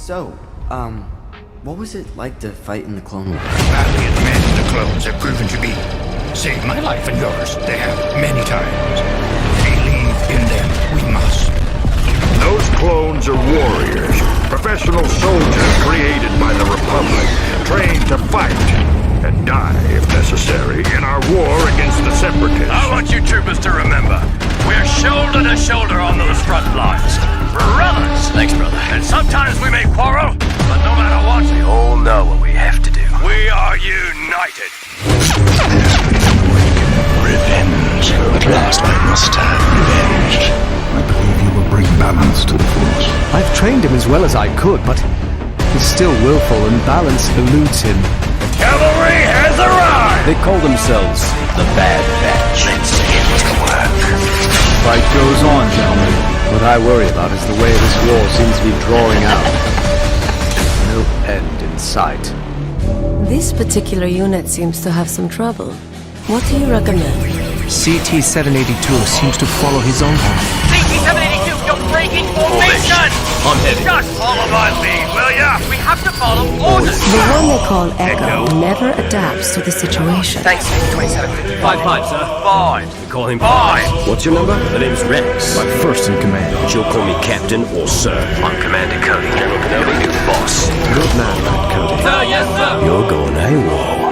So, what was it like to fight in the Clone Wars? Valiant men the clones have proven to be. Saved my life and yours. They have many times. Believe in them. We must. Those clones are warriors. Professional soldiers created by the Republic. Trained to fight. And die, if necessary, in our war against the Separatists. I want you troopers to remember, we're shoulder to shoulder on those front lines. Brothers! Thanks, brother. And sometimes we may quarrel, but no matter what, we all know what we have to do. We are united. Revenge. At last I must have revenge. I believe you will bring balance to the Force. I've trained him as well as I could, but he's still willful and balance eludes him. Cavalry has arrived! They call themselves the Bad Batch. Let's get to work. Fight goes on, gentlemen. What I worry about is the way this war seems to be drawing out. No end in sight. This particular unit seems to have some trouble. What do you recommend? CT-782 seems to follow his own path. CT-782, you're breaking formation! I'm heavy. Just follow my lead, will ya? We have to follow orders! The one they call Echo never adapts to the situation. Thanks, 2750. 5-5, sir. 5. We call him 5. What's your number? The name's Rex. My first in command. You'll call me Captain or Sir. I'm Commander Cody. General Kenobi, new boss. Good man, Cody. Sir, yes, sir! You're going AWOL,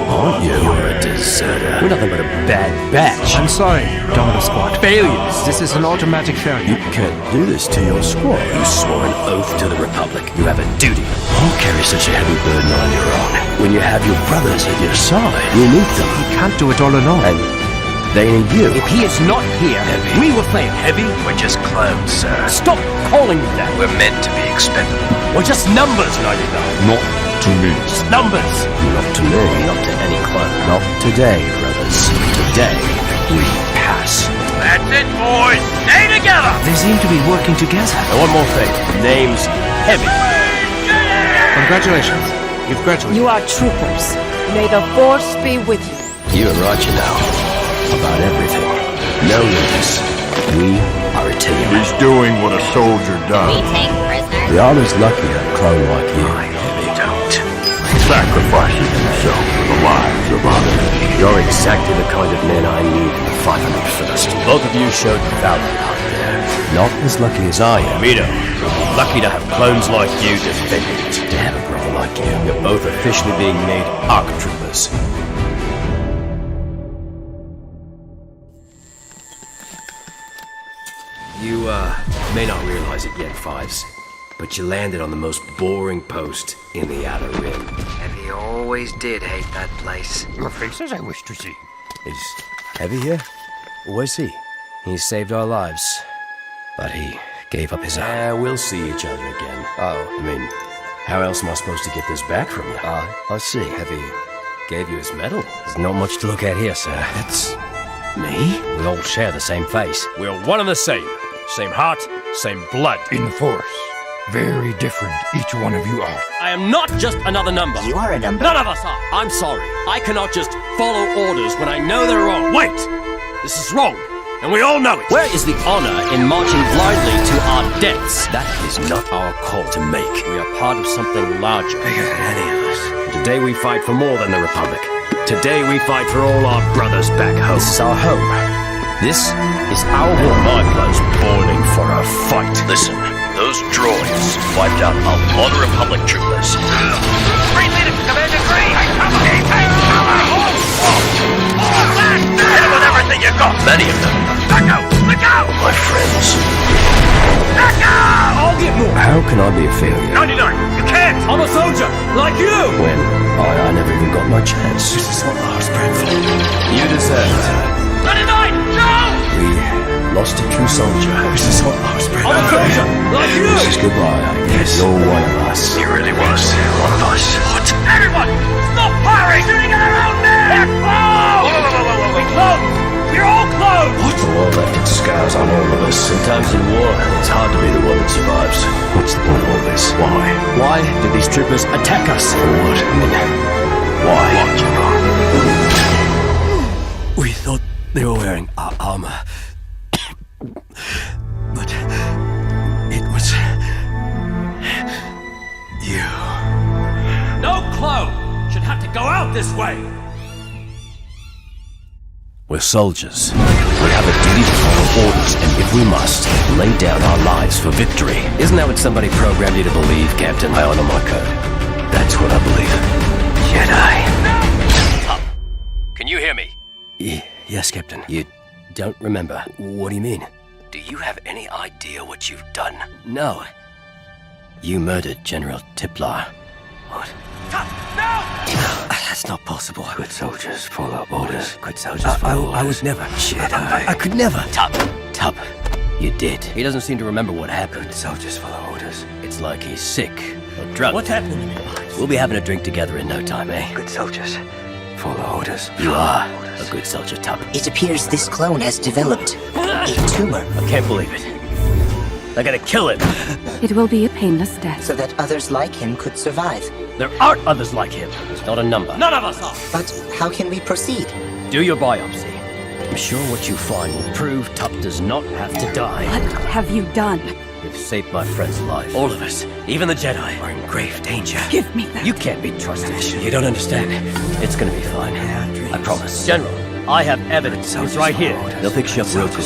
aren't you? You're a deserter. We're nothing but a bad batch. I'm sorry, Dominus Squad. Failures. This is an automatic failure. You can't do this to your squad. You swore an oath to the Republic. You have a duty. Don't carry such a heavy burden on your own. When you have your brothers at your side, you need them. You can't do it all alone. And they need you. If he is not here, Heavy. we will fail. Heavy? We're just clones, sir. Stop calling me that. We're meant to be expendable. We're just numbers, 99. Not to me. Just numbers. Not to me. Not to any clone. Not today, brothers. Today, we pass. That's it, boys! Stay together! They seem to be working together. And one more thing. Name's Heavy. Congratulations. You've graduated. You are troopers. May the Force be with you. You and Roger now. About everything. Know this. We are a team. He's doing what a soldier does. Take prisoners. The honor's lucky to have a clone like you. They don't. Sacrificing himself for the lives of others. You're exactly the kind of men I need in the 501st. Both of you showed valor out there. Not as lucky as I am. Either. Lucky to have clones like you defending it. To have a brother like you. You're both officially being made ARC troopers. You, may not realize it yet, Fives, but you landed on the most boring post in the Outer Rim. Heavy always did hate that place. Your faces I wish to see. Is Heavy here? Where's he? He saved our lives, but he gave up his own. Yeah, we'll see each other again. Oh, I mean, how else am I supposed to get this back from you? I see. Heavy gave you his medal. There's not much to look at here, sir. It's me? We all share the same face. We're one and the same. Same heart, same blood. In the Force. Very different, each one of you are. I am not just another number. You are a number. None of us are. I'm sorry. I cannot just follow orders when I know they're wrong. Wait! This is wrong, and we all know it. Where is the honor in marching blindly to our deaths? That is not our call to make. We are part of something larger. Bigger than any of us. Today we fight for more than the Republic. Today we fight for all our brothers back home. This is our home. This is our war. My blood's boiling for a fight. Listen, those droids wiped out a lot of Republic troopers. Green leader, Commander Green! Take cover! Take cover! Hit them with everything you got! Many of them. Back out! Let go! My friends. Back out! I'll get more. How can I be a failure 99! You can't! I'm a soldier, like you! when I never even got my chance? This is what I was bred for. You deserve it. 99! Joe! We lost a true soldier. This is what I was bred I'm a soldier, like you! This is goodbye, I guess. You're one of us. He really was one of us. What? Everyone! Stop firing! Shooting at our own men! They're close! We close! We're all close! The war left its scars on all of us. Sometimes in war, it's hard to be the one that survives. What's the point of all this? Why? Why did these troopers attack us? For what? I mean, why? What, General? We thought they were wearing our armor. But it was go out this way! We're soldiers. We have a duty to follow orders, and if we must, lay down our lives for victory. Isn't that what somebody programmed you to believe, Captain? I honor my code. That's what I believe. Jedi. Tup, can you hear me? Yes, Captain. You don't remember? What do you mean? Do you have any idea what you've done? No. You murdered General Tiplar. What? Tup, no! That's not possible. Good soldiers follow orders. Good soldiers follow orders. I would never. Jedi. I could never. Tup. You did. He doesn't seem to remember what happened. Good soldiers follow orders. It's like he's sick or drunk. What's happening to me? We'll be having a drink together in no time, eh? Good soldiers follow orders. You are a good soldier, Tup. It appears this clone has developed a tumor. I can't believe it. They're gonna kill him. It will be a painless death. So that others like him could survive. There aren't others like him. It's not a number. None of us are! But how can we proceed? Do your biopsy. I'm sure what you find will prove Tup does not have to die. What have you done? You've saved my friend's life. All of us, even the Jedi, are in grave danger. Give me that. You can't be trusted. You don't understand. It's gonna be fine. I promise. General, I have evidence. It's right here. They'll fix you up real good.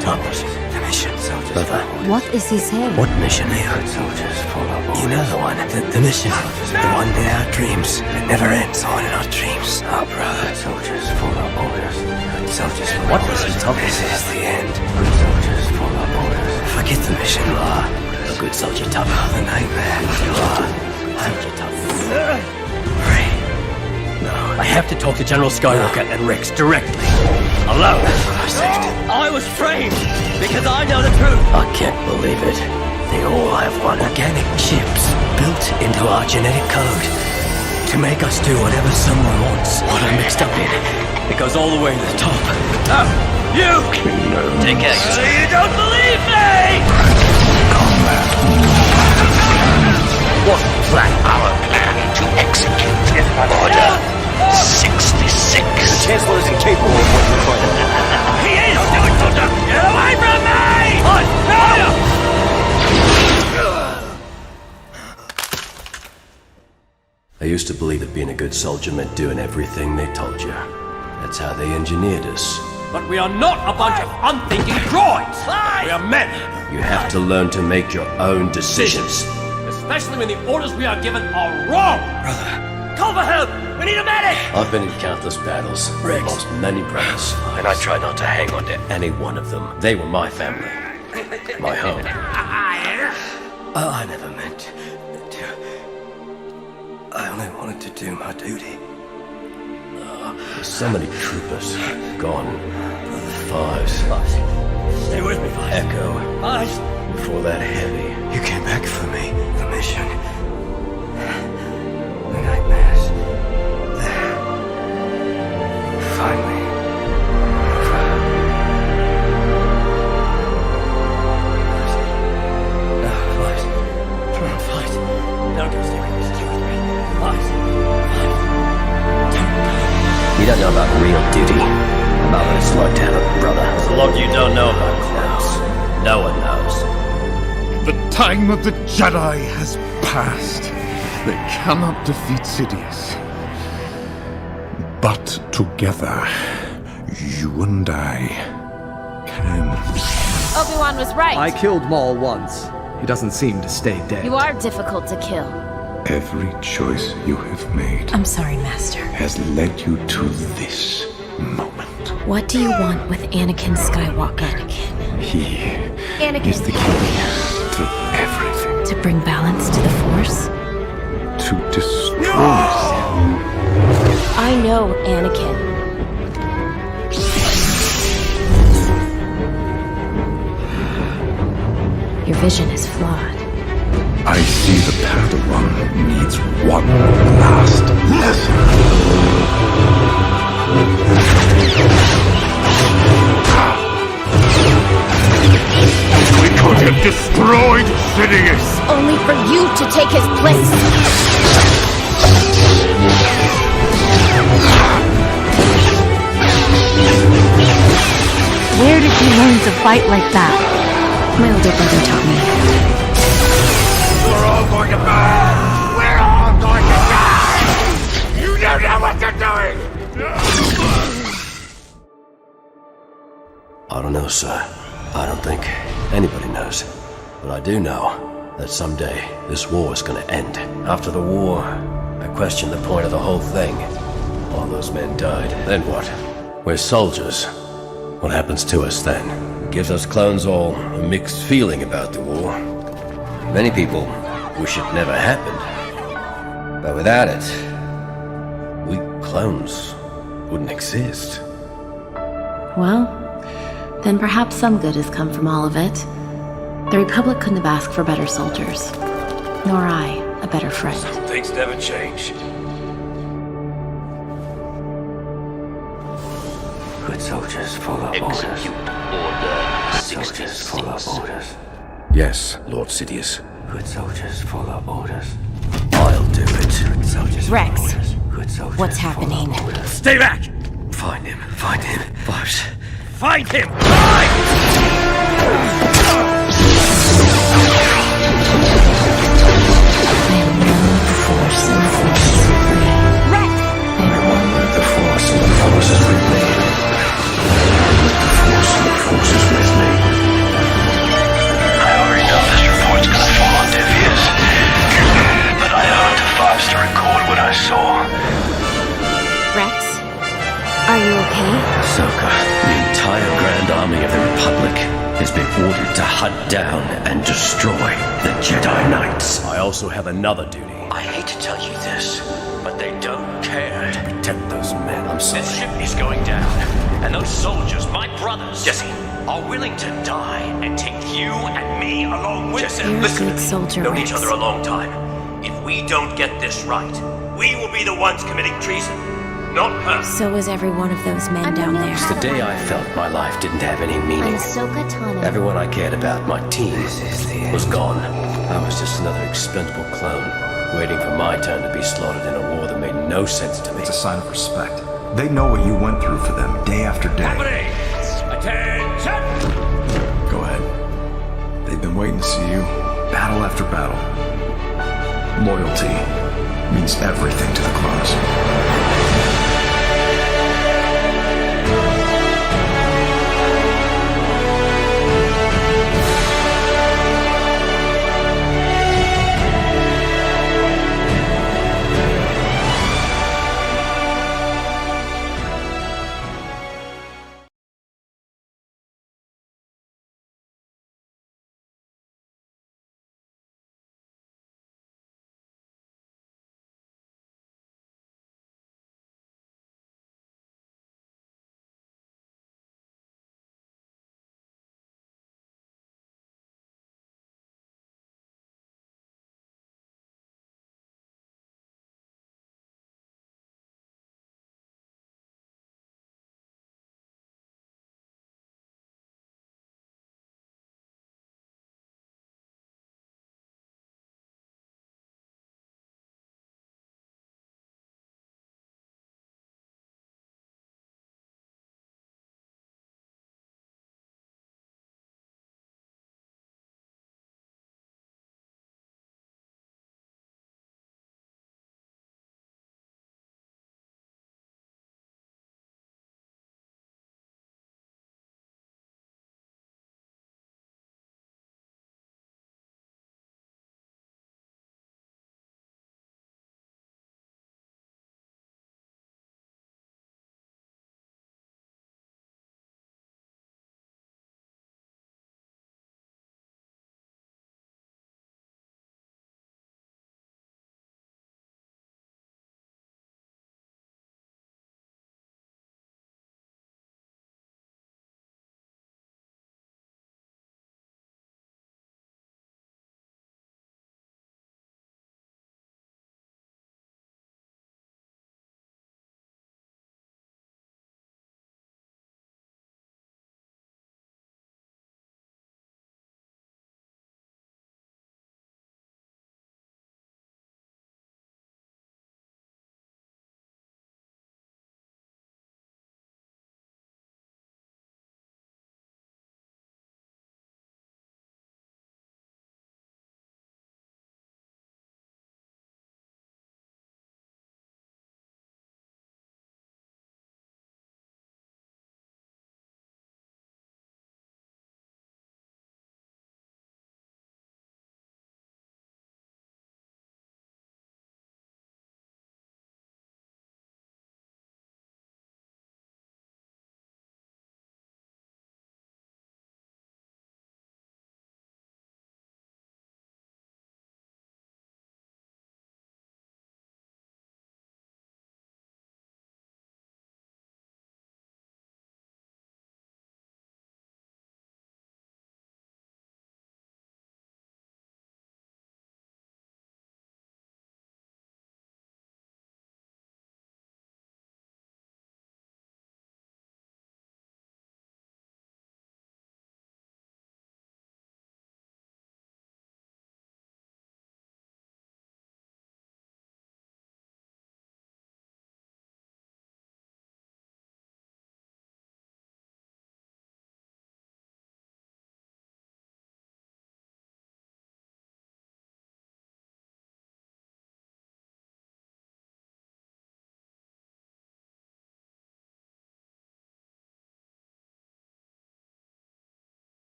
Tup. Brother. What is he saying? What mission? You know the one. The mission. The one in our dreams. It never ends. The one in our dreams. Our brother. Soldiers follow orders. Soldiers follow orders. What was he talking? This is the end. Good soldiers follow orders. Forget the mission. You are a good soldier, Tup. The nightmare. You are soldier, Tup. Pray. No. I have to talk to General Skywalker and Rex directly. Alone. I was framed because I know the truth. I can't believe it. They all have one. Organic chips built into our genetic code to make us do whatever someone wants. What I'm mixed up in. It goes all the way to the top. Oh, you! Take care. So you don't believe me! What plan? Our plan to execute Order 66. The Chancellor is incapable of what you're trying to do. He is doing something! Get away from me! No! I used to believe that being a good soldier meant doing everything they told you. That's how they engineered us. But we are not a bunch of unthinking droids! We are men! You have to learn to make your own decisions. Especially when the orders we are given are wrong! Brother! Call for help! We need a medic! I've been in countless battles. Rex. Lost many brothers. And I tried not to hang on to any one of them. They were my family. My home. I never meant to. I only wanted to do my duty. So many troopers gone. Fives. Stay with me, Fives. Echo. Fives. Before that heavy. You came back for me. The mission. The nightmares. There. Finally. Fives. No, don't stay with me. Stay with me. Fives. You don't know about real duty. About what it's like to have a brother. There's a lot you don't know about clones. No one knows. The time of the Jedi has passed. They cannot defeat Sidious. But together, you and I can. Obi-Wan was right. I killed Maul once. He doesn't seem to stay dead. You are difficult to kill. Every choice you have made I'm sorry, Master. has led you to this moment. What do you want with Anakin Skywalker? He Anakin. is the key to everything. To bring balance to the Force? To destroy sin. I know Anakin. Your vision is flawed. I see the Padawan needs one last lesson. We could have destroyed Sidious! Only for you to take his place. Where did you learn to fight like that? My older brother taught me. We're all going to burn! We're all going to die! I don't know, sir. I don't think anybody knows. But I do know that someday this war is gonna end. After the war, I question the point of the whole thing. All those men died. Then what? We're soldiers. What happens to us then? It gives us clones all a mixed feeling about the war. Many people wish it never happened. But without it, we clones wouldn't exist. Well, then perhaps some good has come from all of it. The Republic couldn't have asked for better soldiers. Nor I, a better friend. Things never change. Good soldiers follow orders. Order Soldiers follow orders. Yes, Lord Sidious. Good soldiers follow orders. I'll do it. Good soldiers Rex, follow orders. Good soldiers what's follow happening? orders. Stay back! Find him. Find him. Vibes. Find him! Find! Force and the Force is with me. Rex! I am one with the Force and the Force is with me. With the Force and the Force is with me. I already know this report's gonna fall on deaf ears. But I owe it to Fives to record what I saw. Rex? Are you okay? Ahsoka, the entire Grand Army of the Republic has been ordered to hunt down and destroy the Jedi Knights. I also have another duty. I hate to tell you this, but they don't care. To protect those men. I'm sorry. This ship is going down, and those soldiers, my brothers, Jesse, are willing to die and take you and me along with them. You're a Listen good to me. soldier, Known Rex. each other a long time. If we don't get this right, we will be the ones committing treason, not her. So is every one of those men down there. It's the day I felt my life didn't have any meaning. I'm Ahsoka Tano. Everyone I cared about, my team, was gone. I was just another expendable clone, waiting for my turn to be slaughtered in a war that made no sense to me. It's a sign of respect. They know what you went through for them day after day. Company, attention! Go ahead. They've been waiting to see you, battle after battle. Loyalty means everything to the clones.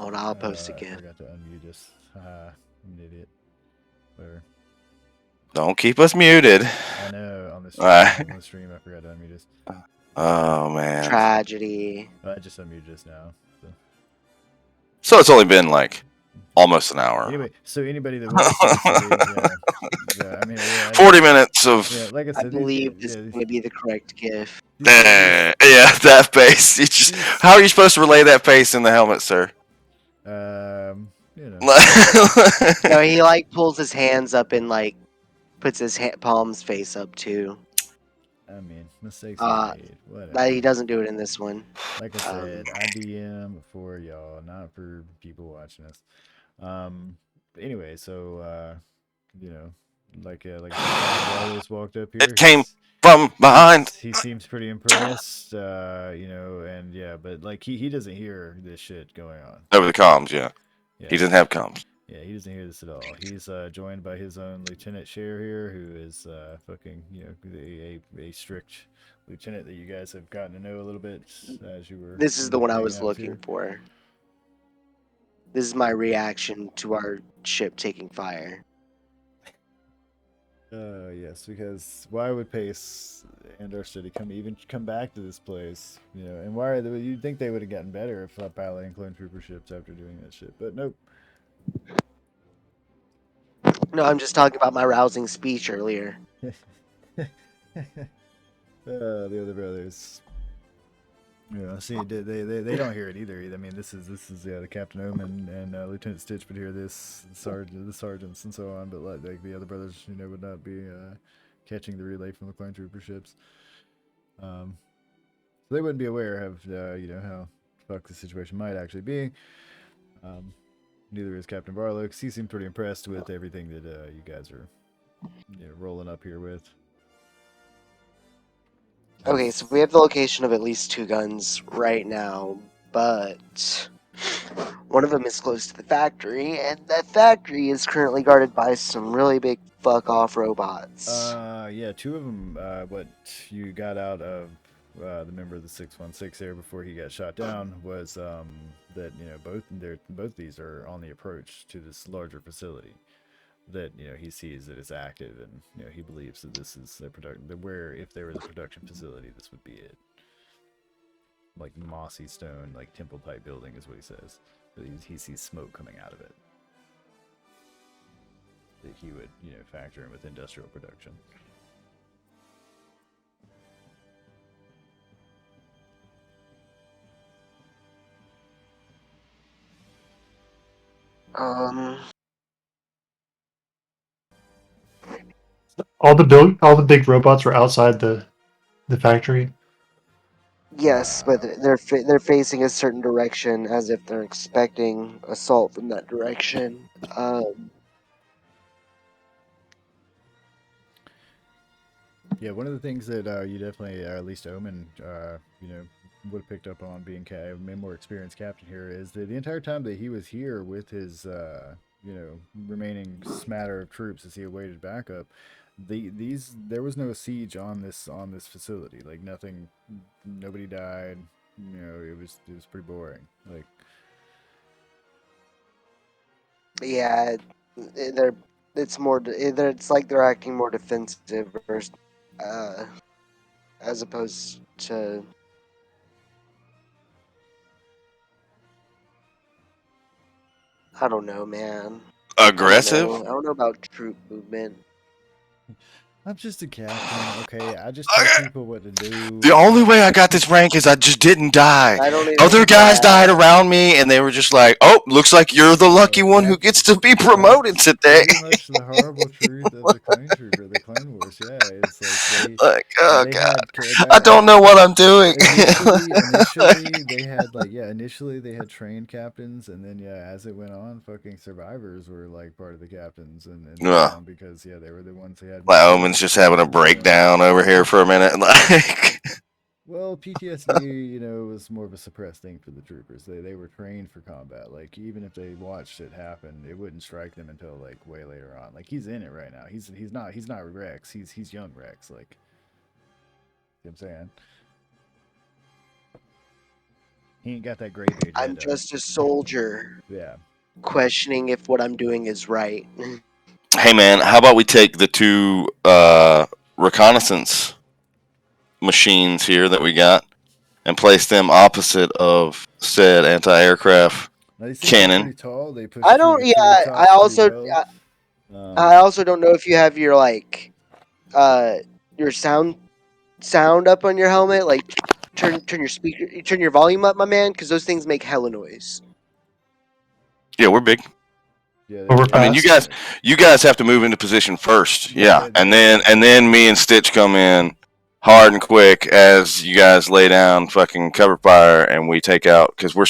Oh, I'll post a I GIF. forgot to unmute us. I'm an idiot. Whatever. Don't keep us muted. I know, on the stream, I forgot to unmute us. Oh, man. Tragedy. I just unmuted just now. So it's only been like almost an hour. Anyway, so anybody that wants to, I mean, 40 minutes of. Yeah, like I said, I believe this is going to be the correct GIF. Yeah, that pace. How are you supposed to relay that pace in the helmet, sir? You know. No, he like pulls his hands up and like puts his palms face up too. I mean, mistakes are made. Whatever. But he doesn't do it in this one. Like I said, I DM for y'all, not for people watching us. Anyway, so you know, like Wallace walked up here. It came from behind. He seems pretty impressed, you know, and yeah, but like he doesn't hear this shit going on Over the comms, yeah. He doesn't have comms. Yeah, he doesn't hear this at all. He's joined by his own Lieutenant Share here, who is fucking, you know, a strict lieutenant that you guys have gotten to know a little bit as you were. This is the one I was looking for. This is my reaction to our ship taking fire. Yes, because why would Pace and our city come back to this place? You know, and why you'd think they would have gotten better if piloting clone trooper ships after doing that shit, but nope. No, I'm just talking about my rousing speech earlier. The other brothers. Yeah, see, they don't hear it either. I mean, this is the Captain Omen and Lieutenant Stitch would hear this, the sergeants and so on, but like the other brothers, you know, would not be catching the relay from the clone trooper ships. So they wouldn't be aware of you know, how fucked the situation might actually be. Neither is Captain Barlow, because he seemed pretty impressed with everything that you guys are, you know, rolling up here with. Okay, so we have the location of at least 2 guns right now, but one of them is close to the factory, and that factory is currently guarded by some really big fuck-off robots. Yeah, 2 of them, what you got out of the member of the 616 there before he got shot down was that, you know, both these are on the approach to this larger facility that, you know, he sees that it's active, and, you know, he believes that this is where if there was a production facility, this would be it. Like mossy stone, like temple type building is what he says. But he sees smoke coming out of it that he would, you know, factor in with industrial production. All the big robots are outside the factory. Yes, but they're facing a certain direction, as if they're expecting assault from that direction. Yeah, one of the things that you definitely, at least Omen, you know, would have picked up on being more experienced captain here is that the entire time that he was here with his, you know, remaining smatter of troops as he awaited backup, there was no siege on this facility. Like nobody died. You know, it was pretty boring. Like, yeah, it's like they're acting more defensive versus, as opposed to. I don't know, man. Aggressive? I don't know about troop movement. I'm just a captain, okay? I just tell people what to do. The only way I got this rank is I just didn't die. I don't even Other guys died around me, and they were just like, "Oh, looks like you're the lucky one who gets to be promoted today." Pretty much the horrible truth of the Clone Trooper, the Clone Wars. Yeah, it's like oh god, I don't know what I'm doing. Initially, they had initially they had trained captains, and then as it went on, fucking survivors were like part of the captains, and because they were the ones who had. Omen's just having a breakdown over here for a minute, like. Well, PTSD, you know, was more of a suppressed thing for the troopers. They were trained for combat. Like, even if they watched it happen, it wouldn't strike them until like way later on. Like, he's in it right now. He's not Rex. He's young Rex. Like, you know what I'm saying. He ain't got that gray beard I'm yet, just a soldier. Yeah. Questioning if what I'm doing is right. Hey man, how about we take the two reconnaissance machines here that we got and place them opposite of said anti-aircraft cannon? Pretty tall. They push I through don't. the Yeah. treetops I also. pretty well. I also don't know if you have your your sound up on your helmet. Like, turn your speaker, turn your volume up, my man, because those things make hella noise. Yeah, we're big. Yeah, I mean, you guys have to move into position first. Yeah, and then me and Stitch come in hard and quick as you guys lay down fucking cover fire, and we take out because we're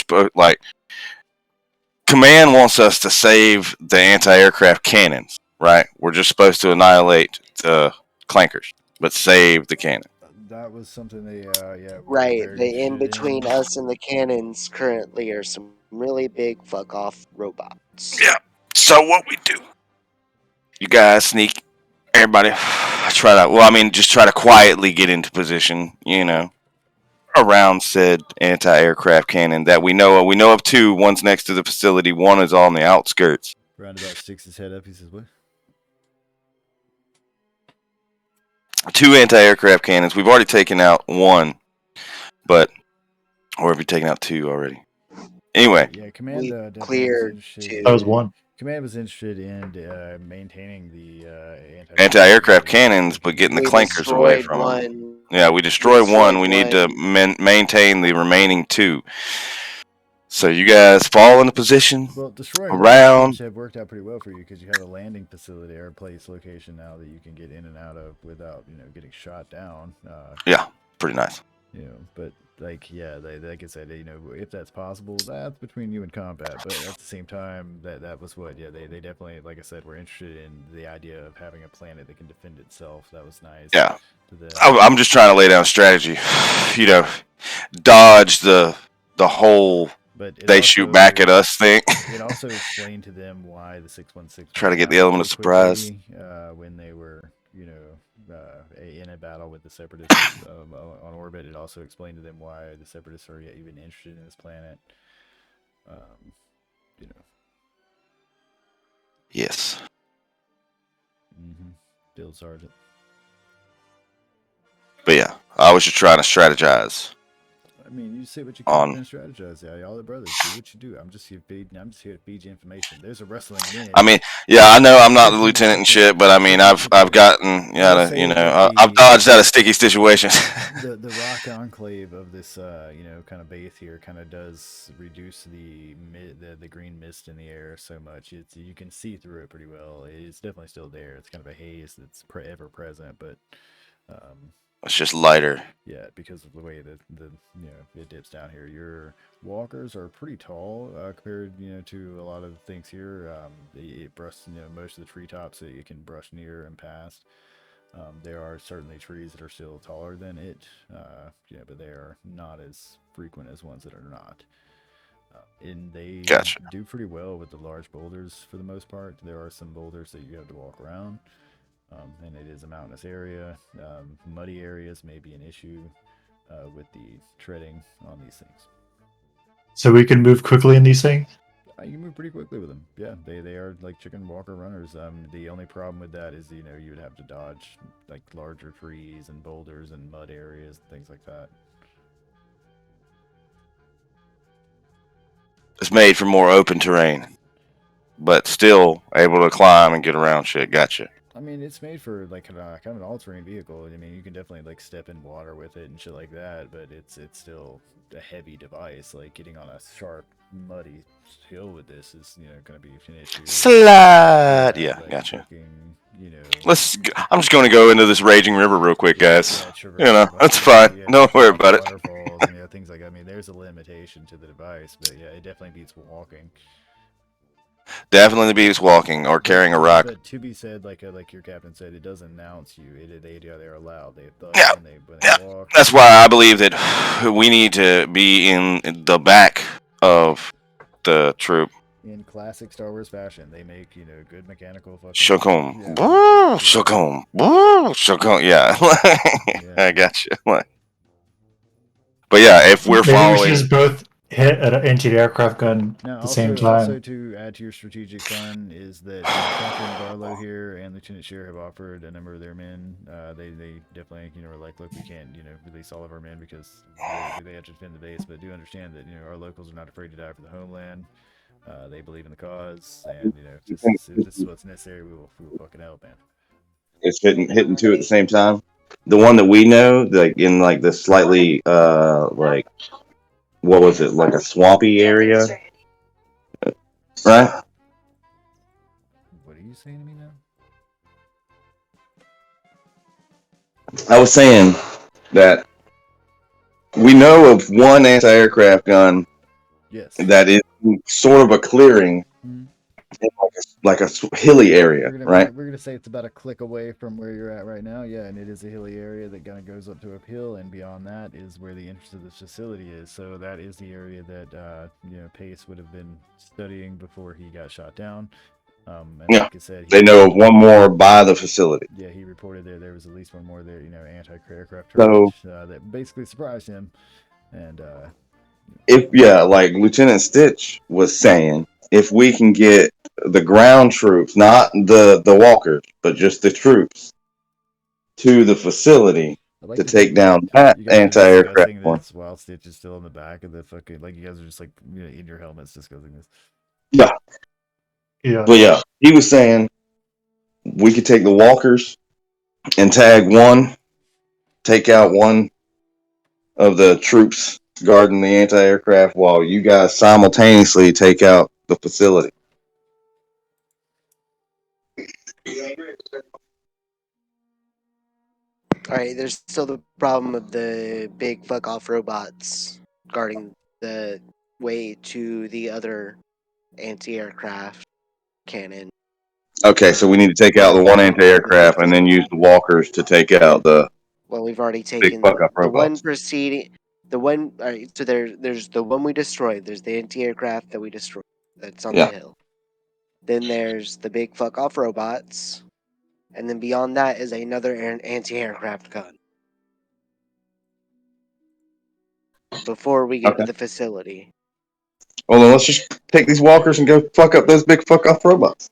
command wants us to save the anti-aircraft cannons, right? We're just supposed to annihilate the clankers, but save the cannon. That was something they Right. The in between us and the cannons currently are some really big fuck off robots. Yeah. So what we do? You guys sneak. Everybody try to. Well, I mean, just try to quietly get into position. You know, around said anti-aircraft cannon that we know of. We know of two. One's next to the facility. One is on the outskirts. Roundabout sticks his head up. He says, "What?" Two anti-aircraft cannons. We've already taken out one, or have we taken out two already? Anyway, yeah, command cleared two. That was one. Command was interested in maintaining the anti-aircraft cannons, but getting the clankers away from them. Yeah, we destroyed one. We need to maintain the remaining two. So you guys fall into position. Well, destroying around. have worked out pretty well for you because you have a landing facility or a place location now that you can get in and out of without getting shot down. Yeah, pretty nice. But like I said, if that's possible, that's between you and combat. But at the same time, that was what they definitely, like I said, were interested in the idea of having a planet that can defend itself. That was nice. Yeah, I'm just trying to lay down strategy. Dodge the whole. But they shoot back at us thing. It also explained to them why the 616 try to get the element of surprise when they were in a battle with the Separatists on orbit. It also explained to them why the Separatists are even interested in this planet. Yes. Field Sergeant. But yeah, I was just trying to strategize. I mean, you say what you can and strategize. Yeah, y'all are brothers. Do what you do. I'm just here to feed you information. There's a wrestling in. I mean, yeah, I know I'm not the lieutenant and shit, but I mean, I've gotten I've dodged out of sticky situations. The rock enclave of this kind of base here kind of does reduce the green mist in the air so much. You can see through it pretty well. It's definitely still there. It's kind of a haze that's ever present, but. It's just lighter. Yeah, because of the way that it dips down here. Your walkers are pretty tall compared to a lot of things here. It brushes most of the treetops that you can brush near and past. There are certainly trees that are still taller than it, but they are not as frequent as ones that are not. And they do pretty well with the large boulders for the most part. There are some boulders that you have to walk around. And it is a mountainous area. Muddy areas may be an issue with the treading on these things. So we can move quickly in these things? You can move pretty quickly with them. Yeah, they are like chicken walker runners. The only problem with that is, you would have to dodge like larger trees and boulders and mud areas and things like that. It's made for more open terrain, but still able to climb and get around shit. Gotcha. I mean, it's made for like kind of an all-terrain vehicle. I mean, you can definitely like step in water with it and shit like that, but it's still a heavy device. Like getting on a sharp, muddy hill with this is going to be an issue. Slide. Yeah, gotcha. I'm just going to go into this raging river real quick, guys. That's fine. Don't worry about it. Waterfalls and things like that. I mean, there's a limitation to the device, but yeah, it definitely beats walking. Definitely beats walking or carrying a rock. But to be said, like your captain said, it does announce you. They're allowed. They walk. That's why I believe that we need to be in the back of the troop. In classic Star Wars fashion, they make good mechanical fucking. Shokum, shokum. Yeah, I got you. But yeah, if we're following, we should just both hit an anti-aircraft gun Now, at the same also time. to add to your strategic fund is that Captain Barlow here and Lieutenant Shear have offered a number of their men. They definitely, are like, look, we can't, release all of our men because they have to defend the base, but do understand that, our locals are not afraid to die for the homeland. They believe in the cause, and if this is what's necessary, we will fucking help, man. It's hitting two at the same time. The one that we know, like in like the slightly like what was it, like a swampy area, right? What are you saying to me now? I was saying that we know of one anti-aircraft gun. Yes. That is sort of a clearing, like a hilly area, right? We're gonna say it's about a click away from where you're at right now, yeah, and it is a hilly area that kind of goes up to a hill, and beyond that is where the entrance of this facility is. So that is the area that Pace would have been studying before he got shot down. And Yeah, like I said, they know of one more by the facility. Yeah, he reported there was at least one more there, anti-aircraft So that basically surprised him, and like Lieutenant Stitch was saying, if we can get the ground troops, not the walkers, but just the troops, to the facility to take down that you guys are anti-aircraft discussing one. this while Stitch is still in the back of the fucking, like, you guys are just like in your helmets discussing this. Yeah. Yeah. But yeah, he was saying we could take the walkers and take out one of the troops guarding the anti-aircraft while you guys simultaneously take out the facility. Alright, there's still the problem of the big fuck off robots guarding the way to the other anti-aircraft cannon. Okay, so we need to take out the one anti-aircraft and then use the walkers to take out the Well, we've already big taken fuck-up the one robots. preceding the one. Alright, so there's the one we destroyed. There's the anti-aircraft that we destroyed. That's on the hill. Then there's the big fuck off robots, and then beyond that is another anti-aircraft gun. Before we get to the facility. Well, then let's just take these walkers and go fuck up those big fuck-off robots.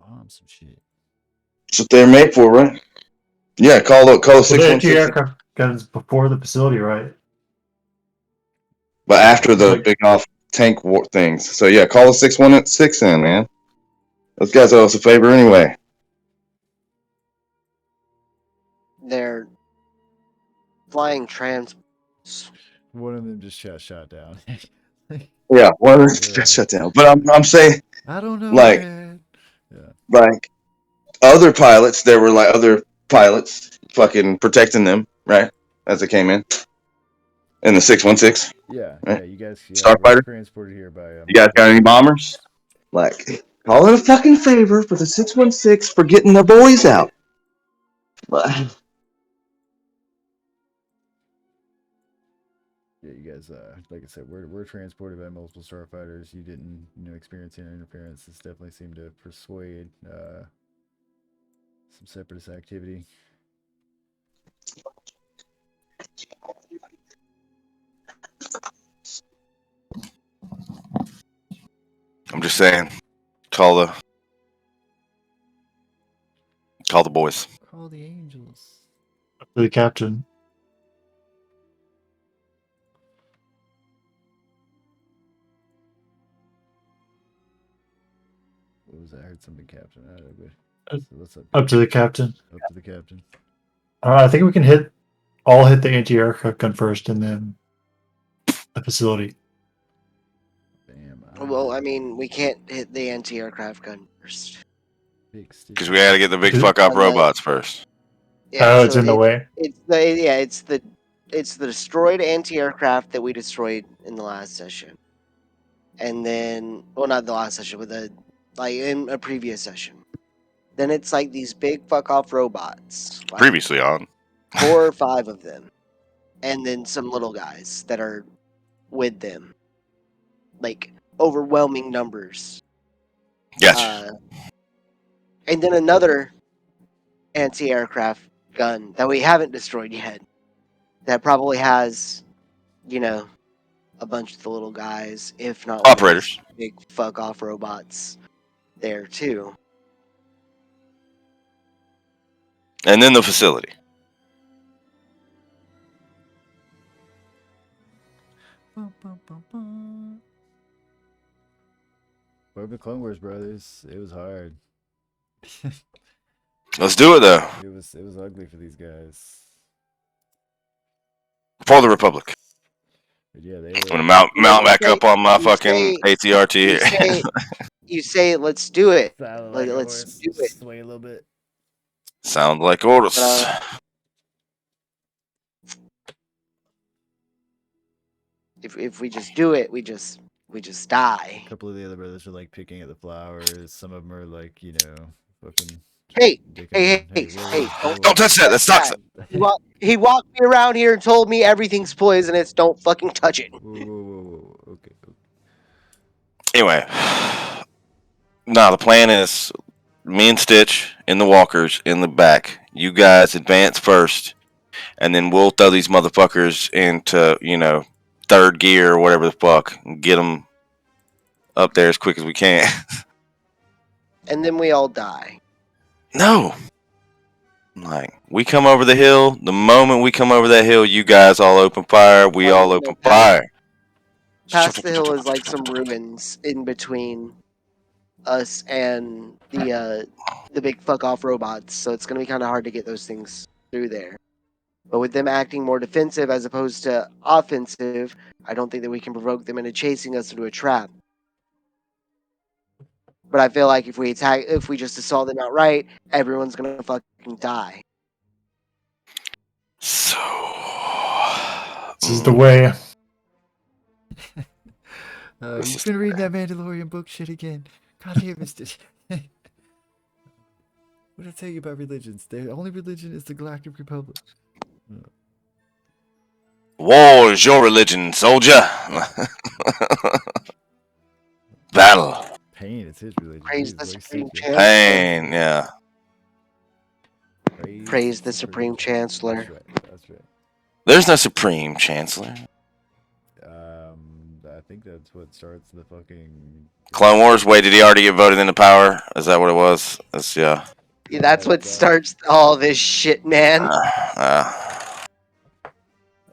Bomb some shit. That's what they're made for, right? Yeah, call Well, the 616. anti-aircraft guns before the facility, right? But after the big off tank war things. So yeah, call the 616 in, man. Those guys owe us a favor anyway. They're flying trans. One of them just shot down. Yeah, one of them just shut down. But I'm saying, I don't know, like, man. Yeah. like other pilots, there were like other pilots fucking protecting them, right? As they came in the 616. Yeah, right? yeah, you guys, Starfighter. transported here by. You guys got any bombers? Like, call it a fucking favor for the 616 for getting their boys out. But yeah, you guys, like I said, we're transported by multiple starfighters. You didn't, experience any interference. This definitely seemed to persuade some separatist activity. I'm just saying, call the boys. Call the angels. Up to the captain. What was that? I heard something, Captain. Up to the captain. Up to the captain. I think we can all hit the anti-aircraft gun first, and then the facility. Well, I mean, we can't hit the anti-aircraft gun first. Because we had to get the big fuck up robots first. Yeah, it's in the way. It's the destroyed anti-aircraft that we destroyed in the last session, and then, well, not the last session, but in a previous session. Then it's like these big fuck off robots. Like Previously on 4 or 5 of them, and then some little guys that are with them, like overwhelming numbers. Gotcha. And then another anti-aircraft gun that we haven't destroyed yet. that probably has, you know, a bunch of the little guys, if not one of Operators. these big fuck off robots there too. And then the facility. What the Clone Wars brothers? It was hard. Let's do it though. It was ugly for these guys. For the Republic. But yeah, they I'm gonna mount back up on my You fucking ATRT here. You say, let's do it. Sounded like a Let's horse. do it. Sway a little bit. Sound like orders. If we just do it, we just die. A couple of the other brothers are like picking at the flowers. Some of them are like, you know, fucking. Hey, don't touch that. That's toxic. He walked me around here and told me everything's poisonous. Don't fucking touch it. Whoa. Okay. Anyway, the plan is me and Stitch in the walkers in the back. You guys advance first, and then we'll throw these motherfuckers into, you know, third gear or whatever the fuck, and get them up there as quick as we can. And then we all die. No. Like, we come over the hill. The moment we come over that hill, you guys all open fire. We all open fire. Past the hill is like some ruins in between us and the big fuck off robots, so it's gonna be kind of hard to get those things through there. But with them acting more defensive as opposed to offensive, I don't think that we can provoke them into chasing us into a trap. But I feel like if we just assault them outright, everyone's gonna fucking die. So this is the way. You've been reading that Mandalorian book shit again. God damn it. What did I tell you about religions? The only religion is the Galactic Republic. war is your religion, soldier. Battle. Pain is his religion. Praise the Supreme Chancellor. Pain, yeah. Praise the Supreme Chancellor. That's right. There's no Supreme Chancellor. I think that's what starts the fucking Clone Wars. Wait, did he already get voted into power? Is that what it was? That's Yeah, that's what starts all this shit, man.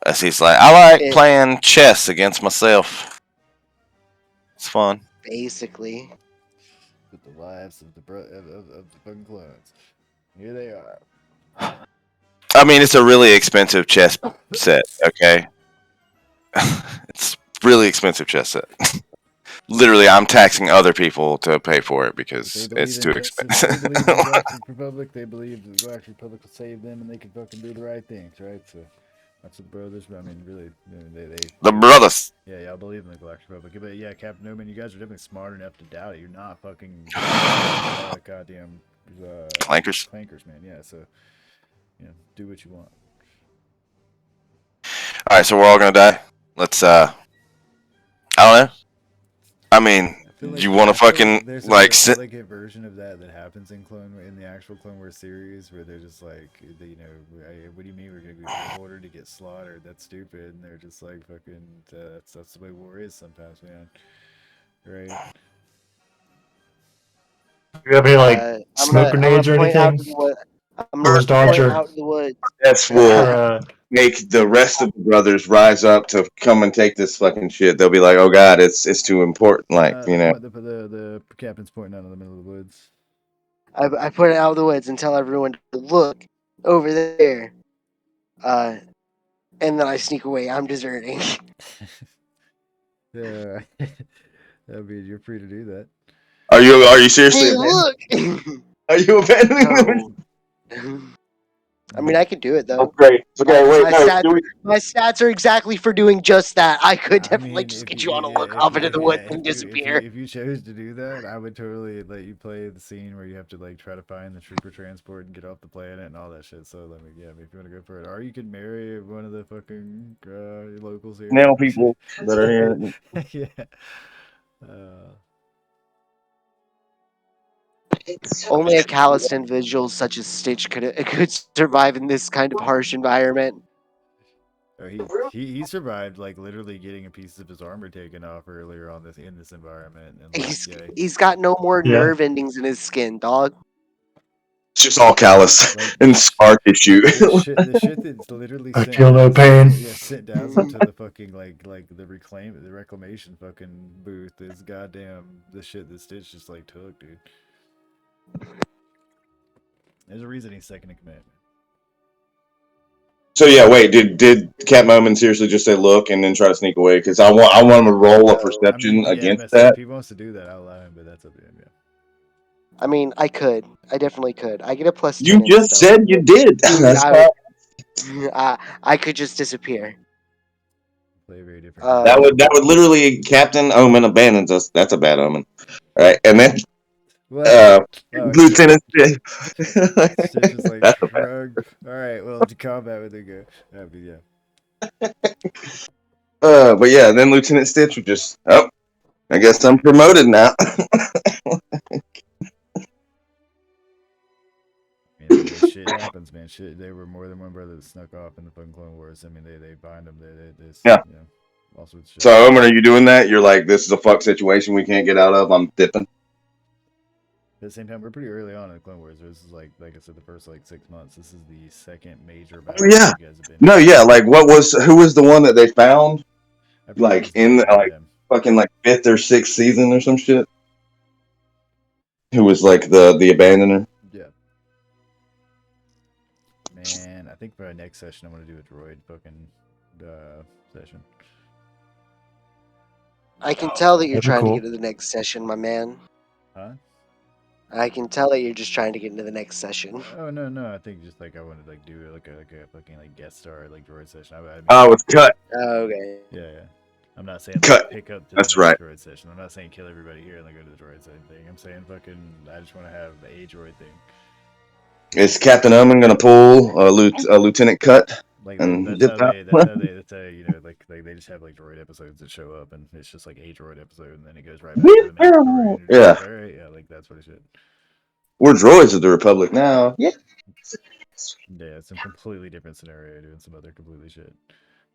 As he's like, I like playing chess against myself. It's fun. Basically. With the lives of the fucking clones. Here they are. I mean, it's a really expensive chess set, okay? It's really expensive chess set. Literally, I'm taxing other people to pay for it because it's too expensive. They believe in the Galactic Republic. They believe the Galactic Republic will save them and they can fucking do the right things, right? So that's what the brothers. I mean, really, The brothers. Yeah, y'all believe in the Galactic Republic. But yeah, Captain Omen, you guys are definitely smart enough to doubt it. You're not fucking goddamn clankers, man. Yeah, so do what you want. All right, so we're all gonna die. Let's. I don't know. I mean, you want to fucking like sit. Like a version of that happens in the actual Clone Wars series, where they're just like, what do you mean we're gonna be ordered to get slaughtered? That's stupid. And they're just like, fucking, that's the way war is sometimes, man. Right? Do you have any like smoke grenades or anything? Or Dodger? That's will make the rest of the brothers rise up to come and take this fucking shit. They'll be like, "Oh God, it's too important." Like the captain's pointing out in the middle of the woods. I put it out of the woods and tell everyone to look over there. And then I sneak away. I'm deserting. Yeah, I mean, you're free to do that. Are you seriously? Hey, look! Are you abandoning them? I mean, I could do it though. Okay, wait, my stats are exactly for doing just that. I could definitely just get you on a look off into the woods and disappear. If you chose to do that, I would totally let you play the scene where you have to like try to find the trooper transport and get off the planet and all that shit. So let me, if you want to go for it, or you could marry one of the fucking locals here. Now people that are here. Yeah. Only a calloused individual such as Stitch could survive in this kind of harsh environment. He survived like literally getting a piece of his armor taken off earlier on in this environment. And like, He's got no more nerve endings in his skin, dog. It's just all callous and scar tissue. The shit that's literally I feel no pain. Sent down to the fucking like the reclamation fucking booth is goddamn the shit that Stitch just like took, dude. There's a reason he's second in command. So yeah, wait. Did Cat Moment seriously just say look and then try to sneak away? Because I want him to roll a perception against that. If he wants to do that, I'll allow him, but that's up to him. Yeah. I mean, I definitely could. I get a +10. You just said you did. That's I could just disappear. Play very different. That would literally Captain Omen abandons us. That's a bad omen, right? And then Lieutenant Stitch is like, that's all right. Well, to combat with it, go. But yeah, then Lieutenant Stitch would just, I guess I'm promoted now. Shit happens, man. Shit, they were more than one brother that snuck off in the fucking Clone Wars. I mean, they bind them. They yeah. You know, all sorts of shit. So, Omen, are you doing that? You're like, this is a fuck situation we can't get out of. I'm dipping. At the same time, we're pretty early on in the Clone Wars. This is like I said, the first like 6 months. This is the second major battle. Oh, yeah. You guys have been no, yeah. Like, who was the one that they found? Like in the fucking like 5th or 6th season or some shit. Who was like the abandoner? Yeah. Man, I think for our next session, I'm gonna do a droid fucking session. I can tell that you're trying to get to the next session, my man. Huh? I can tell that you're just trying to get into the next session. Oh no! I think just like I wanted to like do like a fucking like guest star like droid session. I mean, it's cut. Okay. Yeah. I'm not saying cut. Like, pick up to That's the right. droid session. I'm not saying kill everybody here and then go to the droid session thing. I'm saying fucking I just want to have a droid thing. Is Captain Omen gonna pull a Lieutenant Cut? Like and that's how you know like they just have like droid episodes that show up and it's just like a droid episode and then it goes right back to the main story. Yeah. All right, yeah, like that's what it should. We're droids of the Republic now. Yeah. Yeah, it's a completely different scenario doing some other completely shit.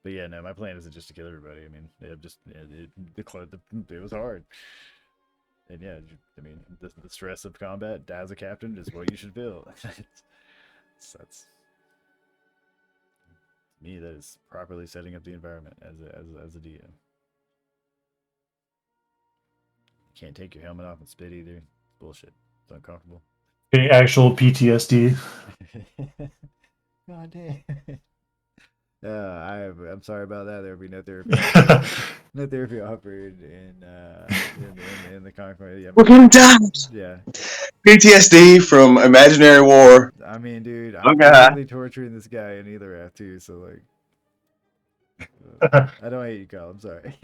But yeah, no, my plan isn't just to kill everybody. I mean, it was hard. And yeah, I mean, the stress of combat as a captain is what you should feel. That's me. That is properly setting up the environment as a DM. You can't take your helmet off and spit either. It's bullshit. It's uncomfortable. Getting actual PTSD. God damn. I'm sorry about that. There will be no therapy. No therapy offered in the Concord. Yeah, we're gonna die. Yeah. PTSD from imaginary war. I mean, dude, I'm really torturing this guy in either half too. So like, I don't hate you, Kyle. I'm sorry.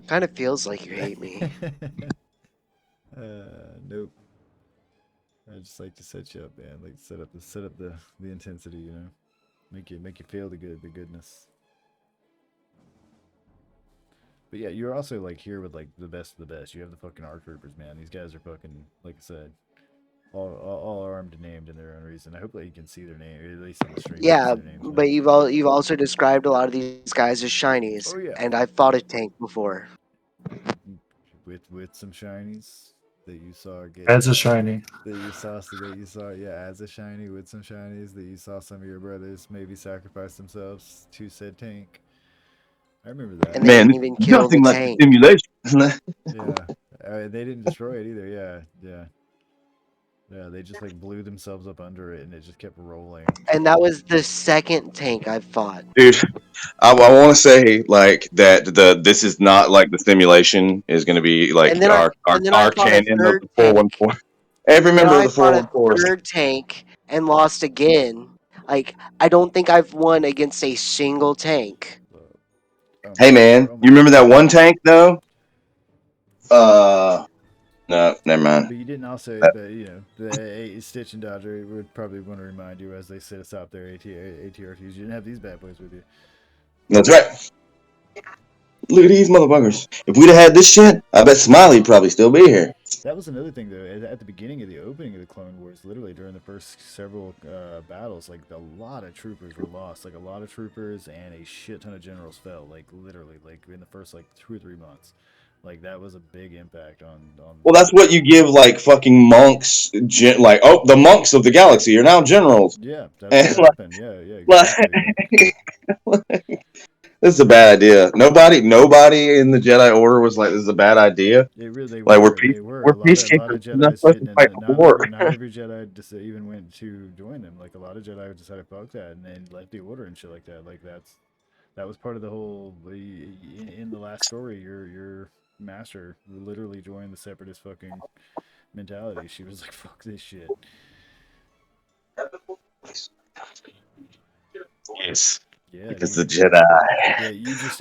Kind of feels like you hate me. Nope. I just like to set you up, man. Like set up the intensity, you know, make you feel the goodness. But yeah, you're also like here with like the best of the best. You have the fucking ARC troopers, man. These guys are fucking, like I said, all armed and named in their own reason. I hope that you can see their name, or at least on the stream. Yeah, but you've also described a lot of these guys as shinies. Oh, yeah. And I've fought a tank before. With some shinies that you saw get as a shiny that you saw as a shiny with some shinies that you saw some of your brothers maybe sacrifice themselves to said tank. I remember that. And they didn't even kill the tank. Simulation. Yeah, they didn't destroy it either. Yeah, they just like blew themselves up under it and it just kept rolling. And that was the second tank I've fought. Dude, I want to say like that this is not like the simulation is going to be like our canon of the 414. Every member of the 414. Third tank and lost again. Like I don't think I've won against a single tank. Hey man, you remember that one tank though? No, never mind. But you didn't also, you know, the Stitch and Dodger would probably want to remind you as they sit us out there, ATRTs, you didn't have these bad boys with you. That's right. Look at these motherfuckers. If we'd have had this shit, I bet Smiley'd probably still be here. That was another thing, though. At the beginning of the opening of the Clone Wars, literally during the first several battles, like a lot of troopers were lost. Like a lot of troopers and a shit ton of generals fell. Like literally, like in the first like 2 or 3 months. Like that was a big impact on. Well, that's what you give like fucking monks, like the monks of the galaxy are now generals. Yeah, that's what happened. Yeah, exactly. This is a bad idea. Nobody in the Jedi Order was like, "This is a bad idea." They like were. We're A lot peacekeepers. of Jedi didn't. Not every Jedi just even went to join them. Like a lot of Jedi decided fuck that and then left the Order and shit like that. Like that was part of the whole. In the last story, your master literally joined the Separatist fucking mentality. She was like, "Fuck this shit." Yes. Yeah, because the Jedi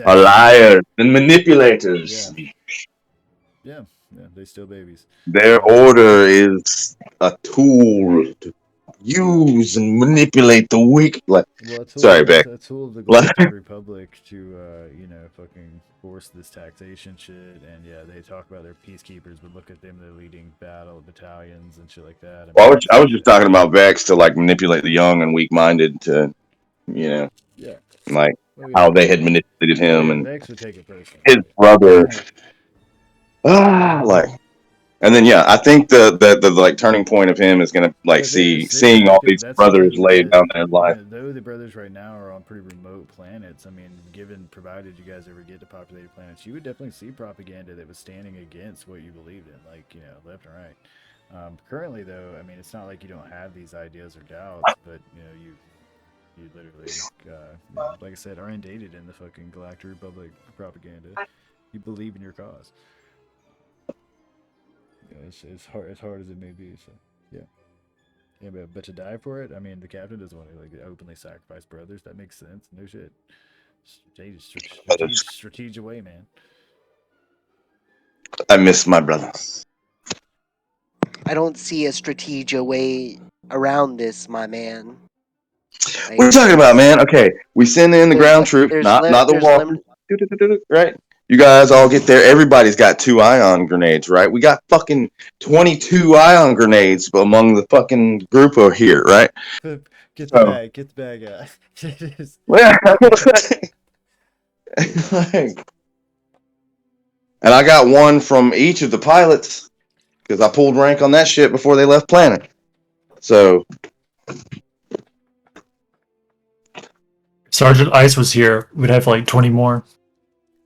are liars and manipulators. Yeah, they still babies. Their order is a tool to use and manipulate the weak. Sorry, Beck. A tool of the Galactic Republic to, fucking force this taxation shit. And yeah, they talk about their peacekeepers, but look at them, they're leading battle battalions and shit like that. I was just talking about Vex to like manipulate the young and weak-minded to, like how they had manipulated him and Vex would take it personally. his brother. And then I think the like turning point of him is gonna like seeing all these brothers laid down their life. Though the brothers right now are on pretty remote planets, I mean, provided you guys ever get to populated planets, you would definitely see propaganda that was standing against what you believed in, like left and right. Currently, though, I mean, it's not like you don't have these ideas or doubts, but you literally, like I said, are inundated in the fucking Galactic Republic propaganda. You believe in your cause. As hard as it may be. So yeah, but to die for it, I mean, the captain doesn't want to like openly sacrifice brothers. That makes sense. No shit. Strategic away, man. I miss my brother. I don't see a strategic way around this, my man. What are you talking about, man? Okay, we send in the ground troops, not the walkers. Right? You guys all get there. Everybody's got 2 ion grenades, right? We got fucking 22 ion grenades among the fucking group over here, right? Get the bag out. And I got one from each of the pilots because I pulled rank on that shit before they left planet. So Sergeant Ice was here, we'd have like 20 more.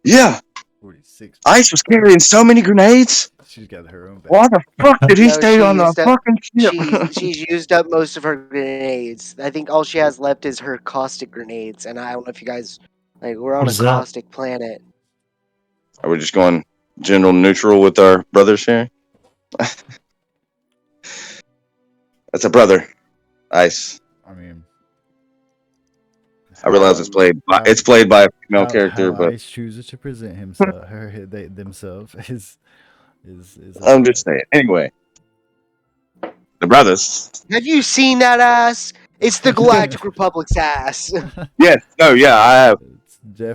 Yeah. 46. Ice was carrying so many grenades. She's got her own bag. Why the fuck did he stay on the fucking ship? She's used up most of her grenades. I think all she has left is her caustic grenades, and I don't know if you guys we're on a caustic planet. Are we just going general neutral with our brothers here? That's a brother, Ice. I mean, I realize it's played by a female character, but Ice chooses to present himself, themselves is. I'm just saying. Anyway, the brothers. Have you seen that ass? It's the Galactic Republic's ass. Yes. No. Yeah. I have.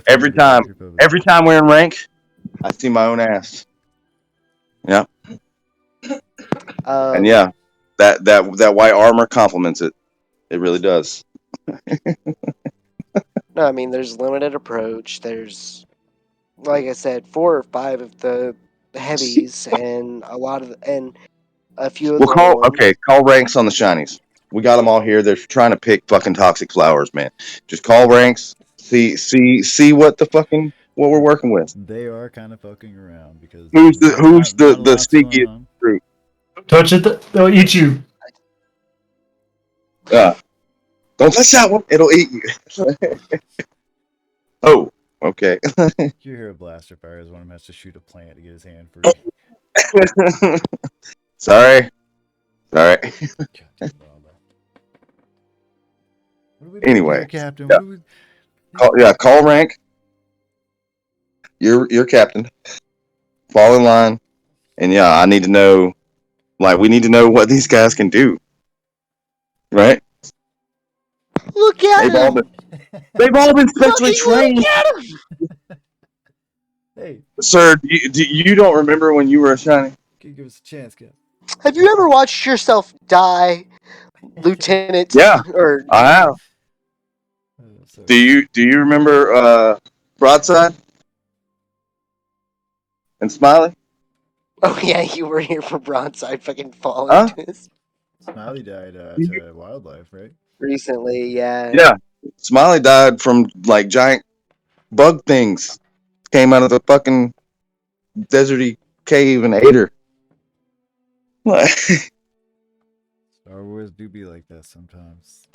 Every time we're in rank, I see my own ass. Yeah. And yeah, that white armor complements it. It really does. No, I mean, there's limited approach. There's, like I said, 4 or 5 of the heavies, and a few of the call ranks on the shinies. We got them all here. They're trying to pick fucking toxic flowers, man. Just call ranks. See what we're working with. They are kind of fucking around because who's the sneaky group? Touch it, they'll eat you. Don't touch that one. It'll eat you. Oh, okay. You hear a blaster fire as one of them has to shoot a plant to get his hand free. Sorry. Anyway, Captain. Call rank. You're captain. Fall in line, and I need to know. We need to know what these guys can do. Right? Look at him. They've all been specially trained. Look at him. Hey, sir, you don't remember when you were a shiny? Go give us a chance, Cap. Have you ever watched yourself die, Lieutenant? Yeah, Or I have. Do you remember Broadside and Smiley? oh yeah, you were here for Broadside, fucking falling Huh? to his Smiley died to wildlife, right? recently. Yeah. Yeah, Smiley died from like giant bug things. Came out of the fucking deserty cave and ate her. What? Star Wars do be like that sometimes.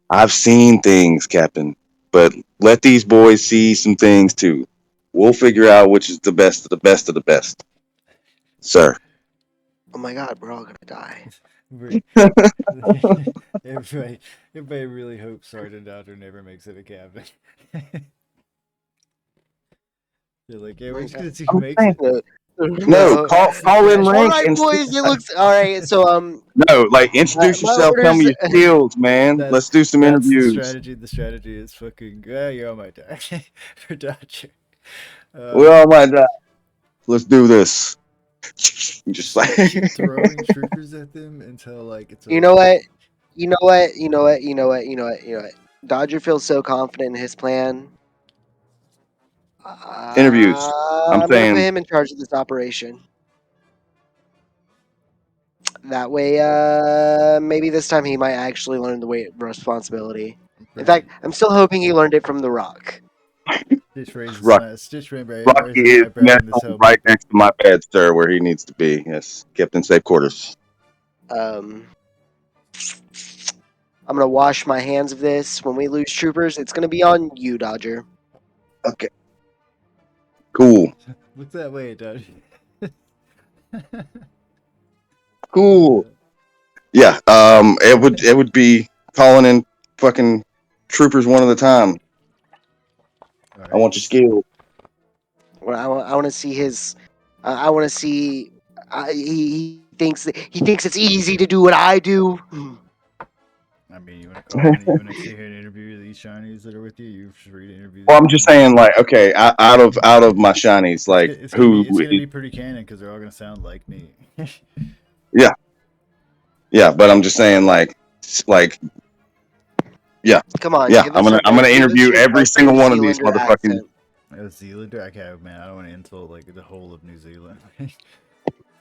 I've seen things, Captain, but let these boys see some things too. We'll figure out which is the best of the best of the best, sir. Oh my God, we're all gonna die. everybody really hopes Sergeant Dodger never makes it a captain. They're like, yeah, we're just gonna see who makes it. No, call in All rank right, and boys. It looks all right. So no, like introduce my yourself. Tell me orders. your skills, man. Let's do some That's the interviews. strategy. The strategy is fucking. You all might die for Dodger. We all might die. Let's do this. Just like keep throwing troopers at them until like it's. You know what? You know what? You know what? You know what? You know what? You know what? Dodger feels so confident in his plan. interviews. I'm I'm gonna put saying him in charge of this operation. That way, maybe this time he might actually learn the weight of responsibility. In fact, I'm still hoping he learned it from The Rock. Stitch raises Rocky is right next to my bed, sir, where he needs to be. Yes, kept in safe quarters. I'm gonna wash my hands of this. When we lose troopers, it's gonna be on you, Dodger. Okay. Cool. Look that way, Dodger. Cool. Yeah. It would be calling in fucking troopers one at a time. Right. I want your skill. Well, I want to see his. I want to see. He thinks it's easy to do what I do. I mean, you want to call? You want to sit here and interview these shinies that are with you? You're free to interview. Well, I'm just saying, like, okay, out of my shinies, like, it's gonna be pretty canon because they're all gonna sound like me. Yeah, but I'm just saying, yeah. Come on, yeah. I'm gonna interview every single one of these motherfucking. New Zealander? Okay, man, I don't want to insult like the whole of New Zealand.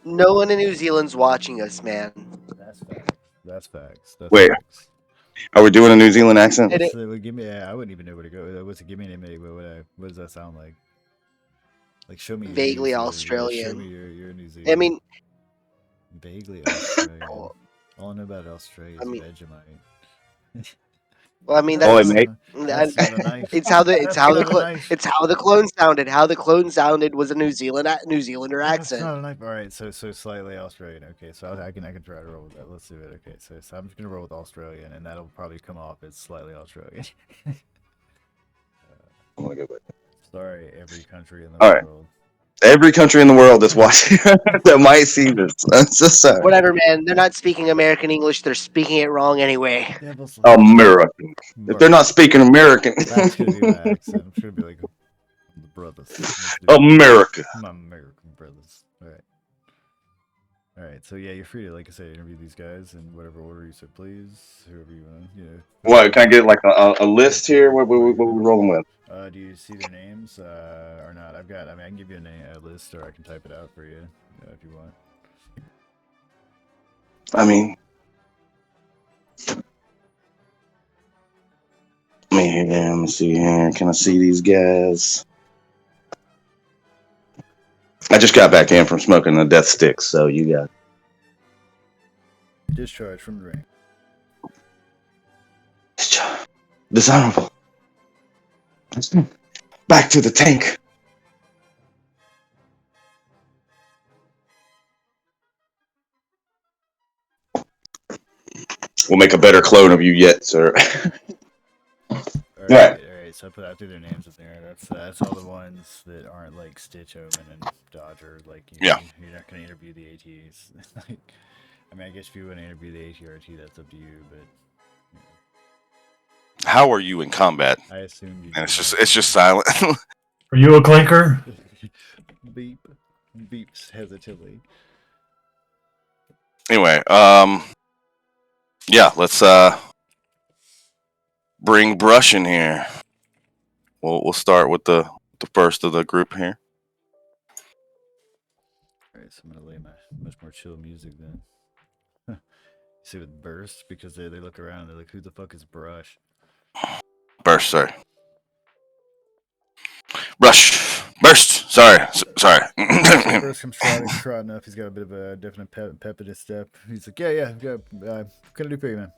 No one in New Zealand's watching us, man. That's facts. Wait, are we doing a New Zealand accent? Give me. I wouldn't even know where to go. What's it? Give me an image. What does that sound like? Like, show me. Vaguely Australian. Show me your New Zealand. I mean, vaguely Australian. All I know about Australia is Vegemite. Well, I mean, it's how the clone sounded. How the clone sounded was a New Zealander accent. All right, so slightly Australian. Okay, so I can try to roll with that. Let's do it. Okay, so I'm just gonna roll with Australian, and that'll probably come off as slightly Australian. I want to go back. Sorry, every country in the world. Every country in the world that's watching that might see this. I'm so sorry. Whatever, man. They're not speaking American English. They're speaking it wrong anyway. American. If they're not speaking American, that's gonna be my accent. I'm gonna be like the brothers. America. My American brothers. All right. So yeah, you're free to, like I said, interview these guys in whatever order you said, please. Whoever you want, What? Can I get like a list here? What we rolling with? Do you see their names or not? I can give you a list, or I can type it out for you if you want. I mean, let me see here. Can I see these guys? I just got back in from smoking a death stick, so you got discharge from the ring. Dishonorable. Back to the tank. We'll make a better clone of you yet, sir. All right. So I put out their names in there. That's all the ones that aren't like Stitch, Omen, and Dodger. Like, you're not gonna interview the ATs. I mean, I guess if you want to interview the ATRT, that's up to you. But how are you in combat? I assume you. And it's just silent. Are you a clinker? Beeps hesitantly. Anyway, yeah, let's bring Brush in here. We'll start with the first of the group here. Alright, so I'm gonna lay my much more chill music then. You see with Burst, because they look around and they're like, who the fuck is Brush? Burst, sorry. Burst. Sorry. Burst comes trotting up. He's got a bit of a definite pep in his step. He's like, yeah. What can I do for you, man?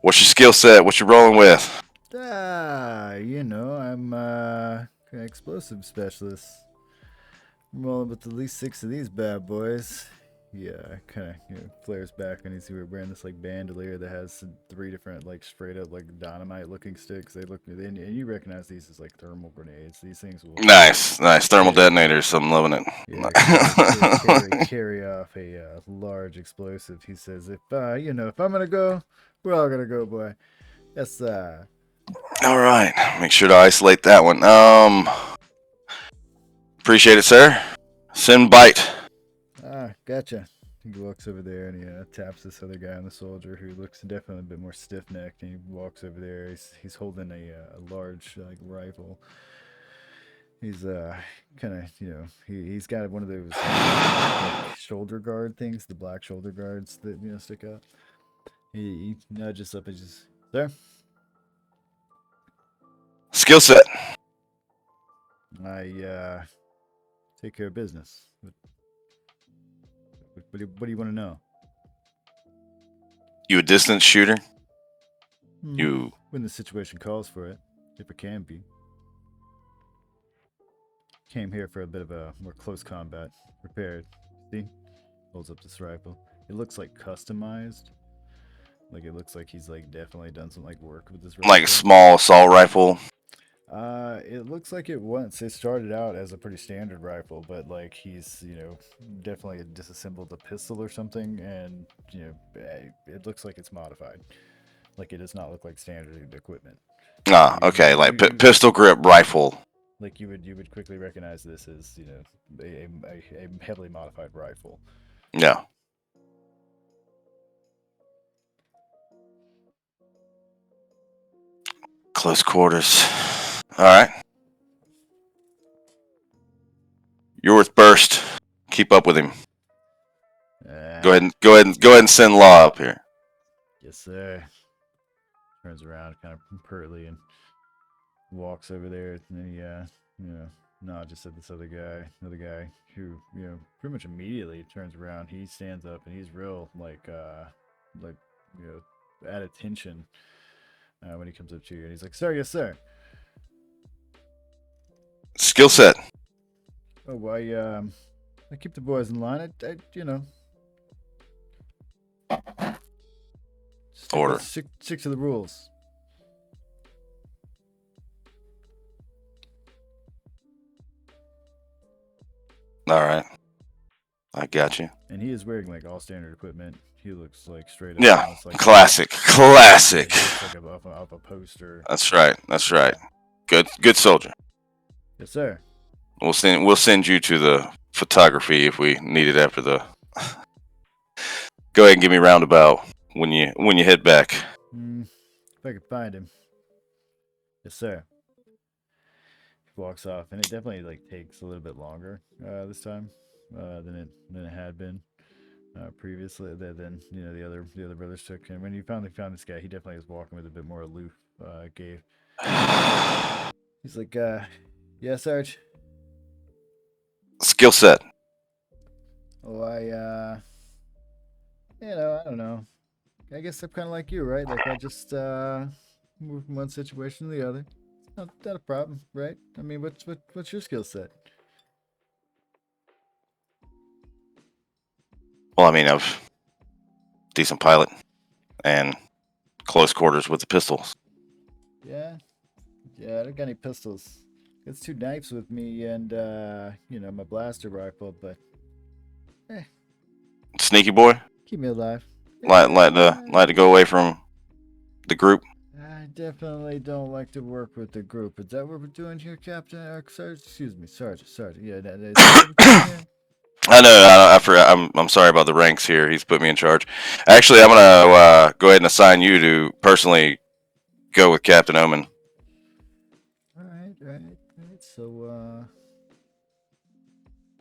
What's your skill set? What you rolling with? I'm an explosive specialist. I'm rolling with at least 6 of these bad boys. Yeah, kind of flares back and he's wearing this like bandolier that has 3 different like straight up like dynamite looking sticks. They look, and you recognize these as like thermal grenades. These things will Nice thermal detonators. I'm loving it. Yeah, carry off a large explosive. He says, if I'm gonna go, we're all gonna go, boy. Yes, all right, make sure to isolate that one. Appreciate it, sir. Send bite. Gotcha. He walks over there and he taps this other guy on the soldier who looks definitely a bit more stiff-necked. And he walks over there. He's holding a large like rifle. He's kind of he's got one of those like, shoulder guard things, the black shoulder guards that stick out. He nudges up and just there. Skill set. I take care of business. What do you want to know? You a distance shooter? You when the situation calls for it, if it can be. Came here for a bit of a more close combat. Prepared. See? Holds up this rifle. It looks like customized. Like it looks like he's like definitely done some like work with this rifle. Like a small assault rifle. It looks like it started out as a pretty standard rifle, but like he's definitely disassembled a pistol or something, and it looks like it's modified. Like it does not look like standard equipment. Okay, like pistol grip rifle. Like you would quickly recognize this as a heavily modified rifle. Yeah. Close quarters. All right. You're with Burst. Keep up with him. Go ahead and send Law up here. Yes, sir. Turns around, kind of pertly, and walks over there. And then he, nods at this other guy who, pretty much immediately turns around. He stands up and he's real, at attention when he comes up to you. And he's like, "Sir, yes, sir." Skill set. Oh, I keep the boys in line. Order. Stick to the rules. All right. I got you. And he is wearing like all standard equipment. He looks like straight up. Yeah, like classic. Like off a poster. That's right. Good soldier. Yes, sir. We'll send you to the photography if we need it after the. Go ahead and give me roundabout when you head back. If I could find him. Yes, sir. He walks off, and it definitely like takes a little bit longer this time than it had been previously. Than the other brothers took. And when you finally found this guy, he definitely was walking with a bit more aloof gait. He's like, "Yeah, Sarge." Skill set. Oh, I don't know. I guess I'm kind of like you, right? Like I just move from one situation to the other. Not a problem, right? I mean, what's your skill set? Well, I mean, I'm decent pilot and close quarters with the pistols. Yeah, I don't got any pistols. Got 2 knives with me and my blaster rifle, but Sneaky boy. keep me alive. Like to go away from the group. I definitely don't like to work with the group. Is that what we're doing here, Captain? Sergeant? Excuse me, Sergeant. Yeah, that's what we're doing here? I know. I forgot. I'm sorry about the ranks here. He's put me in charge. Actually, I'm gonna go ahead and assign you to personally go with Captain Omen. All right. So,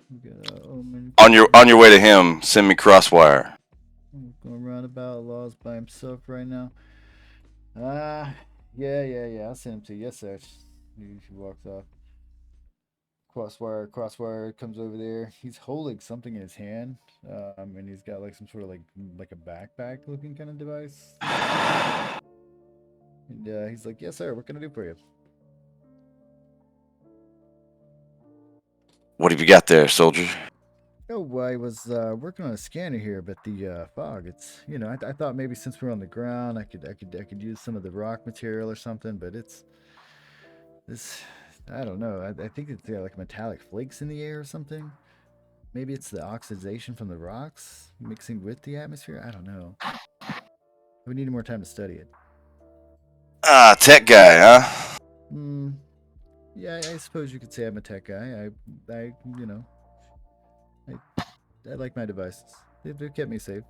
we got Omen. On your way to him, send me Crosswire. Going roundabout laws by himself right now. Yeah. I'll send him to you. Yes, sir. He walks off. Crosswire comes over there. He's holding something in his hand, and he's got like some sort of like a backpack looking kind of device. And he's like, "Yes, sir. What can I do for you?" What have you got there, soldier? Oh, I was working on a scanner here, but the fog. It's I thought maybe since we're on the ground, I could use some of the rock material or something, but it's this. I don't know. I think it's like metallic flakes in the air or something. Maybe it's the oxidation from the rocks mixing with the atmosphere. I don't know. We need more time to study it. Tech guy, huh? Yeah, I suppose you could say I'm a tech guy. I like my devices. They've kept me safe.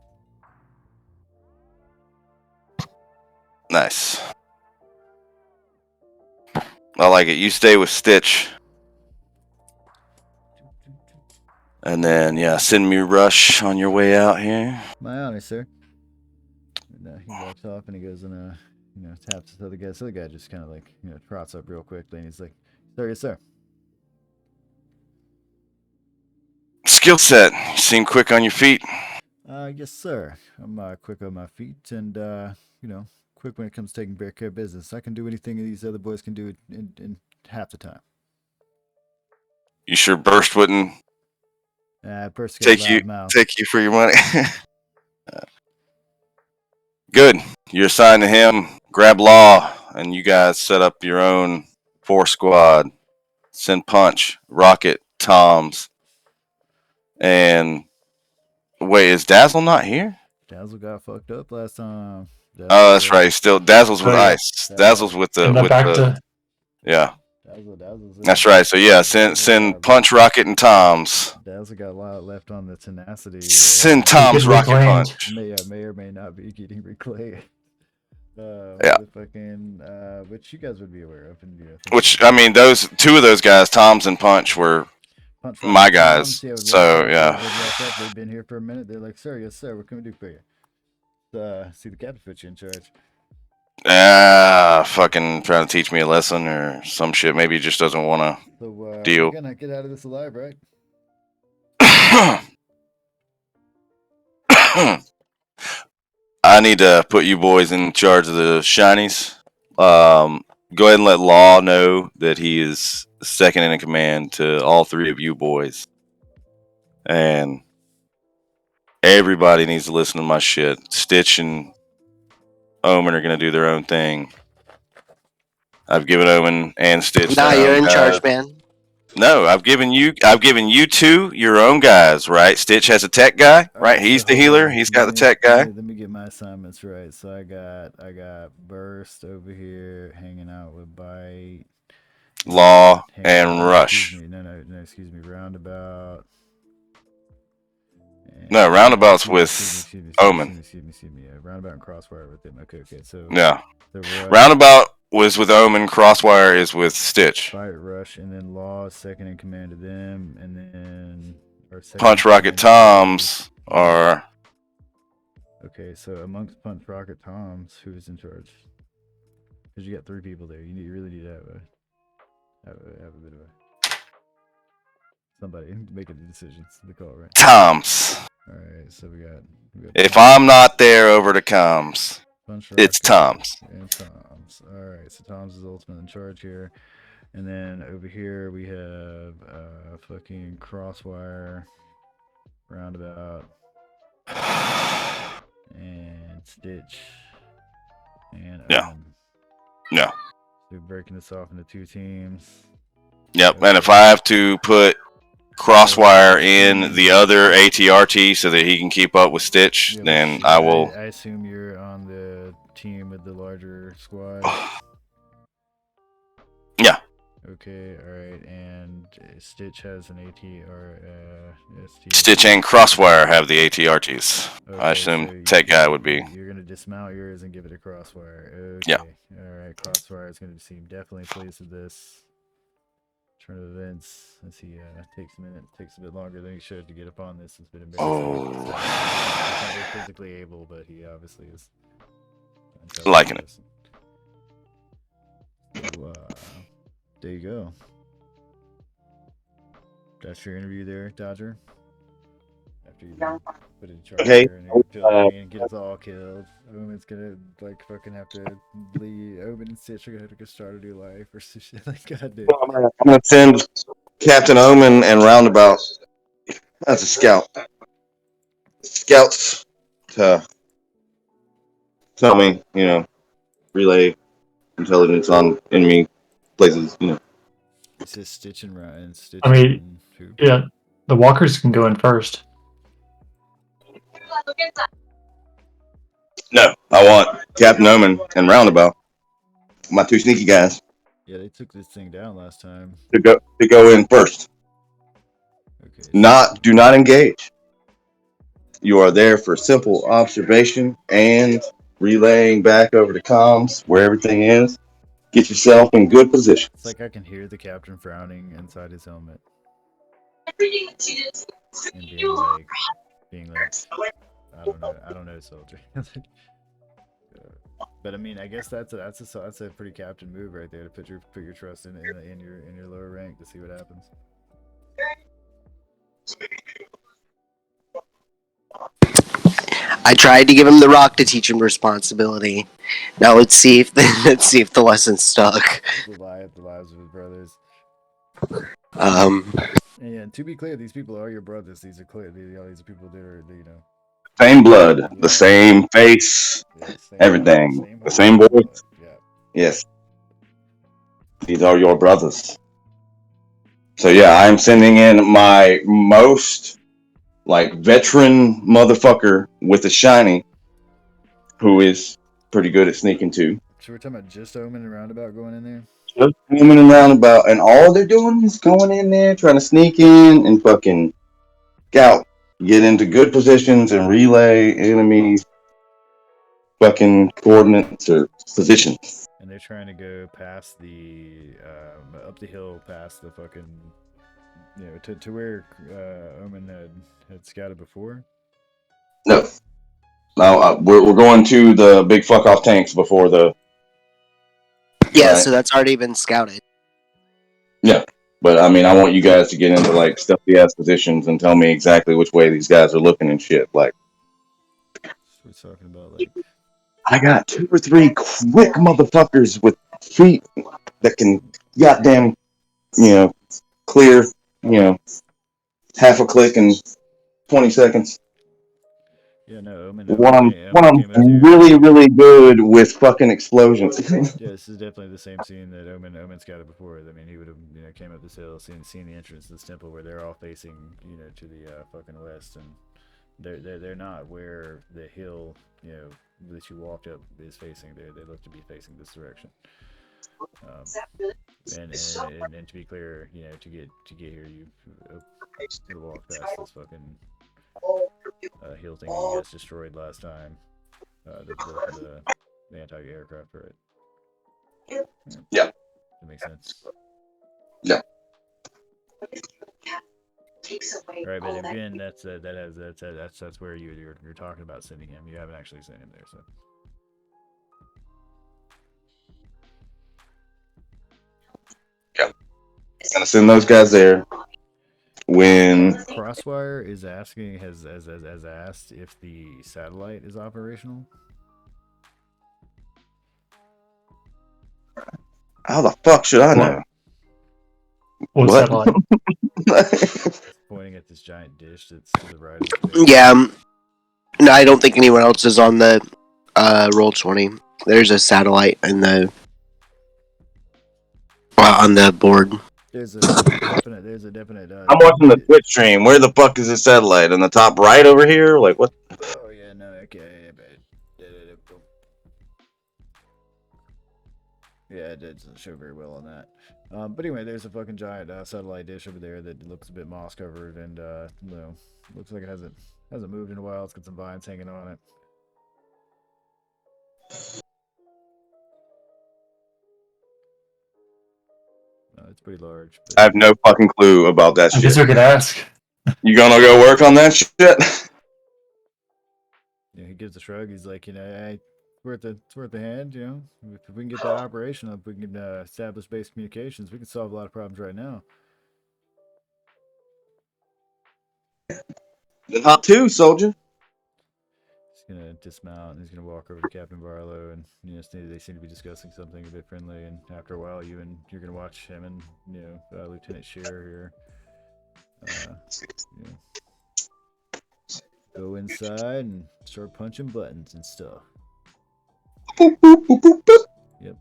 Nice. I like it. You stay with Stitch. And then, yeah, send me Rush on your way out here. My honor, sir. And, he walks off and he goes and, taps this other guy. This other guy just kind of like, trots up real quickly and he's like, "Sir, yes, sir." Skill set. You seem quick on your feet. Yes, sir. I'm quick on my feet and, quick when it comes to taking care of business. I can do anything these other boys can do in half the time. You sure Burst wouldn't Burst take you for your money? Good. You're assigned to him. Grab Law, and you guys set up your own 4-squad. Send Punch, Rocket, Toms, and wait, is Dazzle not here? Dazzle got fucked up last time. Oh, that's right. Still, Dazzle's with Ice. Dazzle's with the yeah. That's right. So yeah, send Punch, Rocket, and Toms. Dazzle got a lot left on the tenacity. Send Toms, Rocket, Punch. May or may not be getting reclaimed. Yeah. Which you guys would be aware of. Which I mean, two of those guys, Toms and Punch, were my guys. So yeah. They've been here for a minute. They're like, "Sir, yes, sir. What can we do for you?" See the captain put you in charge. Fucking trying to teach me a lesson or some shit. Maybe he just doesn't want to deal. We're gonna get out of this alive, right? I need to put you boys in charge of the shinies. Go ahead and let Law know that he is second in command to all three of you boys. And everybody needs to listen to my shit. Stitch and Omen are going to do their own thing. I've given Omen and Stitch. Nah, you're in charge, man. No, I've given you two your own guys, right? Stitch has a tech guy, right? He's the healer. He's got the tech guy. Let me get my assignments right. So I got Burst over here hanging out with Bite, Law, and Rush. No, excuse me, Roundabout. No, Roundabout's with Omen. Excuse me. Yeah, Roundabout and Crosswire with him. Okay. So yeah, Roundabout was with Omen. Crosswire is with Stitch. Fight Rush, and then Law is second in command to them, and then Punch, Rocket, Toms are. Okay, so amongst Punch, Rocket, Toms, who's in charge? Because you got 3 people there. You really need to have a bit of a somebody making the decisions. The call, right? Toms. All right, so we got if I'm not there over the comms, Punch, it's Toms. And Toms. All right, so Toms is ultimate in charge here, and then over here we have fucking Crosswire, Roundabout, and Stitch, and yeah. So we're breaking this off into 2 teams. Yep, and if I have to put Crosswire in the other ATRT so that he can keep up with Stitch, then I will. I assume you're on the team with the larger squad? Yeah. Okay, alright, and Stitch has an AT or ST. Stitch and Crosswire have the ATRTs. Okay, I assume so Tech Guy would be. You're gonna dismount yours and give it a Crosswire. Okay. Yeah. Alright, Crosswire is gonna seem definitely pleased with this. Turn of events. Let's see, takes a minute, takes a bit longer than he should to get up on this. It's been embarrassing. Oh. He's not very physically able, but he obviously is. Liking it. So, there you go. That's your interview there, Dodger. After you put it in charge Okay. and get us all killed. Omen's gonna like fucking have to leave. Omen and Stitch are gonna have to start a new life or some shit. Like, goddamn. I'm gonna send Captain Omen and Roundabout as a scout. Scouts to tell me, relay intelligence on enemy places, He says Stitch and Stitch. I mean, yeah, the walkers can go in first. No, I want Captain Omen and Roundabout, my two sneaky guys, Yeah, they took this thing down last time. to go in first. Okay. Do not engage. You are there for simple observation and relaying back over to comms where everything is. Get yourself in good position. It's like I can hear the captain frowning inside his helmet. And being like, I don't know, soldier. But I mean, I guess that's a pretty captain move right there to put your trust in your lower rank to see what happens. I tried to give him the rock to teach him responsibility. Now let's see if the lesson stuck. The lives of his brothers. And to be clear, these people are your brothers. These are clear. These are people that are, Same blood, the same face, everything, the same voice. Yes, these are your brothers. So yeah, I'm sending in my most veteran motherfucker with a shiny, who is pretty good at sneaking too. So we're talking about just Omen and Roundabout going in there? Just Omen and Roundabout, and all they're doing is going in there, trying to sneak in and fucking scout, get into good positions and relay enemies fucking coordinates or positions. And they're trying to go past up the hill past the fucking, to where Omen had scouted before. No, we're going to the big fuck off tanks before the. Yeah, so that's already been scouted. Yeah, but I mean, I want you guys to get into stealthy ass positions and tell me exactly which way these guys are looking and shit. Like, we're talking about I got 2 or 3 quick motherfuckers with feet that can goddamn, clear, half a click in 20 seconds. Yeah, no, Omen. One of them really, really good with fucking explosions. Yeah, this is definitely the same scene that Omen scouted before. I mean, he would have, came up this hill, seen the entrance to this temple where they're all facing, to the fucking west, and they're not where the hill, that you walked up is facing. They look to be facing this direction. And to be clear, to get here, you walk past this fucking hill thing you guys destroyed last time. The anti-aircraft turret. Yeah. That makes sense. Yeah. Right, but again, that's where you're talking about sending him. You haven't actually sent him there, so. Yeah. Gonna send those guys there. When Crosswire is asking has asked if the satellite is operational. How the fuck should I know? What satellite? Pointing at this giant dish that's to the right. Yeah. No, I don't think anyone else is on the Roll20. There's a satellite in the on the board. There's a definite. I'm watching the Twitch stream. Where the fuck is the satellite? In the top right over here? Like what? Oh yeah, no, okay. Yeah, it doesn't show very well on that. But anyway, there's a fucking giant satellite dish over there that looks a bit moss covered, and you know, looks like it hasn't moved in a while. It's got some vines hanging on it. It's pretty large. I have no fucking clue about that shit. I guess we could ask. You gonna go work on that shit? Yeah, he gives a shrug. He's like, you know, hey, it's worth the hand. You know, if we can get that operation up, we can establish base communications. We can solve a lot of problems right now. Then hop to, soldier. He's gonna dismount and he's gonna walk over to Captain Barlow, and you know, they seem to be discussing something a bit friendly. And after a while, you're gonna watch him and you know Lieutenant Scheer here. You know, go inside and start punching buttons and stuff. Boop, boop, boop, boop, boop. Yep.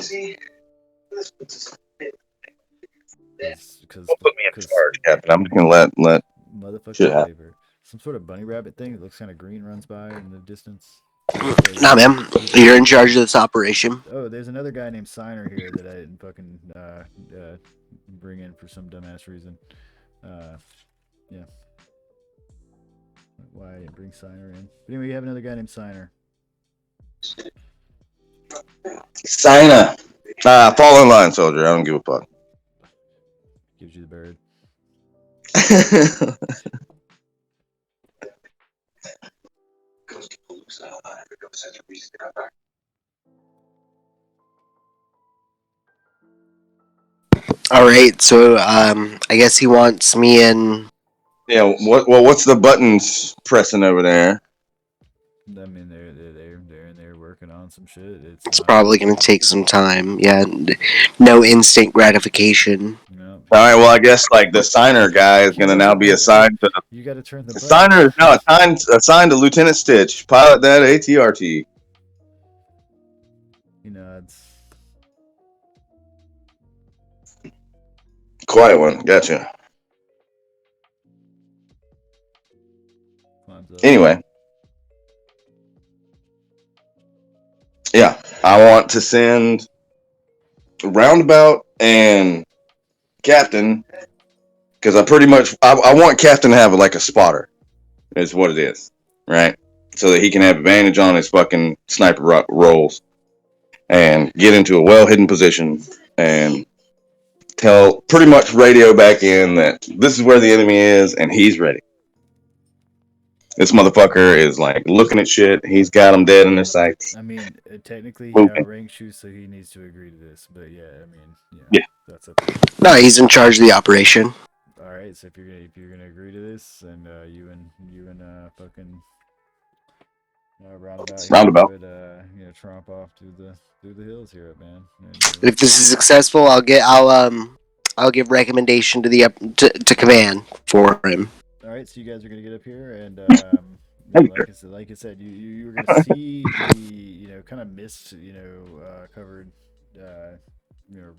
See, Because don't put me in charge, Captain. I'm just gonna let motherfucker shit happen. flavor. Some sort of bunny rabbit thing that looks kind of green runs by in the distance. Nah, man. You're in charge of this operation. Oh, there's another guy named Signer here that I didn't fucking bring in for some dumbass reason. Yeah. Why I didn't bring Signer in. But anyway, you have another guy named Signer. Signer. Fall in line, soldier. I don't give a fuck. Gives you the bird. All right, so I guess he wants me in. Yeah. What's the buttons pressing over there? I mean, they're working on some shit. It's probably going to take some time. Yeah, no instant gratification. All right. Well, I guess like the signer guy is going to now be assigned to. You got to turn the signer is now assigned to Lieutenant Stitch. Pilot that ATRT. He nods. Quiet one. Gotcha. Anyway. Yeah, I want to send Roundabout and Captain, because I want Captain to have like a spotter, is what it is, right? So that he can have advantage on his fucking sniper rolls and get into a well-hidden position and pretty much radio back in that this is where the enemy is and he's ready. This motherfucker is like looking at shit. He's got them dead in their sights. I mean, technically he outranks you, so he needs to agree to this. But yeah, I mean, yeah. That's up to you. No, he's in charge of the operation. All right, so if you're gonna agree to this, and you and fucking Roundabout would you know, tromp off through the hills here, man. And, If this is successful, I'll give recommendation to the to command for him. all right, so you guys are gonna get up here, and like I said, you were gonna see the you know kind of mist covered you know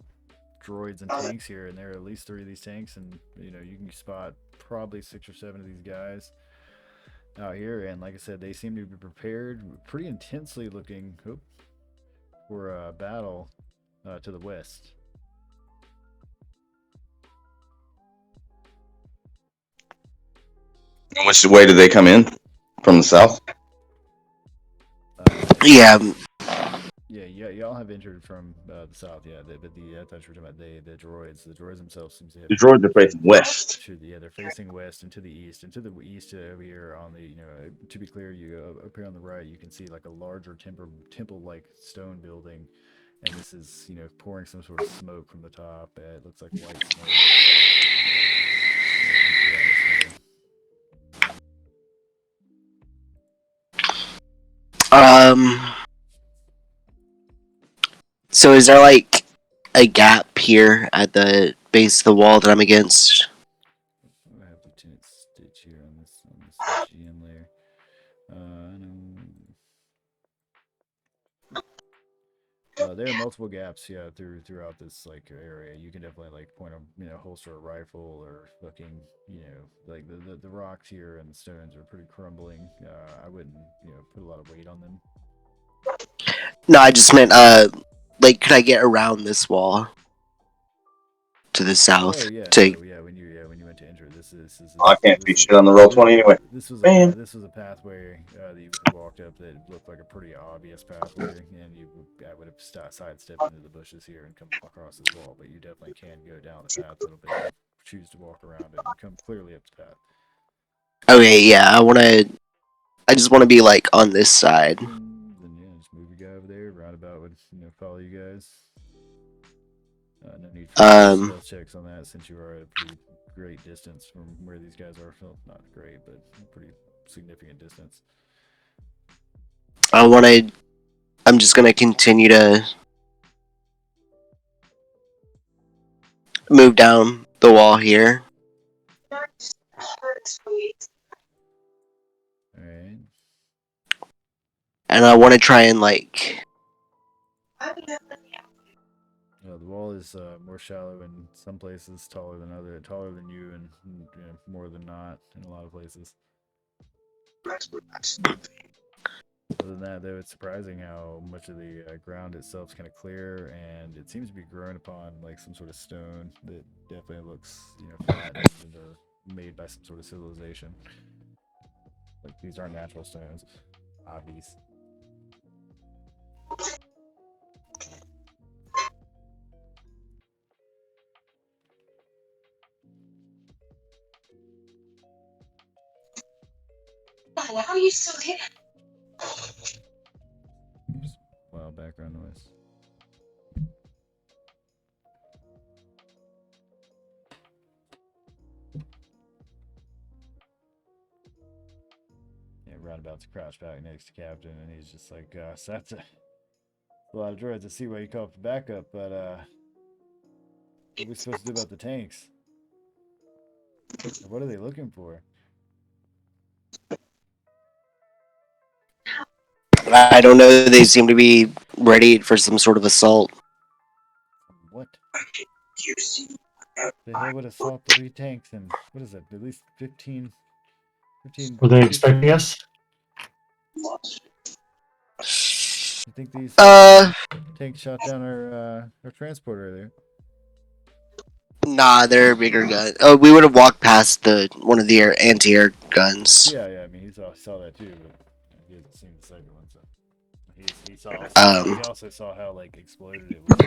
droids and tanks here, and there are at least 3 of these tanks, and you know you can spot probably 6 or 7 of these guys out here, and like I said, they seem to be prepared, pretty intensely looking for a battle to the west. And which way did they come in? From the south? Yeah. Yeah, y'all have entered from the south, yeah. I thought you were talking about the droids. The droids themselves seem to have... The droids are facing west. Yeah, they're facing west and to the east. And to the east over here on the, you know, to be clear, you up here on the right, you can see like a larger temple-like stone building. And this is, you know, pouring some sort of smoke from the top. It looks like white smoke. So is there like a gap here at the base of the wall that I'm against? I have Lieutenant Stitch here on this GM layer. There are multiple gaps, yeah, throughout this like area. You can definitely like point a holster a rifle or fucking like the rocks here and the stones are pretty crumbling. I wouldn't put a lot of weight on them. No, I just meant, like, could I get around this wall to the south? Oh yeah, To no, when you went to enter, this is I can't see shit on the roll 20 anyway. this was Man. this was a pathway that you had walked up that looked like a pretty obvious pathway, and I would have sidestepped into the bushes here and come across this wall, but you definitely can go down the path a little bit and choose to walk around it and come clearly up the path. Okay, yeah, I just want to be, like, on this side. Then yeah, just move your guy over there. Roundabout would follow you guys. No need for stealth checks on that since you are at a pretty great distance from where these guys are. Well, not great, but pretty significant distance. I'm just gonna continue to move down the wall here. Alright. And I want to try and, like... The wall is more shallow in some places, taller than you, and more than not in a lot of places. Other than that, though, it's surprising how much of the ground itself is kind of clear, and it seems to be grown upon like some sort of stone that definitely looks, flattened or made by some sort of civilization. Like these aren't natural stones, obvious. Why are you still here? Wow, background noise. Yeah, Roundabout's crouched back next to Captain, and he's just like, gosh, that's a lot of droids. I see why you called for backup, but what are we supposed to do about the tanks? What are they looking for? I don't know, they seem to be ready for some sort of assault. What? The hell would assault 3 tanks and what is that? At least 15. Were they expecting us? You think these tanks shot down our transporter there? Nah, they're bigger guns. Oh, we would have walked past one of the anti-air guns. Yeah, I mean, he saw that too, but he hasn't seen the second one, so he also saw how like exploded it was.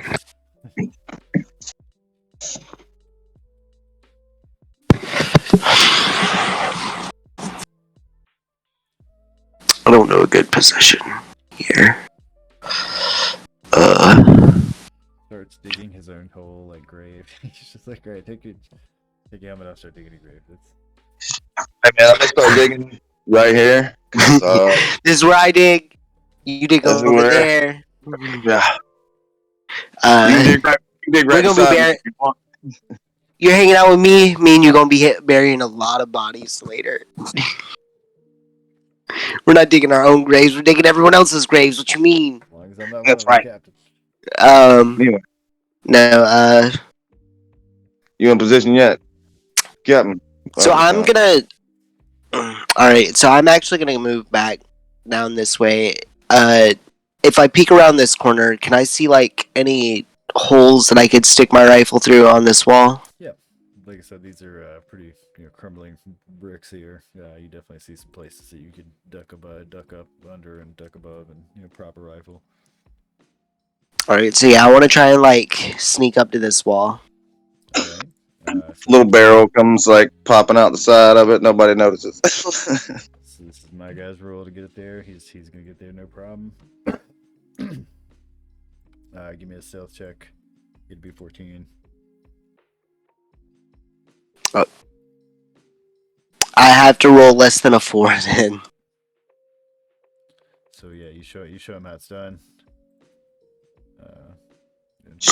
I don't know a good position here. Starts digging his own hole, like grave. He's just like, alright, take your helmet off, start digging a grave. Hey man, I'm gonna start digging right here. This is where I dig. You dig over there. Yeah. You dig right beside me. You're hanging out with me. Me and you gonna be burying a lot of bodies later. We're not digging our own graves. We're digging everyone else's graves. What you mean? As long as I'm not That's right. Captain. Anyway. No. You in position yet, Captain? So I'm gonna. All right. So I'm actually gonna move back down this way. If I peek around this corner, can I see like any holes that I could stick my rifle through on this wall? Yeah, like I said, these are pretty crumbling bricks here. You definitely see some places that you could duck up under, and duck above, and prop a rifle. All right. So yeah, I want to try and like sneak up to this wall. Okay. Little barrel comes like popping out the side of it. Nobody notices. So this is my guy's rule to get it there. He's gonna get there, no problem. Give me a stealth check. It'd be 14. I have to roll less than a 4 then. So yeah, you show him how it's done. All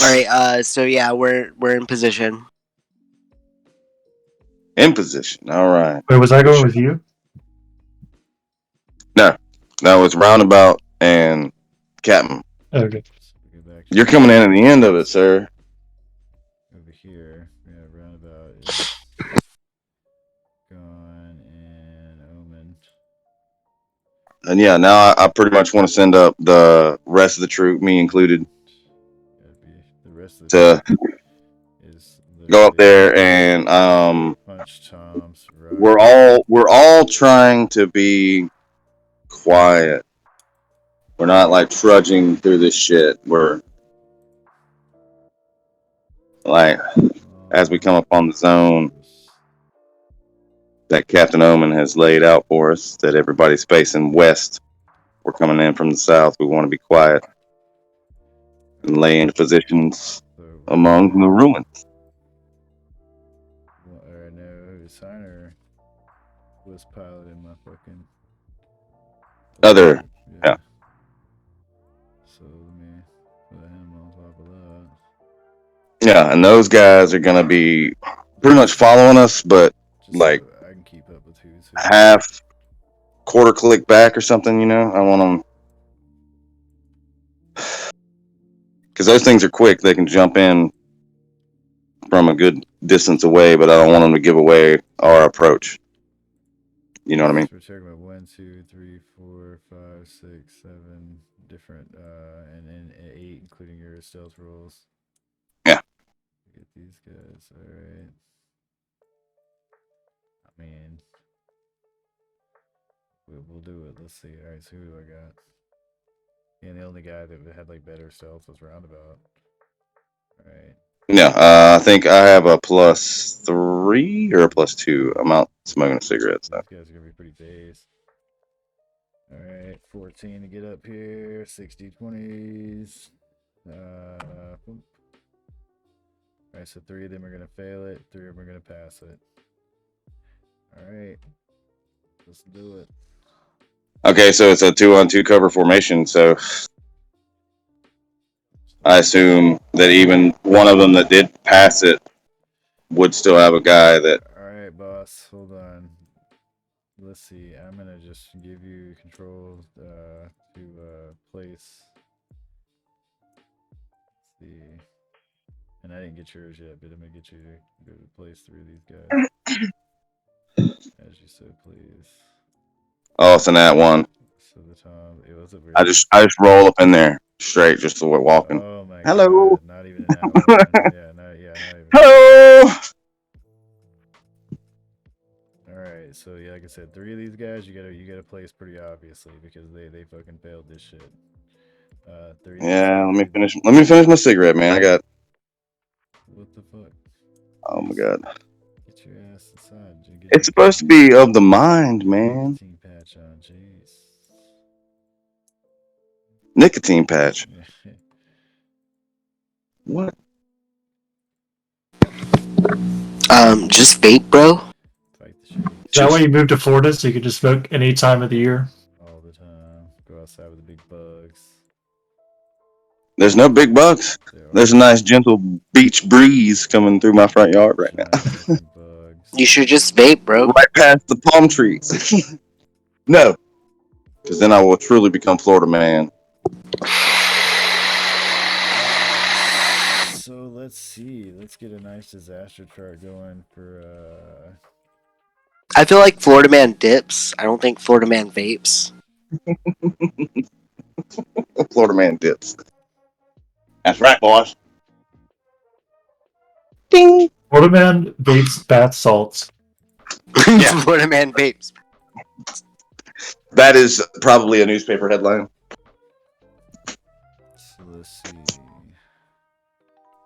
right. So yeah, we're in position. In position. All right. Wait, was I going with you? No, it's Roundabout and Captain. Okay. You're coming in at the end of it, sir. Over here, Roundabout is gone, and Omen. And yeah, now I pretty much want to send up the rest of the troop, me included, The rest of to is go up there and punch Tom's we're all trying to be quiet. We're not like trudging through this shit. We're like, as we come upon the zone that Captain Omen has laid out for us, that everybody's facing west. We're coming in from the south. We want to be quiet and lay into positions among the ruins. Or no, Signer was piloting my fucking Other, yeah. So let me put him on top of that. Yeah, and those guys are gonna be pretty much following us, but Just like so I can keep up with who's who. half quarter click back or something. You know, I want them because those things are quick. They can jump in from a good distance away, but I don't want them to give away our approach. You know what I mean? So we're talking about 1, 2, 3, 4, 5, 6, 7 different, and 8, including your stealth rolls. Yeah. Get these guys. All right. I mean, we'll do it. Let's see. All right. So who do I got? And the only guy that had like better stealth was Roundabout. All right. Yeah, I think I have a +3 or a +2. I'm out smoking a cigarette. So. These guys are gonna be pretty base. All right, 14 to get up here. 60 20s. All right, so 3 of them are gonna fail it. 3 of them are gonna pass it. All right, let's do it. Okay, so it's a 2-on-2 cover formation. So I assume that even one of them that did pass it would still have a guy that. All right, boss. Hold on. Let's see. I'm gonna just give you control to place. Let's see. And I didn't get yours yet, but I'm gonna get you to go to place 3 of these guys. As you so please. Oh, it's an at one. So the Tom, it was a I just roll up in there straight, just the way walking. Oh my Hello. God, not even an at one. not even. Hello. All right, so yeah, like I said, 3 of these guys you gotta place pretty obviously because they fucking failed this shit. 3. Yeah, let me finish my cigarette, man. I got. What the fuck? Oh my God. Get your ass inside. It's supposed to be of the mind, man. Nicotine patch on, jeez. Nicotine patch. What? Just vape, bro. Is that why you moved to Florida so you could just smoke any time of the year? All the time. Go outside with the big bugs. There's no big bugs. There's a nice gentle beach breeze coming through my front yard right now. You should just vape, bro. Right past the palm trees. No, because then I will truly become Florida man. So let's see. Let's get a nice disaster chart going for I feel like Florida man dips. I don't think Florida man vapes. Florida man dips. That's right, boss. Ding. Florida man vapes bath salts. Yeah. Florida man vapes. That is probably a newspaper headline. So let's see.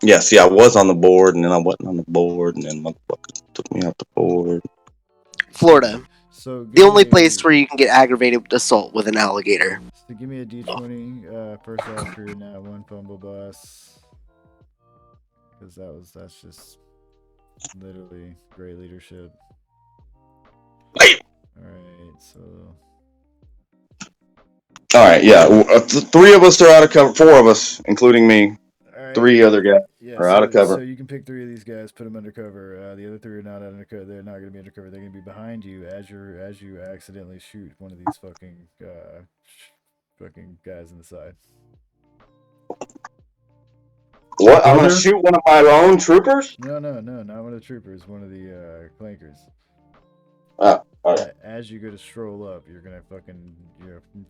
Yeah, see, I was on the board, and then I wasn't on the board, and then motherfucker took me off the board. Florida. So the only place where you can get aggravated with assault with an alligator. So give me a D20 first off for your nat 1 fumble boss. Because that's just literally great leadership. Alright, so Alright, yeah. 3 of us are out of cover. 4 of us, including me. Right. 3 other guys are out of cover. So you can pick 3 of these guys, put them under cover. The other 3 are not undercover. They're not going to be undercover. They're going to be behind you as you accidentally shoot one of these fucking guys in the side. What? I'm going to shoot one of my own troopers? No, not one of the troopers. One of the clankers. As you go to stroll up, you're gonna fucking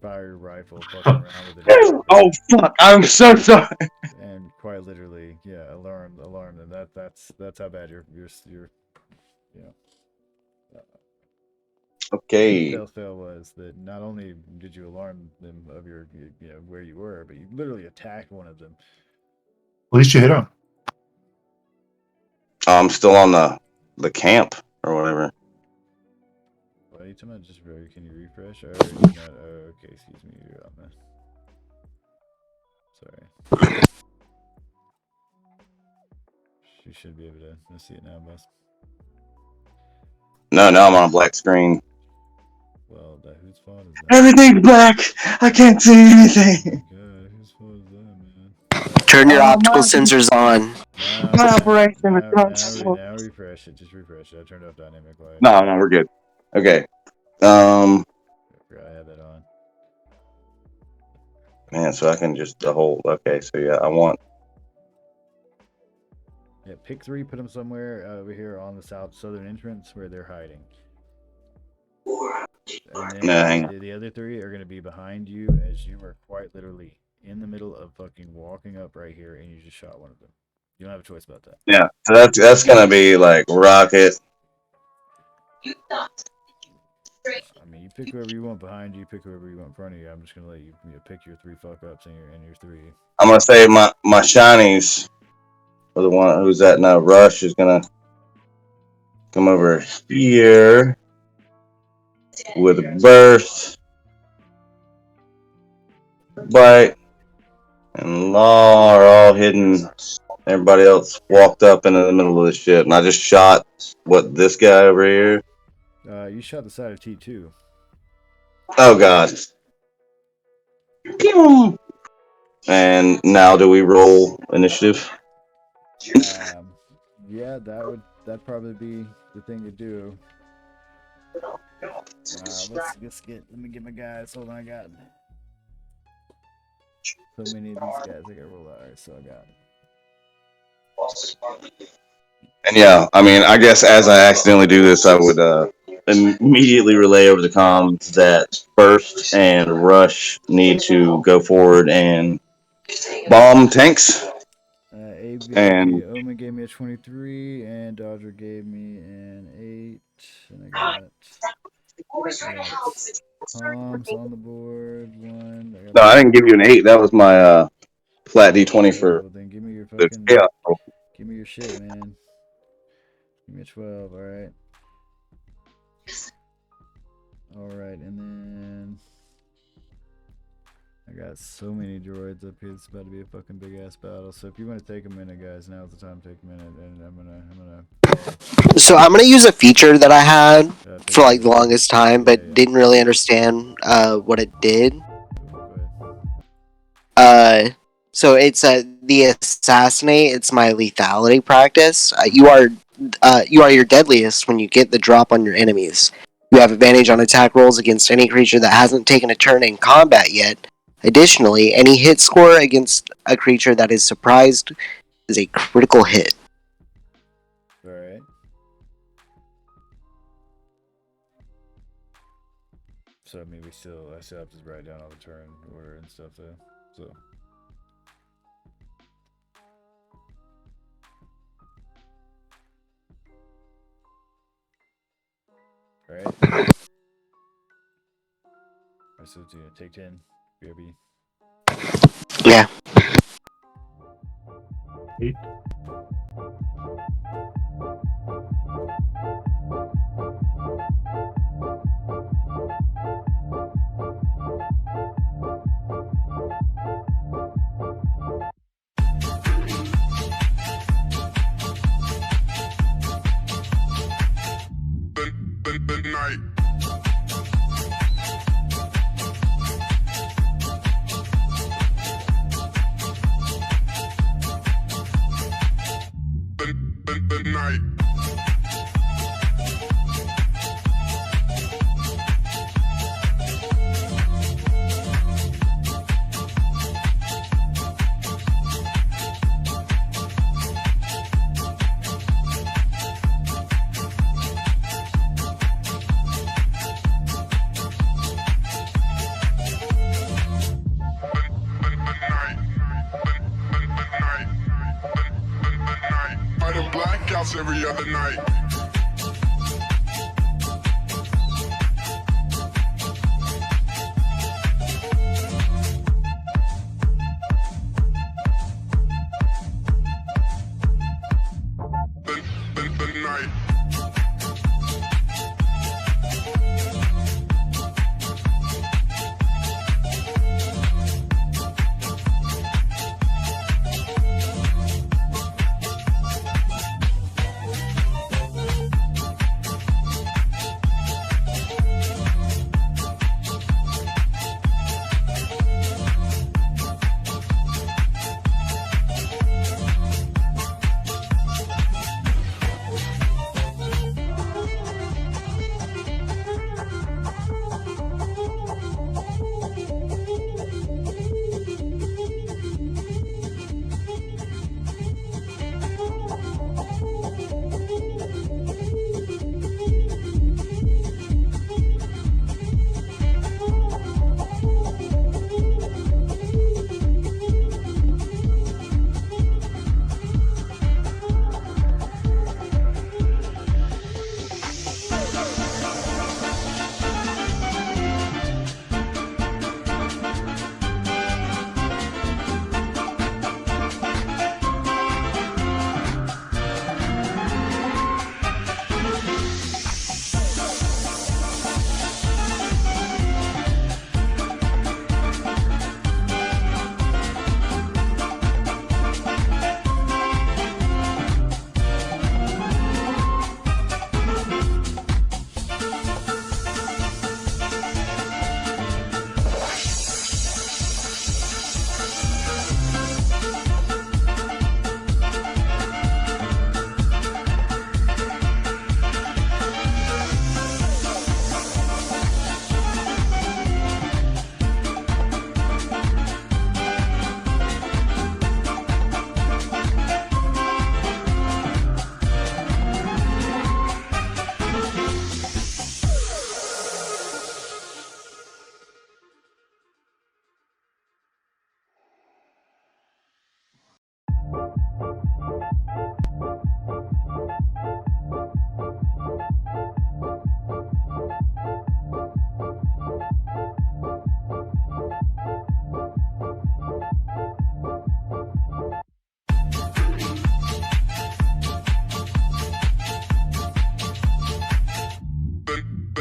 fire your rifle, fucking around with it. Oh fuck! I'm so sorry. And quite literally, yeah, alarm them. That's how bad you're you know. Okay. Telltale was that not only did you alarm them of your where you were, but you literally attacked one of them. At least you hit him. I'm still on the camp or whatever. What are you talking about? Just can you refresh? Or not? Oh, okay, excuse me. You're on that. Sorry. You should be able to see it now, boss. No, I'm on a black screen. Well, whose fault is that? Everything's black. I can't see anything. God, whose fault is that, man? Turn your optical sensors on. My operation is now refresh it. Just refresh it. I turned off dynamic light. No, we're good. Okay. I forgot I had that on. Man, so I can just okay, so yeah, I want. Yeah, pick 3, put them somewhere over here on the southern entrance where they're hiding. And then hang on. the other 3 are going to be behind you as you are quite literally in the middle of fucking walking up right here, and you just shot one of them. You don't have a choice about that. Yeah, so that's gonna be like Rocket. I mean, you pick whoever you want behind you, pick whoever you want in front of you. I'm just gonna let you pick your 3 fuck ups and your 3. I'm gonna say my shinies for the one who's at now. Rush is gonna come over here with Burst, Bite, and Law are all hidden. Everybody else walked up into the middle of the ship, and I just shot this guy over here. You shot the side of T2. Oh God. And now do we roll initiative? Yeah, that'd probably be the thing to do. Let me get my guys. Hold on, I got so many of these guys I gotta roll out. Alright, so I got it. And yeah, I mean, I guess as I accidentally do this, I would immediately relay over the comms that Burst and Rush need to go forward and bomb tanks. Omen gave me a 23, and Dodger gave me an 8, and I got Tom's on the board. 1. No, I didn't give you an 8. That was my flat D20 for. Well, then give me your the fucking. chaos. Give me your shit, man. Give me a 12. All right. All right, and then I got so many droids up here. It's about to be a fucking big ass battle. So if you want to take a minute, guys, now's the time to take a minute, and I'm gonna. So I'm gonna use a feature that I had for like the longest time, but didn't really understand what it did. So it's the assassinate. It's my lethality practice. You are your deadliest when you get the drop on your enemies. You have advantage on attack rolls against any creature that hasn't taken a turn in combat yet. Additionally, any hit score against a creature that is surprised is a critical hit. Alright. So I mean, I still have to write down all the turn order and stuff though. So. Alright. Alright, so it's gonna take 10. BRB. Yeah. 8. blackouts every other night.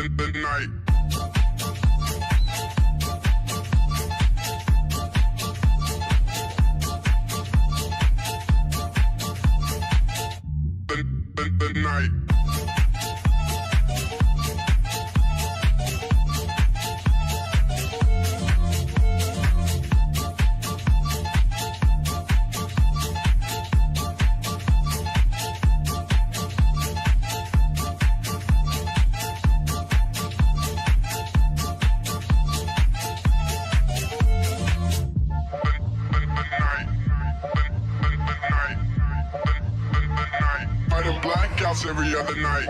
The night. The night. The night. Blackouts every other night.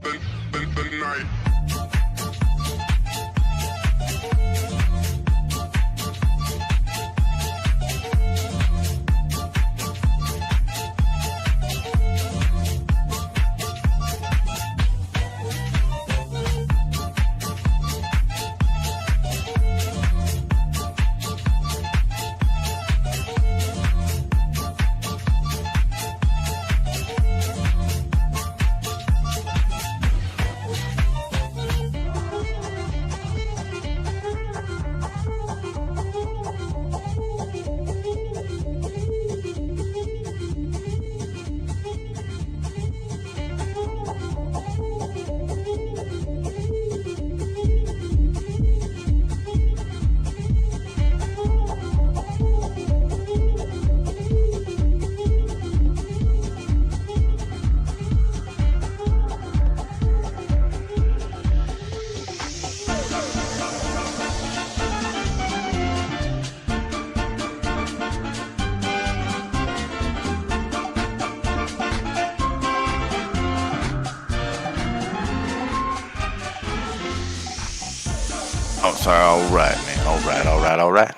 The night. Oh, sorry. All right, man. All right.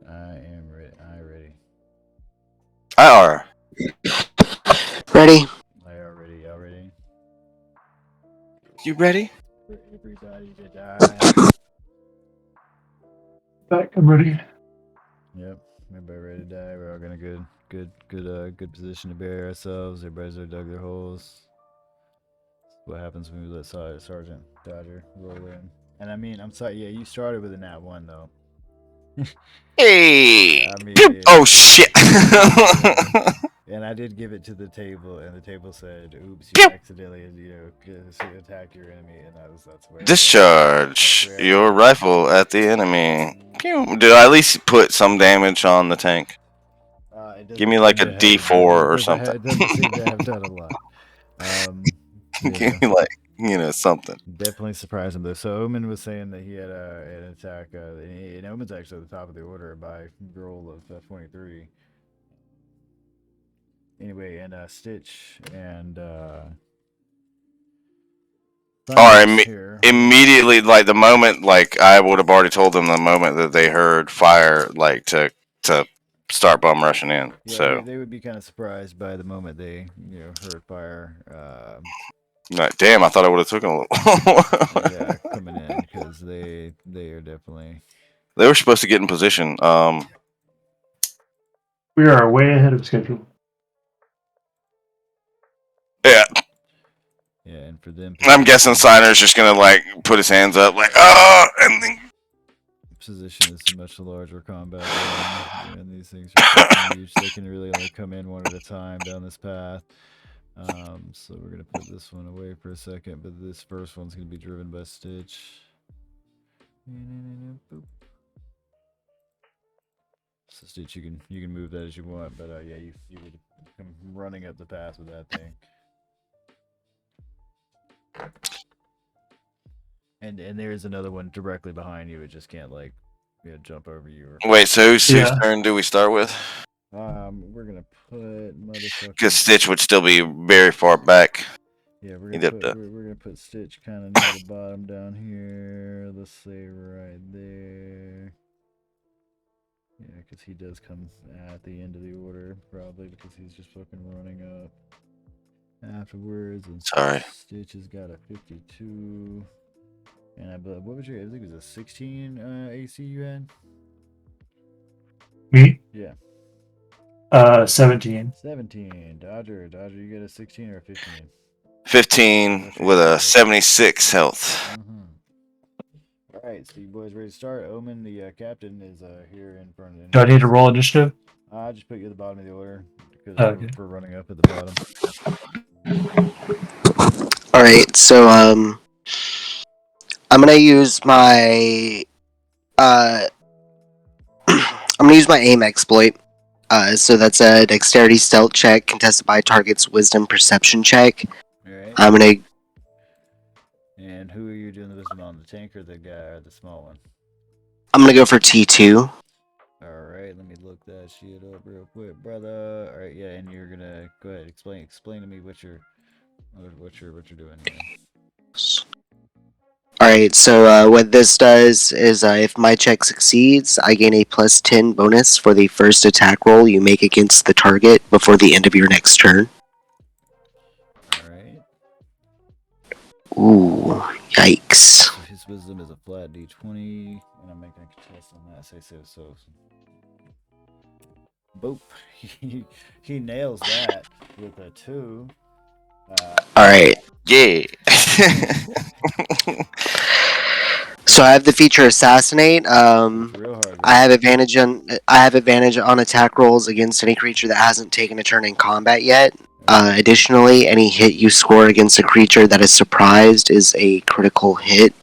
I am ready. I ready. I are. Ready? I already. Y'all ready? You ready? For everybody to die. Back, I'm ready. Yep. Everybody ready to die. We're all gonna good position to bury ourselves. Everybody's already dug their holes. What happens when we let Sergeant Dodger roll in? And I mean, I'm sorry. Yeah, you started with a nat 1 though. Hey. I mean, oh shit. and I did give it to the table, and the table said, "Oops, you accidentally, attacked your enemy," and that's where. Discharge your rifle at the enemy. Pew. Did I at least put some damage on the tank? Give me like a D4 or something. It doesn't seem to have done a lot. Give me like something. Definitely surprised him though. So Omen was saying that he had an attack, and Omen's actually at the top of the order by roll of 23. Anyway, and Stitch and immediately, like the moment, like I would have already told them the moment that they heard fire, like to start bum rushing in. Yeah, so they would be kind of surprised by the moment they heard fire. Like, damn, I thought I would have taken a little. Yeah, coming in because they are definitely. They were supposed to get in position. We are way ahead of schedule. Yeah. Yeah, and for them, I'm guessing Signer's just gonna like put his hands up, like, and then. Position is a much larger combat zone, and these things are huge. They can really only come in one at a time down this path. So we're gonna put this one away for a second, but this first one's gonna be driven by Stitch. So Stitch, you can move that as you want, but yeah, you would come running up the path with that thing. And there is another one directly behind you. It just can't like jump over you. Wait, so whose turn do we start with? We're gonna put motherfucker. Because Stitch would still be very far back. Yeah, we're gonna put Stitch kind of near the bottom down here. Let's say right there. Yeah, because he does come at the end of the order, probably because he's just fucking running up afterwards. And Sorry. Stitch has got a 52. And I believe, what was your? I think it was a 16 AC you had. Me? Yeah. 17. 17. Dodger, you got a 16 or a 15? 15 with a 76 health. All right, so you boys ready to start? Omen, the captain, is here in front of. Do I need to roll initiative? I just put you at the bottom of the order because Okay. we're running up at the bottom. All right, so I'm gonna use my I'm gonna use my aim exploit. So that's a dexterity stealth check contested by target's wisdom perception check. Right. I'm gonna. And who are you doing the wisdom on? The tank or the guy or the small one? I'm gonna go for T2. All right, let me look that shit up real quick, brother. All right, yeah, and you're gonna go ahead explain to me what you're doing here. Alright, so what this does is if my check succeeds, I gain a plus 10 bonus for the first attack roll you make against the target before the end of your next turn. Alright. Ooh, yikes. So his wisdom is a flat d20, and I'm making a test on that. So. Boop. He nails that with a 2. Alright. Yeah. So I have the feature Assassinate. I have advantage on attack rolls against any creature that hasn't taken a turn in combat yet. Additionally, any hit you score against a creature that is surprised is a critical hit.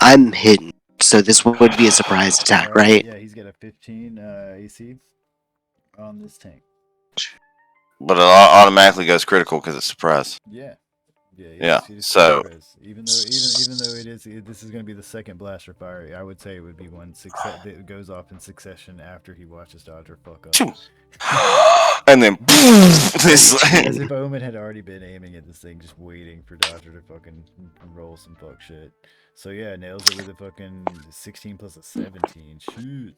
I'm hidden, so this would be a surprise attack, right? Yeah, he's got a 15 AC on this tank. But it automatically goes critical because it's surprise. Yeah. Yeah. So even though this is going to be the second blaster fire, I would say it would be one that goes off in succession after he watches Dodger fuck up. and then this. As if Omen had already been aiming at this thing, just waiting for Dodger to fucking roll some fuck shit. So yeah, nails it with a fucking 16 plus a 17. Shoot.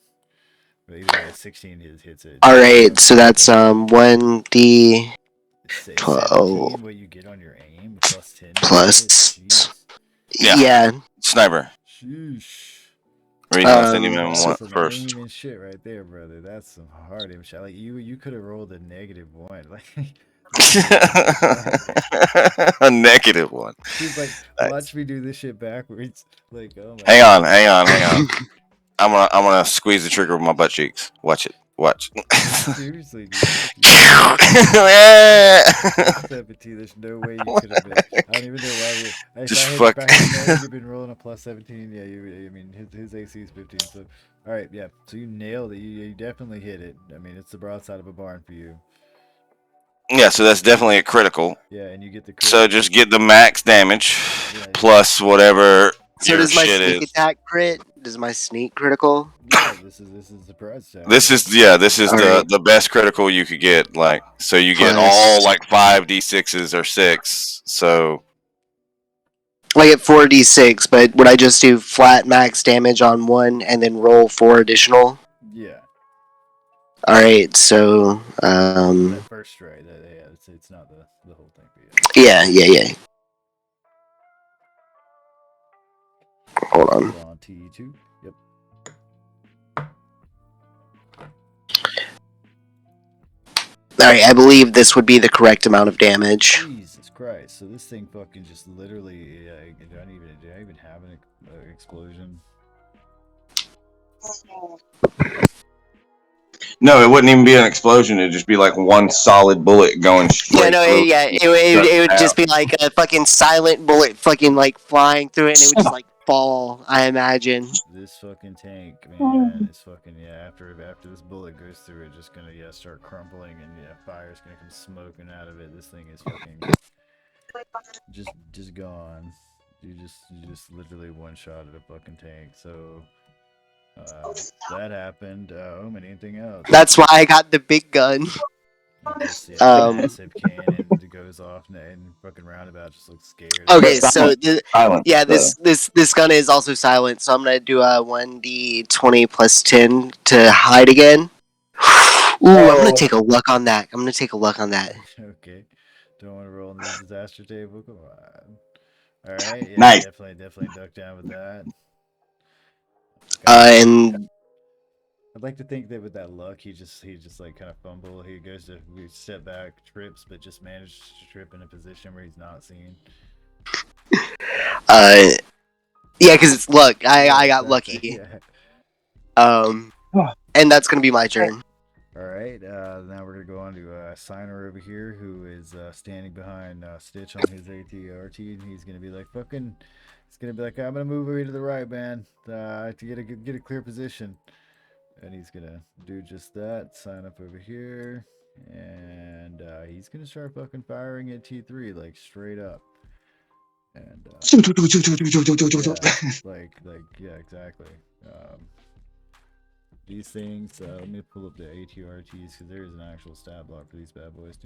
But either way, 16 hits it. Alright, so that's 1d 12 17, what you get on your aim, plus 10. plus. Yeah. Sniper. Sheesh. Reason I didn't even want some first. aim and shit right there, brother. That's some hard aim shot. Like you could have rolled a -1. Like a -1. He's like, watch me do this shit backwards. Like, oh my hang on. I'm gonna squeeze the trigger with my butt cheeks. Watch it. Watch. Seriously, dude. 17. There's no way you could have been. I don't even know why. If I had you've been rolling a plus 17. Yeah, I mean, his AC is 15. So, all right, yeah. So you nailed it. You definitely hit it. I mean, it's the broadside of a barn for you. Yeah, so that's definitely a critical. Yeah, and you get the. So just get the max damage plus whatever. So your does my shit sneak is. attack crit? Does my sneak critical? Yeah, this is the prize tag. This is the best critical you could get. Like, so you get all like 5d6s or 6. So Like at 4d6, but would I just do flat max damage on one and then roll 4 additional? Yeah. Alright, so that first strike, yeah, it's not the whole thing. But yeah. Hold on. T2. Yep. Alright, I believe this would be the correct amount of damage. Jesus Christ! So this thing fucking just literally. Do I even have an explosion? no, it wouldn't even be an explosion. It'd just be like one solid bullet going straight. It would just be like a fucking silent bullet, fucking like flying through it, and it would just like fall. I imagine. This fucking tank, man, is fucking After this bullet goes through it, just gonna start crumpling, and fire's gonna come smoking out of it. This thing is fucking just gone. You just literally one shot at a fucking tank. So that happened. Anything else? That's why I got the big gun. Massive cannon goes off and fucking roundabout just looks scared. Okay, so this gun is also silent, so I'm gonna do a 1d20 plus 10 to hide again. Ooh, I'm gonna take a luck on that. Okay, don't want to roll in the disaster table. Come on. All right, yeah, nice. Definitely duck down with that. And I'd like to think that with that luck, he just like kind of fumble. He goes to step back, trips, but just managed to trip in a position where he's not seen. Yeah, because it's luck. I got lucky. And that's gonna be my turn. All right, now we're gonna go on to Signer over here, who is standing behind Stitch on his AT-RT, and he's gonna be like, I'm gonna move away to the right, man, to get a clear position. And he's gonna do just that. Sign up over here, and he's gonna start fucking firing at T3 like straight up. And yeah, exactly. These things. Let me pull up the ATRTs because there is an actual stat block for these bad boys.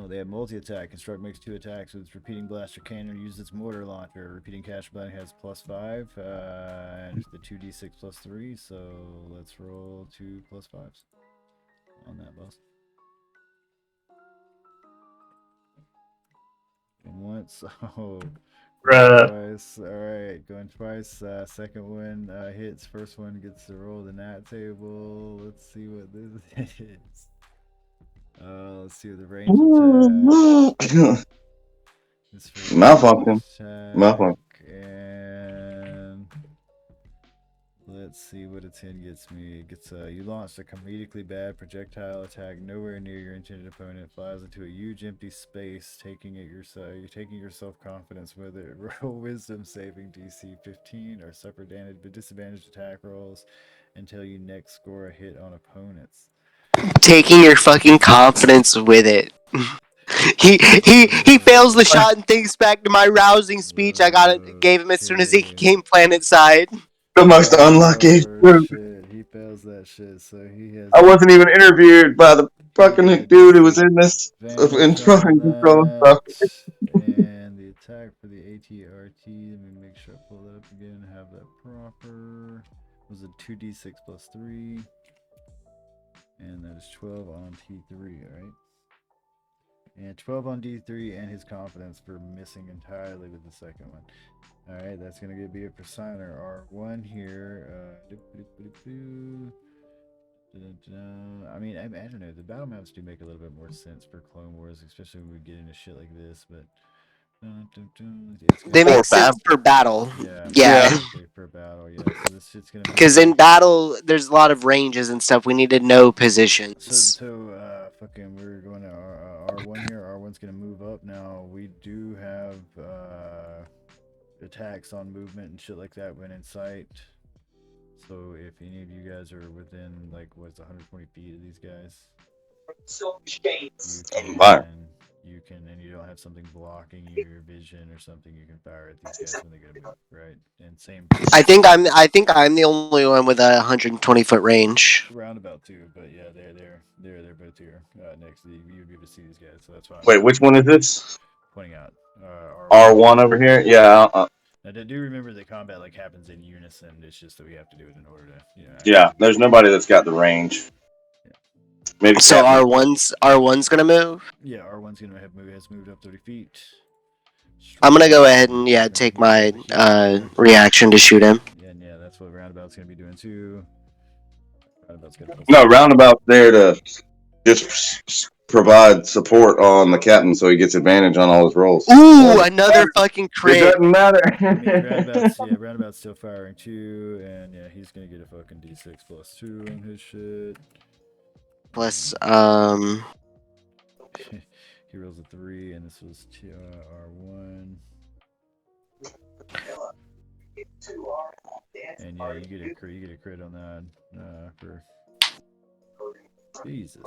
They have multi-attack. Construct makes 2 attacks with its repeating blaster cannon. Use its mortar launcher. Repeating cash blast has +5. And the 2d6 plus 3. So let's roll 2 plus 5s on that boss. Going once. Oh. Twice. Alright, going twice. Second one hits. First one gets to roll the nat table. Let's see what this is. Let's see what the range attack. Malfunction. And let's see what a 10 gets me. It gets you launch a comedically bad projectile attack nowhere near your intended opponent. Flies into a huge empty space, taking your self-confidence with it. Roll wisdom saving DC 15 or suffer damage but disadvantaged attack rolls until you next score a hit on opponents. Taking your fucking confidence with it. He fails the shot and thinks back to my rousing speech I gave him as soon as he came planet side. The most unlucky. Shit, he failed sells that shit. So he has. I wasn't even interviewed by the fucking dude who was in this in control stuff. And the attack for the ATRT. Let me make sure I pull that up again. Have that proper. Was it 2d6 plus 3? And that is 12 on T3, right? And 12 on D3, and his confidence for missing entirely with the second one. Alright, that's going to be it for Signer. R1 here. I mean, I don't know. The battle maps do make a little bit more sense for Clone Wars, especially when we get into shit like this, but... They make sense for battle. Yeah. For battle, yeah. So this shit's gonna. Because in battle, there's a lot of ranges and stuff. We need to know positions. Fucking, we're going to R1 here. R1's gonna move up now. We do have attacks on movement and shit like that when in sight. So if any of you guys are within like what's 120 feet of these guys, you can, and you don't have something blocking your vision or something, you can fire at these guys when they get a move, right? And same. I think I'm the only one with a 120-foot range. Roundabout too, but yeah, they're both here next. You'd be able to see these guys, so that's fine. Wait, which one is this? Pointing out R1 over here. Yeah. Now, do remember that combat like happens in unison. It's just that we have to do it in order to, Yeah, there's nobody that's got the range. Maybe so R1's gonna move. Yeah, R1's gonna has moved up 30 feet. I'm gonna go ahead and take my reaction to shoot him. Yeah, that's what Roundabout's gonna be doing too. Roundabout's there to just provide support on the captain, so he gets advantage on all his rolls. Ooh, another fucking crit. It doesn't matter. Roundabout's still firing too, and yeah, he's gonna get a fucking D6 plus 2 on his shit. Plus, he rolls a 3, and this was R1. And yeah, you get a crit on that for Jesus.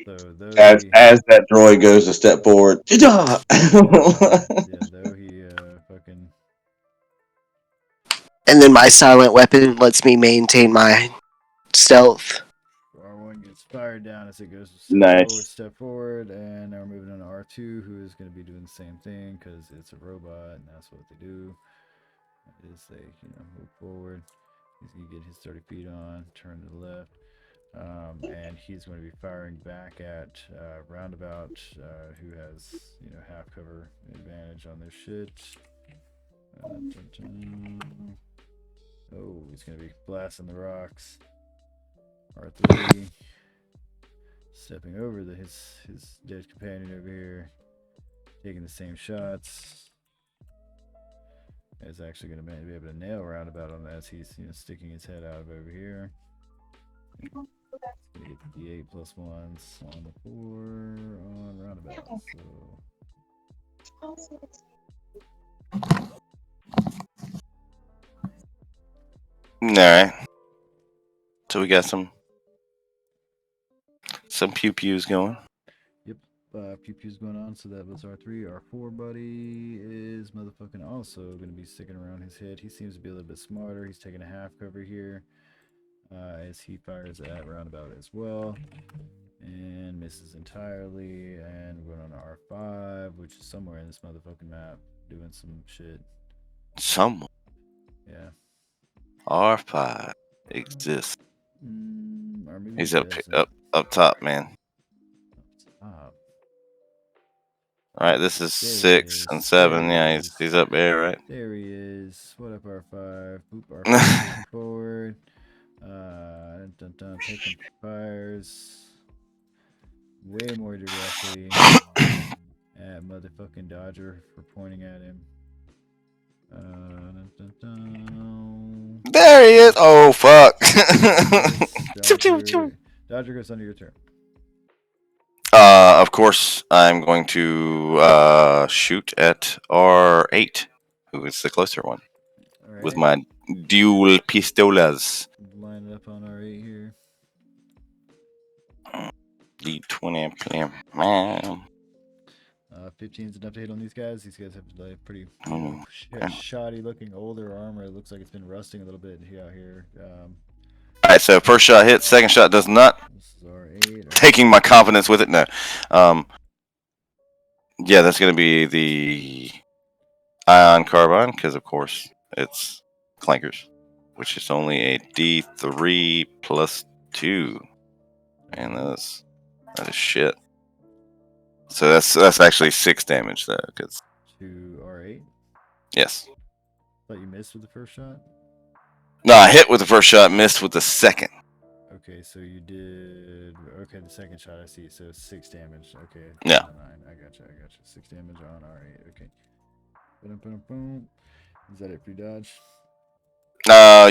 So as that droid goes a step forward, though he fucking. And then my silent weapon lets me maintain my stealth. R1 gets fired down as it goes step forward, and now we're moving on to R2, who is going to be doing the same thing because it's a robot, and that's what they do. Is they move forward. He's going to get his 30 feet on, turn to the left, and he's going to be firing back at Roundabout, who has half cover advantage on their shit. Oh, he's going to be blasting the rocks. R3 stepping over his dead companion over here, taking the same shots. Is actually going to be able to nail Roundabout on that as he's sticking his head out of over here. Gonna get the D8 plus 1s on the 4 on Roundabout. Alright. So we got some pew-pews going. Yep, pew-pews going on. So that was R3. R4 buddy is motherfucking also going to be sticking around his head. He seems to be a little bit smarter. He's taking a half cover here as he fires at Roundabout as well. And misses entirely. And we're going on to R5, which is somewhere in this motherfucking map doing some shit. Somewhere. Yeah. R5 exists. He's up top, man. Alright, this is 6 and 7. Yeah, he's up there, right? There he is. What up, R5? Boop, R5 forward. Taking fires way more directly at motherfucking Dodger for pointing at him. There he is. Oh fuck. Dodger goes under your turn. Of course, I'm going to shoot at R8, who is the closer one, with my dual pistolas. Line it up on R8 here. D20 man. 15 is enough to hit on these guys. These guys have like pretty shoddy looking older armor. It looks like it's been rusting a little bit here. Alright, so first shot hits, second shot does not. This is R8. Taking my confidence with it, no. Yeah, that's going to be the ion carbine, because of course it's clankers, which is only a D3 plus 2. And that is shit. So that's actually 6 damage though, because 2 R8. Yes. Thought you missed with the first shot. No, I hit with the first shot, missed with the second. Okay, so you did. Okay, the second shot I see. So 6 damage. Okay. Yeah. 9. I gotcha. 6 damage on R8. Okay. Boom. Is that it for your dodge?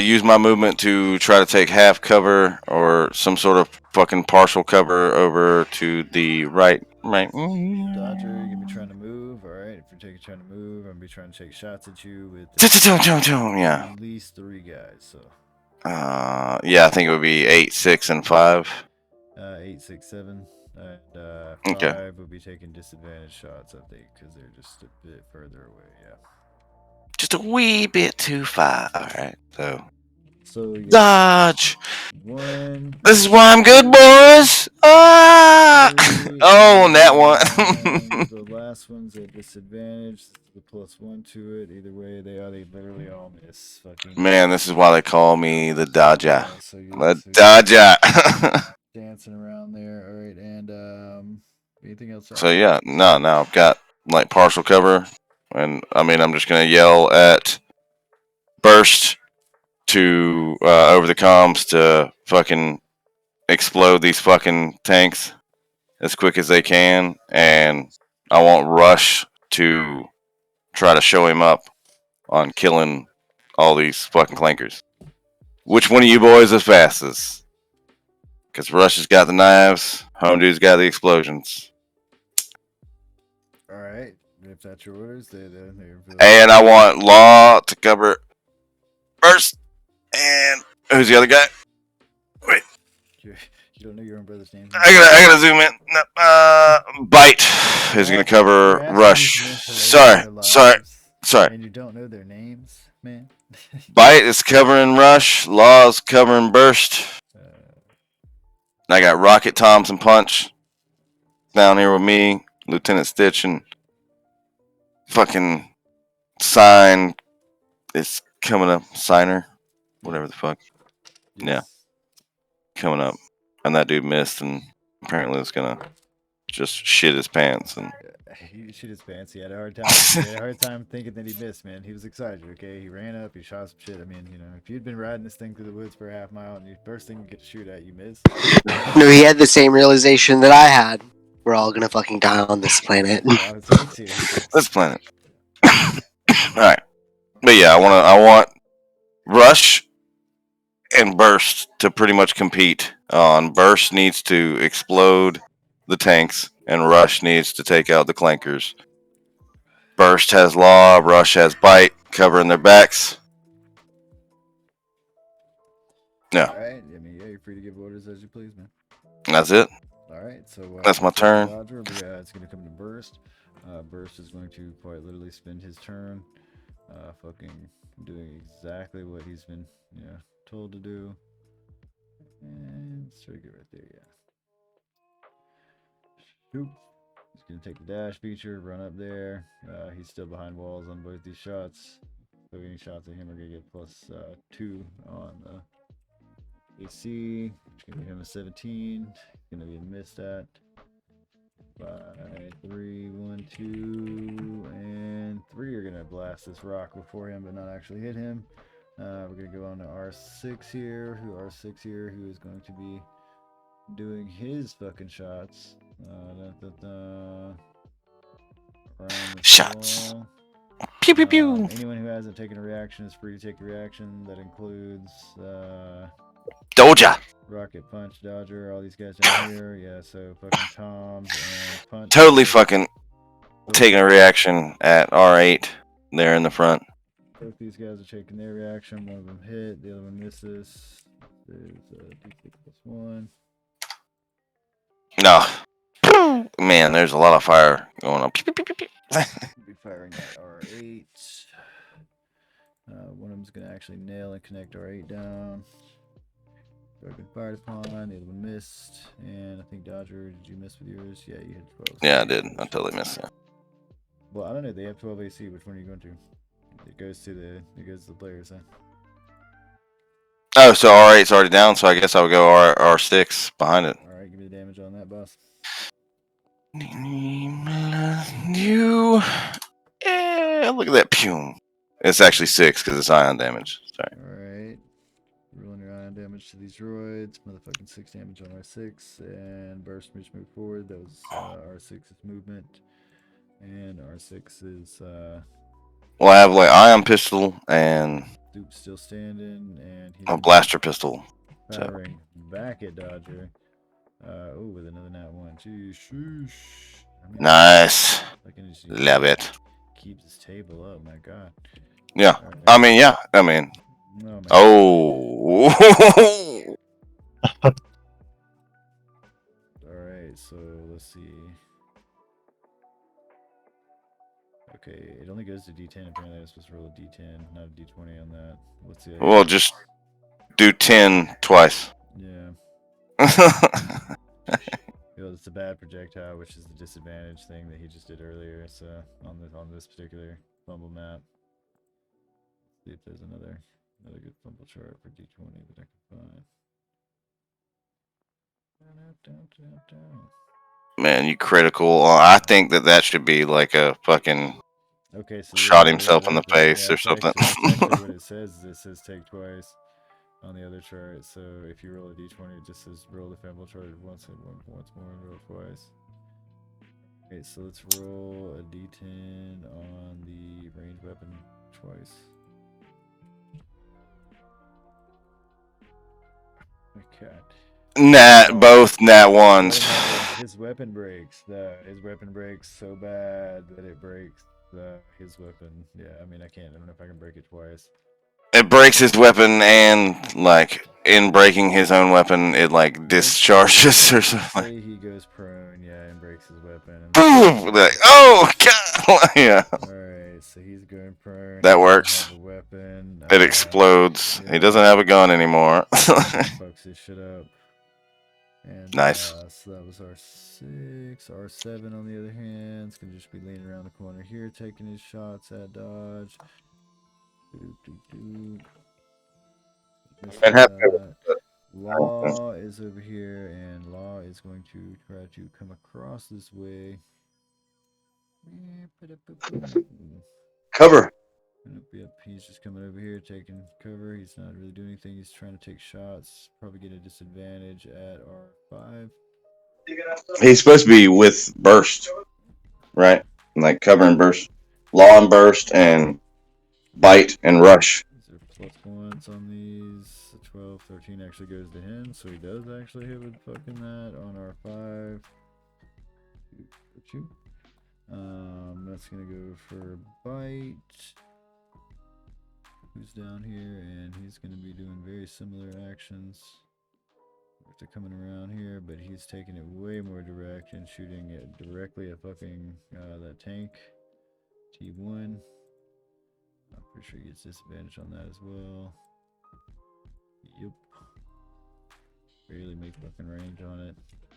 Use my movement to try to take half cover or some sort of fucking partial cover over to the right. Dodger, you're gonna be trying to move. All right, if you're trying to move, I'm gonna be trying to take shots at you with yeah. At least 3 guys. So. Yeah, I think it would be 8, 6, and 5. 8, 6, 7, and 5 would be taking disadvantage shots, I think, because they're just a bit further away. Yeah. Just a wee bit too far. All right, so you dodge. 1. This is why I'm good, boys. Oh, that one. The last one's a disadvantage. The +1 to it. Either way, they literally all miss. Man, this is why they call me the Dodger. The Dodger. Dancing around there. All right, and anything else? So yeah, no, I've got like partial cover, and I mean I'm just gonna yell at Burst to over the comms to fucking explode these fucking tanks as quick as they can, and I want Rush to try to show him up on killing all these fucking clankers. Which one of you boys is fastest? Because Rush has got the knives, Homebrew's got the explosions. Alright, if that's your orders, they're and I want Law to cover Burst. And who's the other guy? Wait. You don't know your own brother's name? I gotta zoom in. No, Bite is gonna cover Rush. Sorry. And you don't know their names, man. Bite is covering Rush. Law is covering Burst. I got Rocket, Thompson, Punch down here with me, Lieutenant Stitch, and fucking Sign is coming up. Signer, whatever the fuck. Yeah, coming up, and that dude missed, and apparently it's gonna just shit his pants. And he shit his pants. He had a hard time thinking that he missed, man. He was excited. Okay, he ran up, he shot some shit. I mean, if you'd been riding this thing through the woods for a half mile and the first thing you get to shoot at, you miss. No, he had the same realization that I had. We're all gonna fucking die on this planet. This planet. All right, but yeah, I want Rush and Burst to pretty much compete on. Burst needs to explode the tanks, and Rush needs to take out the clankers. Burst has Law, Rush has Bite, covering their backs. No. Alright, you're free to give orders as you please, man. That's it. Alright, so that's my turn. Dodger, it's going to come to Burst. Burst is going to quite literally spend his turn fucking doing exactly what he's been told to do. And let's try to get right there, Shoot. He's going to take the dash feature, run up there. He's still behind walls on both these shots. So any shots at him are going to get +2 on the AC, which is going to give him a 17. Going to be missed at. 5, 3, 1, 2, and 3 are gonna blast this rock before him, but not actually hit him. We're gonna go on to R6 here. Who is going to be doing his fucking shots. Shots. Pew pew pew. Anyone who hasn't taken a reaction is free to take a reaction. That includes Doja. Rocket, Punch, Dodger, all these guys down here. Yeah, so fucking Toms and Punch. Totally fucking taking a reaction at R8 there in the front. Both these guys are taking their reaction. One of them hit, the other one misses. There's D6 +1. No. Man, There's a lot of fire going on. Be firing at R8. One of them's gonna actually nail and connect R8 down. Broken fired upon. The other one missed. And I think Dodger, did you miss with yours? Yeah, you hit 12. Yeah, I did. I totally missed it. Well, I don't know. They have 12 AC. Which one are you going to? It goes to the players, huh? Oh, so R8's already down, so I guess I would go R6 behind it. Alright, give me the damage on that, boss. You. Look at that pume. It's actually 6 because it's ion damage. Sorry. Alright. Rolling your ion damage to these droids. Motherfucking 6 damage on R6. And burst move forward. That was R6's movement. And R6 is. Well, I have like ion pistol and. Dupe's still standing. And he's a blaster pistol. Firing back at Dodger. Oh, with another nat 1. Jeez, sheesh. I mean, Nice. Love it. Keeps his table up, my god. Yeah. Right. I mean, yeah. I mean. Oh. Alright, so let's see. Okay, it only goes to D10. Apparently, I'm supposed to roll a D10, not a D20 on that. What's the other Well, just do 10 twice. Yeah. It's a bad projectile, which is the disadvantage thing that he just did earlier. So on this particular fumble map, let's see if there's another good fumble chart for D20 that I can find. Man, you critical. I think that should be like a fucking. Okay, so shot himself in the face or something. Actually what it says is it says take twice on the other chart. So if you roll a d20, it just says roll the fumble chart once more and roll twice. Okay, so let's roll a d10 on the ranged weapon twice. Okay. Both nat ones. His weapon breaks. His weapon breaks so bad that it breaks his weapon. Yeah, I mean I don't know if I can break it twice. It breaks his weapon, and like in breaking his own weapon, it like discharges or something. Say he goes prone, yeah, and breaks his weapon. And boom! Like, oh god! Yeah. Alright, so he's going prone. That works. Weapon. It explodes. Yeah. He doesn't have a gun anymore. Fucks his shit up. And, nice. So that was R6. R7 on the other hand, it's gonna just be leaning around the corner here, taking his shots at Dodge. Law is over here, and Law is going to try to come across this way. Cover. Yep, he's just coming over here, taking cover. He's not really doing anything. He's trying to take shots. Probably get a disadvantage at R5. He's supposed to be with burst, right? Like cover and burst, law and burst, and bite and rush. These are +1s on these. 12, 13 actually goes to him, so he does actually hit with fucking that on R5. That's gonna go for bite. Who's down here, and he's gonna be doing very similar actions. They're coming around here, but he's taking it way more direct and shooting it directly at fucking that tank. T1. I'm pretty sure he gets disadvantage on that as well. Yep. Barely make fucking range on it.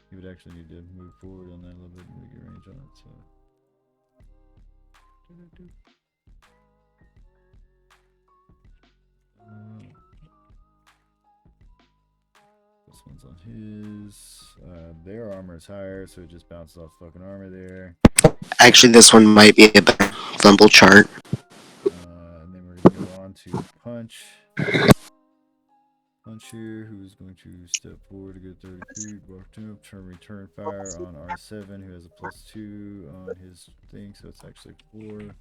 He would actually need to move forward on that a little bit and get range on it, so. This one's on his. Their armor is higher, so it just bounces off fucking armor there. Actually, this one might be a better fumble chart. And then we're gonna go on to punch. Punch here, who's going to step forward to get 30 feet, walk to turn return fire on R7, who has a +2 on his thing, so it's actually 4.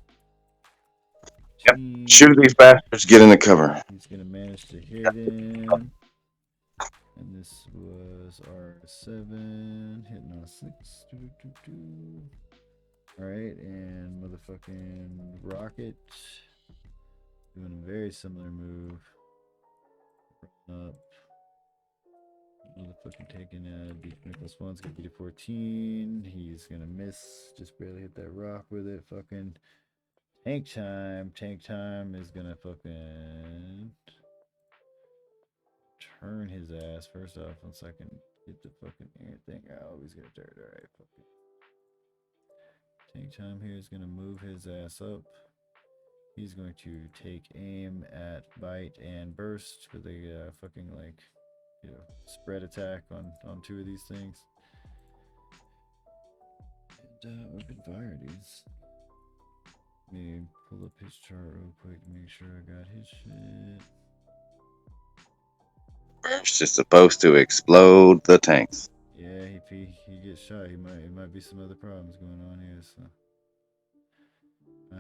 Yep. Shoot these bastards, get in the cover. He's gonna manage to hit him. And this was R7, hitting on 6. Alright, and motherfucking Rocket doing a very similar move. Up. Motherfucking taking D20 plus 1's gonna be to 14. He's gonna miss. Just barely hit that rock with it. Fucking tank time. Tank time is gonna fucking turn his ass. First off, 1 second. Get the fucking air thing out. He's gonna turn. Alright, fucking. Tank time here is gonna move his ass up. He's going to take aim at bite and burst with a fucking like, you know, spread attack on 2 of these things. And open fire, dudes. Let me pull up his chart real quick to make sure I got his shit. Burst is supposed to explode the tanks. Yeah, if he gets shot, it might be some other problems going on here. So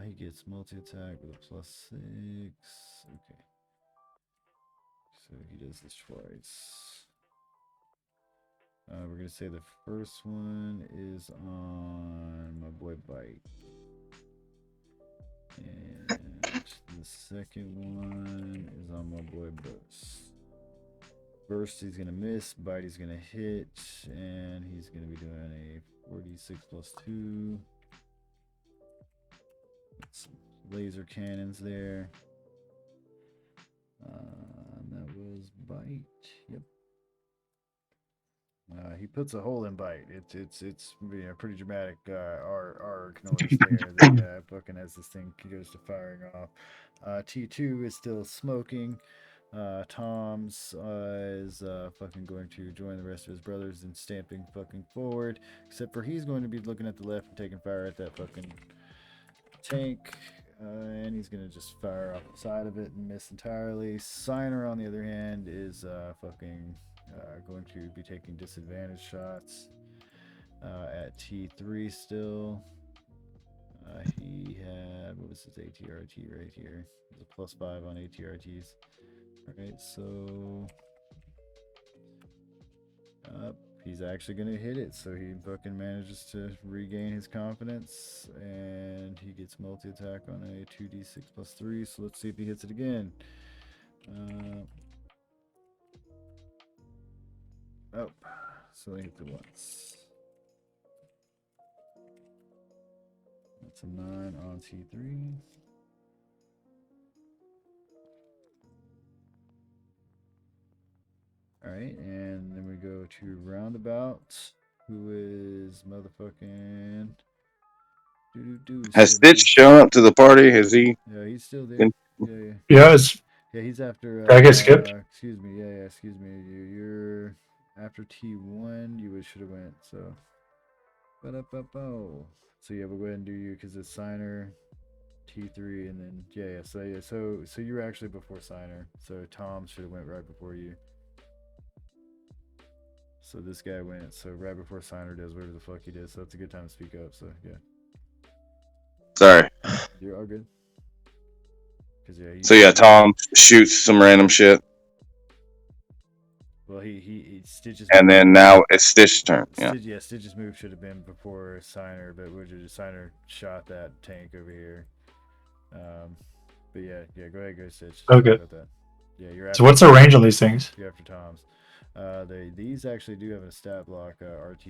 he gets multi attack with a +6. Okay, so he does this twice. We're gonna say the first one is on my boy Bite, and the second one is on my boy Burst. Burst he's gonna miss, Bite he's gonna hit, and he's gonna be doing a 46 + 2. Some laser cannons there. And that was Bite. Yep. He puts a hole in Bite. It's you know, pretty dramatic arc noise there. That fucking as this thing goes to firing off. T2 is still smoking. Tom's is fucking going to join the rest of his brothers in stamping fucking forward. Except for he's going to be looking at the left and taking fire at that fucking tank. And he's gonna just fire off the side of it and miss entirely. Signer, on the other hand, is fucking going to be taking disadvantage shots at T3 still. He had, what was his ATRT right here? It was a +5 on ATRTs. Alright, so he's actually gonna hit it, so he fucking manages to regain his confidence, and he gets multi-attack on a 2d6 + 3, so let's see if he hits it again. Oh, so he hit it once. That's a 9 on T3. Alright, and then we go to Roundabout, who is motherfucking... Has Stitch shown up to the party? Has he? Yeah, he's still there. Yeah, yeah, he's after. I get skipped. Excuse me. Yeah, excuse me. You're after T1. You should have went. So, so yeah, we'll go ahead and do you because it's Signer, T3, and then yeah. So you're actually before Signer. So Tom should have went right before you. So this guy went so right before Signer does whatever the fuck he did. So it's a good time to speak up. So yeah. Sorry. You're all good. So yeah, Tom shoots some random shit. Well, he Stitch's and then now it's Stitch's turn. Yeah. Stitch's move should have been before Signer, but Signer shot that tank over here. But yeah, go ahead, go Stitch. Okay. Yeah, you're after, so what's the range on these things? You're after Tom's. These actually do have a stat block. RT.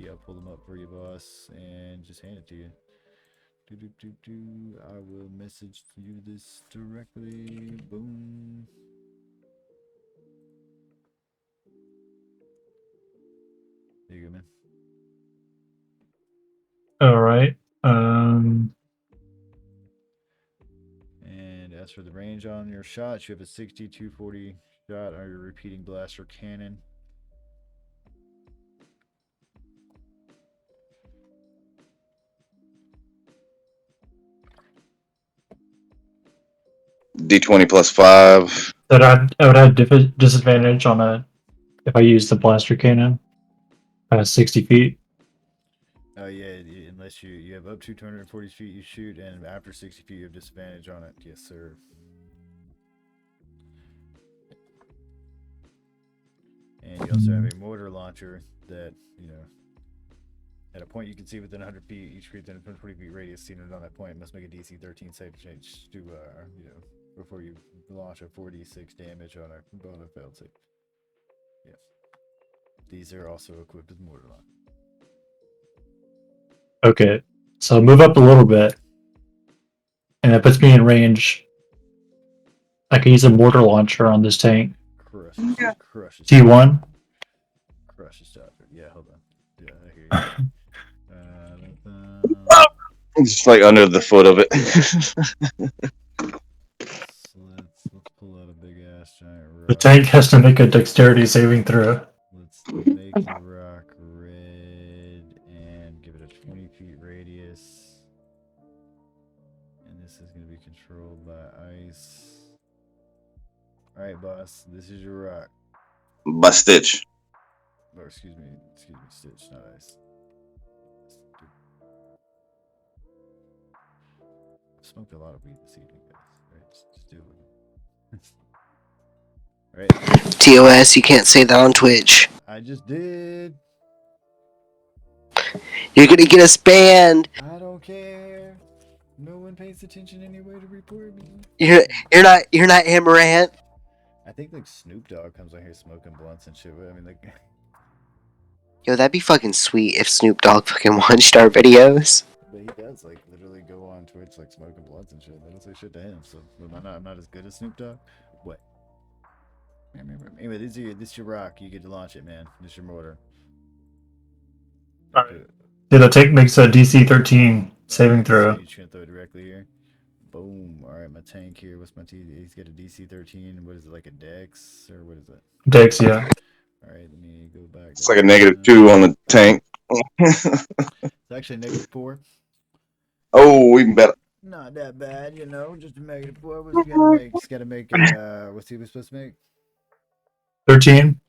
I'll pull them up for you, boss, and just hand it to you. I will message you this directly. Boom. There you go, man. All right. And as for the range on your shots, you have a 60-240 shot on your repeating blaster cannon. D20 + 5. I would have disadvantage on if I use the blaster cannon at 60 feet. Oh yeah, unless you have up to 240 feet you shoot, and after 60 feet you have disadvantage on it. Yes, sir. And you also have a mortar launcher that, you know, at a point you can see within 100 feet, each creature within a 20 feet radius seen on that point must make a DC 13 save change to, you know, before you launch a 4d6 damage on a failed save. Yeah. These are also equipped with mortar launcher. Okay, so I'll move up a little bit, and that puts me in range. I can use a mortar launcher on this tank. Crush his T1. Crush his chopper. Yeah, hold on. Yeah, I hear you. It's just like under the foot of it. Let's pull out a big ass giant rock. The tank has to make a dexterity saving throw. Let's make the rock red and give it a 20 feet radius. And this is going to be controlled by ice. Alright, boss, this is your rock. By Stitch. Or excuse me, Stitch, not ice. I've smoked a lot of weed this evening, guys. Right, just do it. Right. TOS, you can't say that on Twitch. I just did. You're gonna get us banned. I don't care. No one pays attention anyway to report me. You're not Amaranth. I think like Snoop Dogg comes on here smoking blunts and shit. I mean, like, Yo, that'd be fucking sweet if Snoop Dogg fucking watched our videos. but he does like literally go on Twitch like smoking blunts and shit. They don't say shit to him. So I'm not as good as Snoop Dogg. What? Anyway, this is your rock. You get to launch it, man. This is your mortar. Alright. Yeah, the tank makes a DC 13 saving throw. So you just gonna throw it directly here. Boom. All right, my tank here. What's my T? He's got a DC 13. What is it, like a Dex or what is it? Dex, yeah. All right, let me go back. It's like a -2 on the tank. It's actually -4. Oh, even better. Not that bad, you know. Just a -4. What's he gotta make? He's gotta make. What's he supposed to make? 13.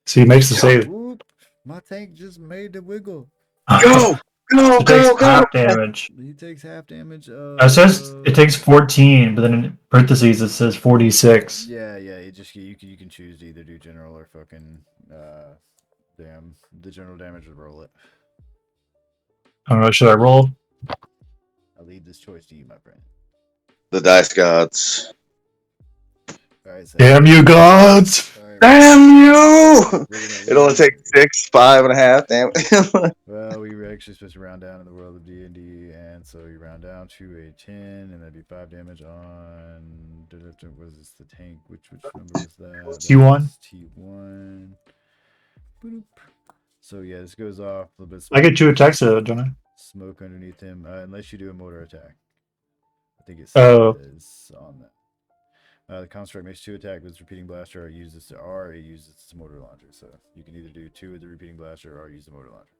So he makes the save. Whoop. My tank just made the wiggle. Go! Go! It takes half damage. He takes half damage. It says it takes 14, but then in parentheses it says 46. Yeah. You can choose to either do general or fucking the general damage would roll it. I don't know. Should I roll? I leave this choice to you, my friend. The dice gods. All right, so Damn you, gods! Damn you! It only takes 6, 5.5. Damn. Well, we were actually supposed to round down in the world of D&D, and so you round down to a 10, and that'd be 5 damage on. What is this? The tank? Which number was that? T1. T1. Boop. So yeah, this goes off a little bit. I get 2 attacks though, don't I? Smoke underneath him, unless you do a mortar attack. I think it says on that. The construct makes 2 attacks with repeating blaster, or uses it uses its mortar launcher. So you can either do 2 with the repeating blaster or use the mortar launcher.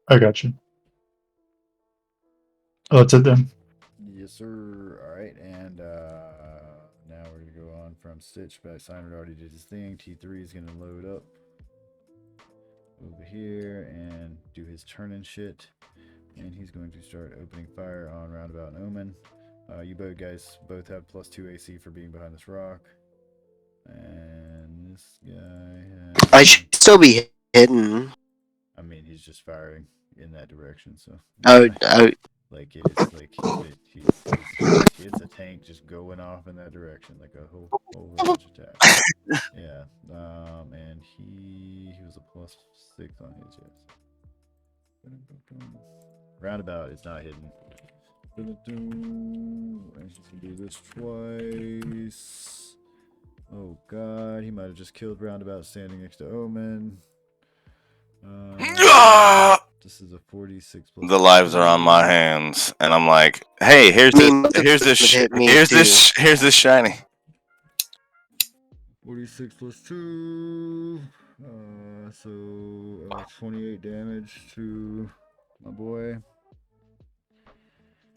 I got you. Oh, that's it then. Yes, sir. All right, and now we're gonna go on from Stitch back. Simon already did his thing. T3 is gonna load up over here and do his turn and shit, and he's going to start opening fire on Roundabout and Omen. You guys both have +2 AC for being behind this rock, and this guy has... I should still be hidden. I mean, he's just firing in that direction, so... Like, it's like it's a tank just going off in that direction, like a whole range attack. Yeah, and he was a +6 on his, yes. Roundabout is not hidden. And he's gonna do this twice. Oh god, he might have just killed Roundabout standing next to Omen. This is a 46 plus. The lives are on my hands, and I'm like, hey, here's this shiny. 46 plus 2. So 28 damage to my boy.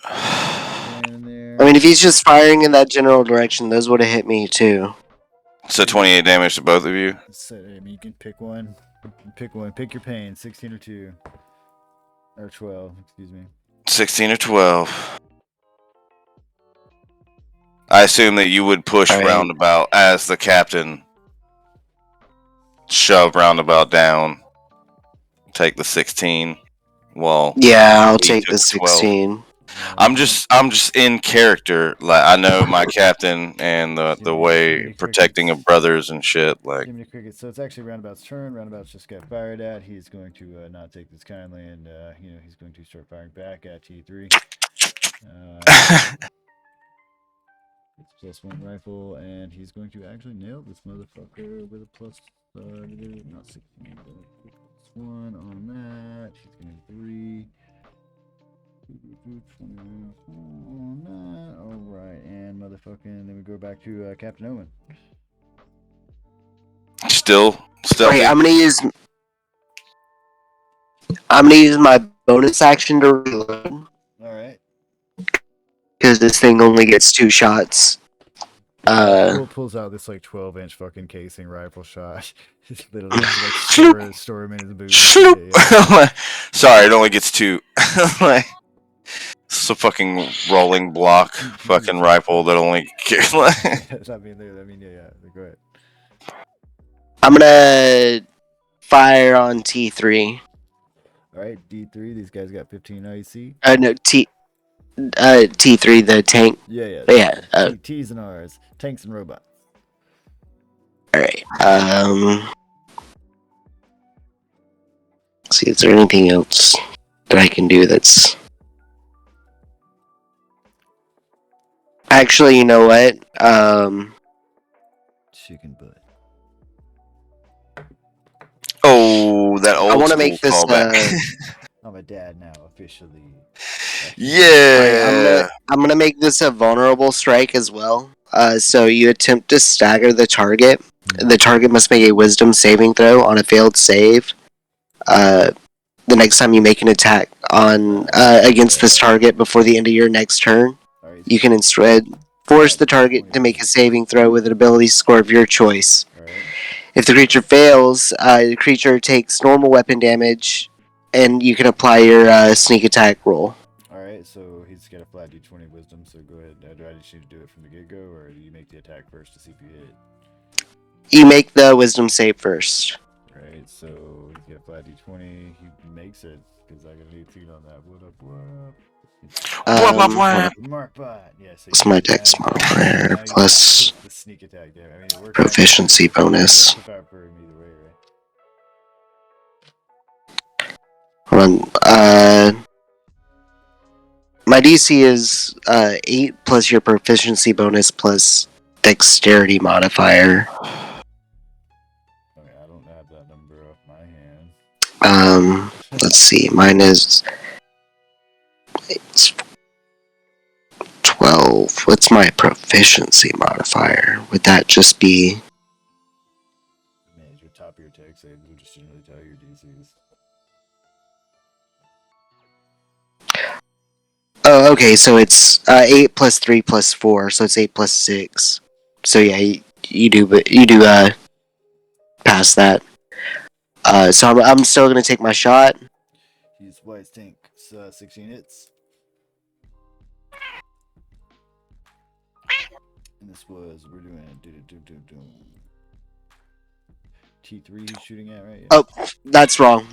I mean, if he's just firing in that general direction, those would have hit me too. So 28 damage to both of you. So, I mean, you can pick one. Pick one. Pick your pain. 16 or 2. Or 12, excuse me. 16 or 12. I assume that you would push Roundabout as the captain. Shove Roundabout down. Take the 16. Well, yeah, I'll take the 16. I'm just in character. Like I know my captain and the way protecting of brothers and shit. Like Jiminy Cricket. So it's actually Roundabout's turn. Roundabout's just got fired at. He's going to not take this kindly, and he's going to start firing back at T3. It's +1 rifle, and he's going to actually nail this motherfucker with a plus not 16, but +1 on that. He's going to 3. On that. Alright, and motherfucking, then we go back to Captain Owen. still. Wait, I'm gonna use my bonus action to reload. Alright. Because this thing only gets 2 shots. Pulls out this like 12-inch fucking casing rifle shot. Just literally like store him in his boots. Yeah. Sorry, it only gets 2. Like it's a fucking rolling block fucking rifle that only. I mean, yeah. Go ahead. I'm gonna fire on T3. Alright, D3. These guys got 15 IC. No, T3, the tank. Yeah. T's and R's. Tanks and robots. Alright. See, is there anything else that I can do that's... Actually, you know what? Chicken butt. Oh, that old I want to school make this. I'm a dad now, officially. Yeah. Right, I'm gonna make this a vulnerable strike as well. So you attempt to stagger the target. The target must make a Wisdom saving throw. On a failed save, the next time you make an attack on against this target before the end of your next turn, you can instead force the target to make a saving throw with an ability score of your choice. If the creature fails, the creature takes normal weapon damage, and you can apply your sneak attack roll. Alright, so he's got a flat d20 wisdom, so go ahead. Do I just need to do it from the get-go, or do you make the attack first to see if you hit? You make the wisdom save first. Right, so he's got a flat d20. He makes it, because I got an 18 on that. What up? Markbot. Yeah, so it's my dex modifier plus the sneak attack. Yeah, I mean, it works proficiency bonus. Hold on. My DC is 8 plus your proficiency bonus plus dexterity modifier. Okay, I don't have that number off my hand. Let's see. Mine is 12. What's my proficiency modifier? Would that just be... Man, your top of your tech saves will just generally tell you your DCs. Oh, okay, so it's 8 plus 3 plus 4, so it's 8 plus 6. So yeah, you do pass that. So I'm still gonna take my shot. He's white tank, 16 hits. And this was, we're doing T3 he's shooting at, right? Yeah. Oh, that's wrong.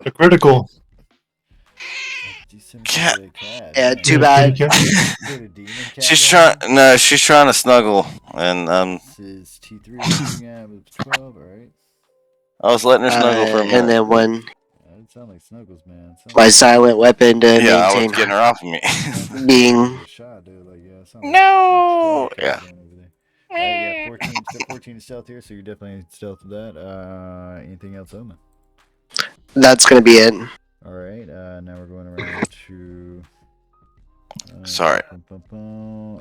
A critical. Yeah, too bad. She's trying to snuggle, and This is T3 shooting at with 12, alright. I was letting her snuggle for a minute. And then when It sounds like snuggles, man. my silent weapon to I was maintain getting her off of me. being No. Yeah. Yeah, 14 stealth here, so you're definitely stealth of that. Anything else, Oma? That's gonna be it. Alright, now we're going around to Sorry.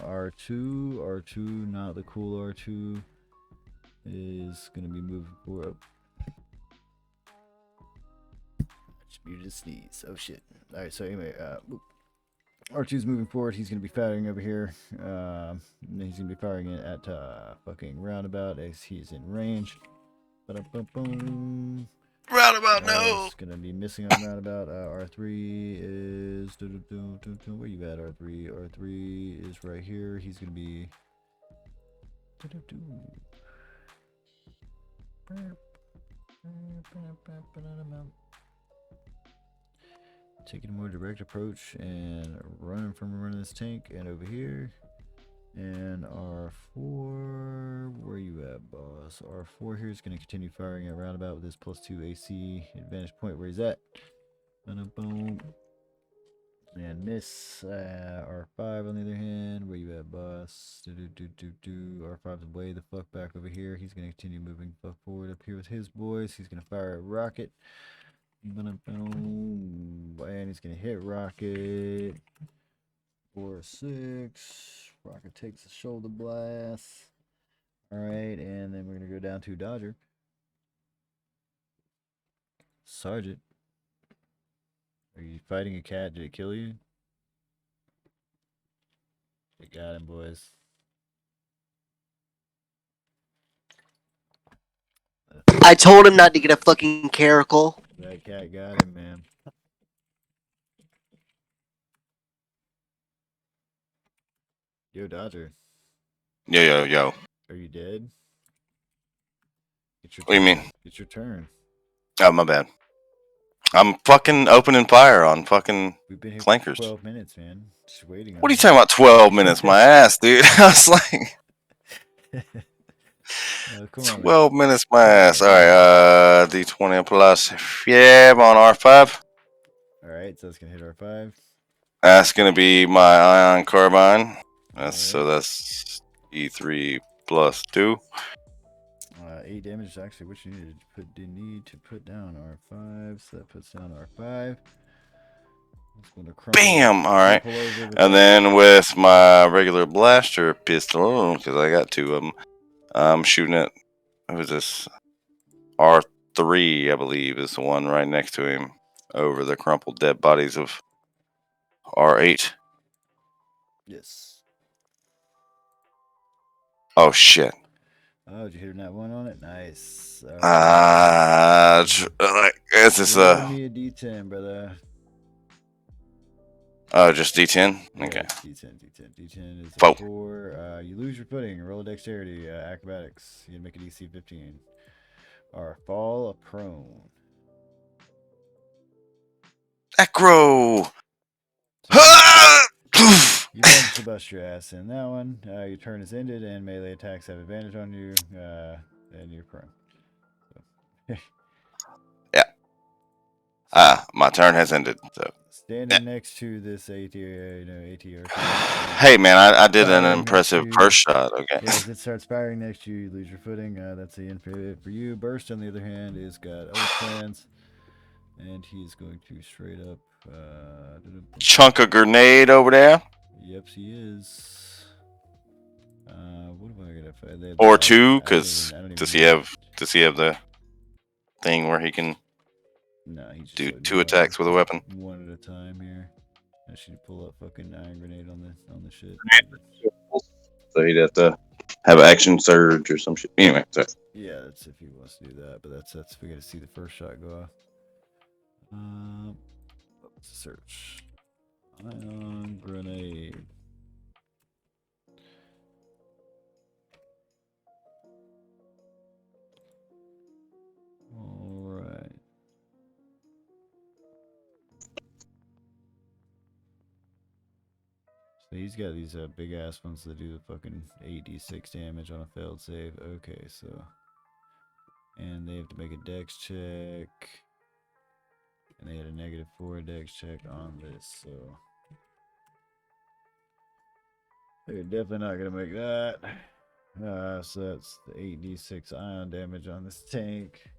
R2, not the cool R2 is gonna be moving forward. Just muted a sneeze. Oh shit. Alright, so anyway, R2's moving forward. He's gonna be firing over here. He's gonna be firing it at fucking roundabout as he's in range. Ba-dum-bum-bum. Roundabout, no. It's gonna be missing on roundabout. R3 is where you at? R3 is right here. He's gonna be taking a more direct approach and running this tank. And over here. And R4, where you at, boss? R4 here is going to continue firing at roundabout with this +2 AC advantage point where he's at. Boom. And miss. R5 on the other hand, where you at, boss? R5's way the fuck back over here. He's going to continue moving fuck forward up here with his boys. He's going to fire a rocket. Boom. And he's going to hit rocket. 4-6. Rocket takes a shoulder blast. Alright, and then we're going to go down to Dodger. Sergeant. Are you fighting a cat? Did it kill you? They got him, boys. I told him not to get a fucking caracal. That cat got him, man. Yo, Dodger. Yo. Are you dead? What do you mean? It's your turn. Oh, my bad. I'm fucking opening fire on fucking We've been here flankers. for 12 minutes, man. Just waiting. What are you talking about 12 minutes? My ass, dude. I was like... 12 minutes, my ass. Alright, D20 plus. Yeah, I'm on R5. Alright, so it's going to hit R5. That's going to be my ion carbine. So that's E3 plus 2. 8 damage is actually what you need to put down R5. So that puts down R5. Bam! Alright. And then with my regular blaster pistol, because I got 2 of them, I'm shooting at, who's this? R3, I believe, is the one right next to him over the crumpled dead bodies of R8. Yes. Oh, shit. Oh, did you hit that one on it? Nice. Is this Give me a D10, brother. Oh, just D10? Yeah, okay. D10 is a 4. You lose your footing. Roll a dexterity. Acrobatics. You make a DC 15. Or fall prone. Acro! You managed to bust your ass in that one. Your turn is ended, and melee attacks have advantage on you, and you're prone. So. Yeah. My turn has ended. So. Standing next to this ATR. Hey, man, I did an impressive first shot. Okay. Yeah, as it starts firing next to you, you lose your footing. That's the end for you. Burst, on the other hand, is got other plans, and he's going to straight up chunk a grenade over there. Yep, he is. What am I gonna find? Or 2, because does he have the thing where he can do 2 attacks with a weapon? One at a time here. I should pull up fucking iron grenade on the shit. So he'd have to have action surge or some shit. Anyway, sorry. Yeah, that's if he wants to do that, but that's we gotta see the first shot go off. Search. Ion grenade. Alright. So he's got these big ass ones that do the fucking 8d6 damage on a failed save. Okay, so. And they have to make a dex check. And they had a -4 dex check on this, so. They're definitely not going to make that. So that's the 8d6 ion damage on this tank.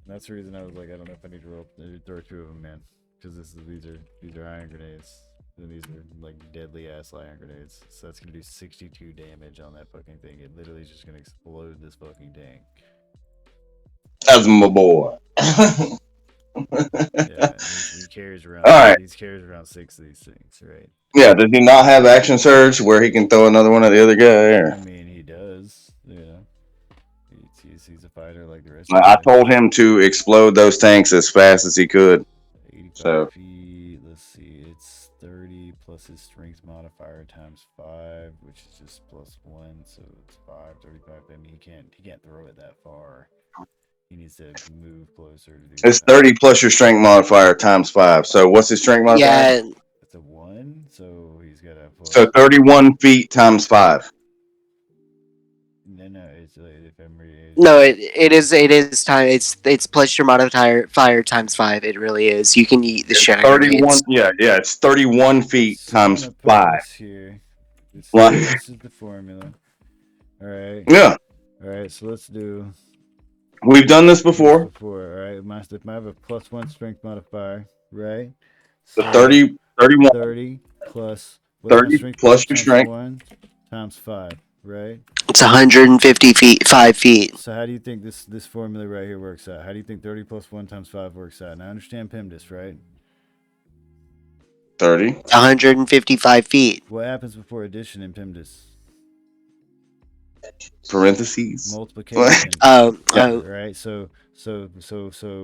And that's the reason I was like, I don't know if I need to throw 2 of them, man. Because these are iron grenades. And these are like deadly ass iron grenades. So that's going to do 62 damage on that fucking thing. It literally is just going to explode this fucking tank. That's my boy. Yeah, he carries around. All right. He carries around 6 of these things, right? Yeah, does he not have action surge where he can throw another one at the other guy? Or? I mean, he does. Yeah, he's a fighter like the rest. I told him to explode those tanks as fast as he could. 85 feet. Let's see, it's 30 plus his strength modifier times 5, which is just +1, so it's 5. 35. I mean, he can't throw it that far. He needs to move closer to do It's that. 30 plus your strength modifier times 5. So what's his strength modifier? Yeah. It's a 1, so he's got a plus. So 31 feet times 5. No, it's if I'm reading. No, it is time. It's plus your modifier fire times 5. It really is. You can eat the It's shit out of 31. grenades. Yeah, it's 31 feet So I'm times gonna put 5. this here. Like, This is the formula. All right. yeah, All right. So let's do we've done this before. All right. I have a +1 strength modifier, right? The So 30, 31, 30 plus what's my 30 strength plus your times strength. 1 times 5, right? It's 150 feet, 5 feet. So how do you think this formula right here works out? How do you think 30 plus 1 times 5 works out? And I understand PEMDAS, right? 30. 155 feet. What happens before addition in PEMDAS? Parentheses. Multiplication. Right. So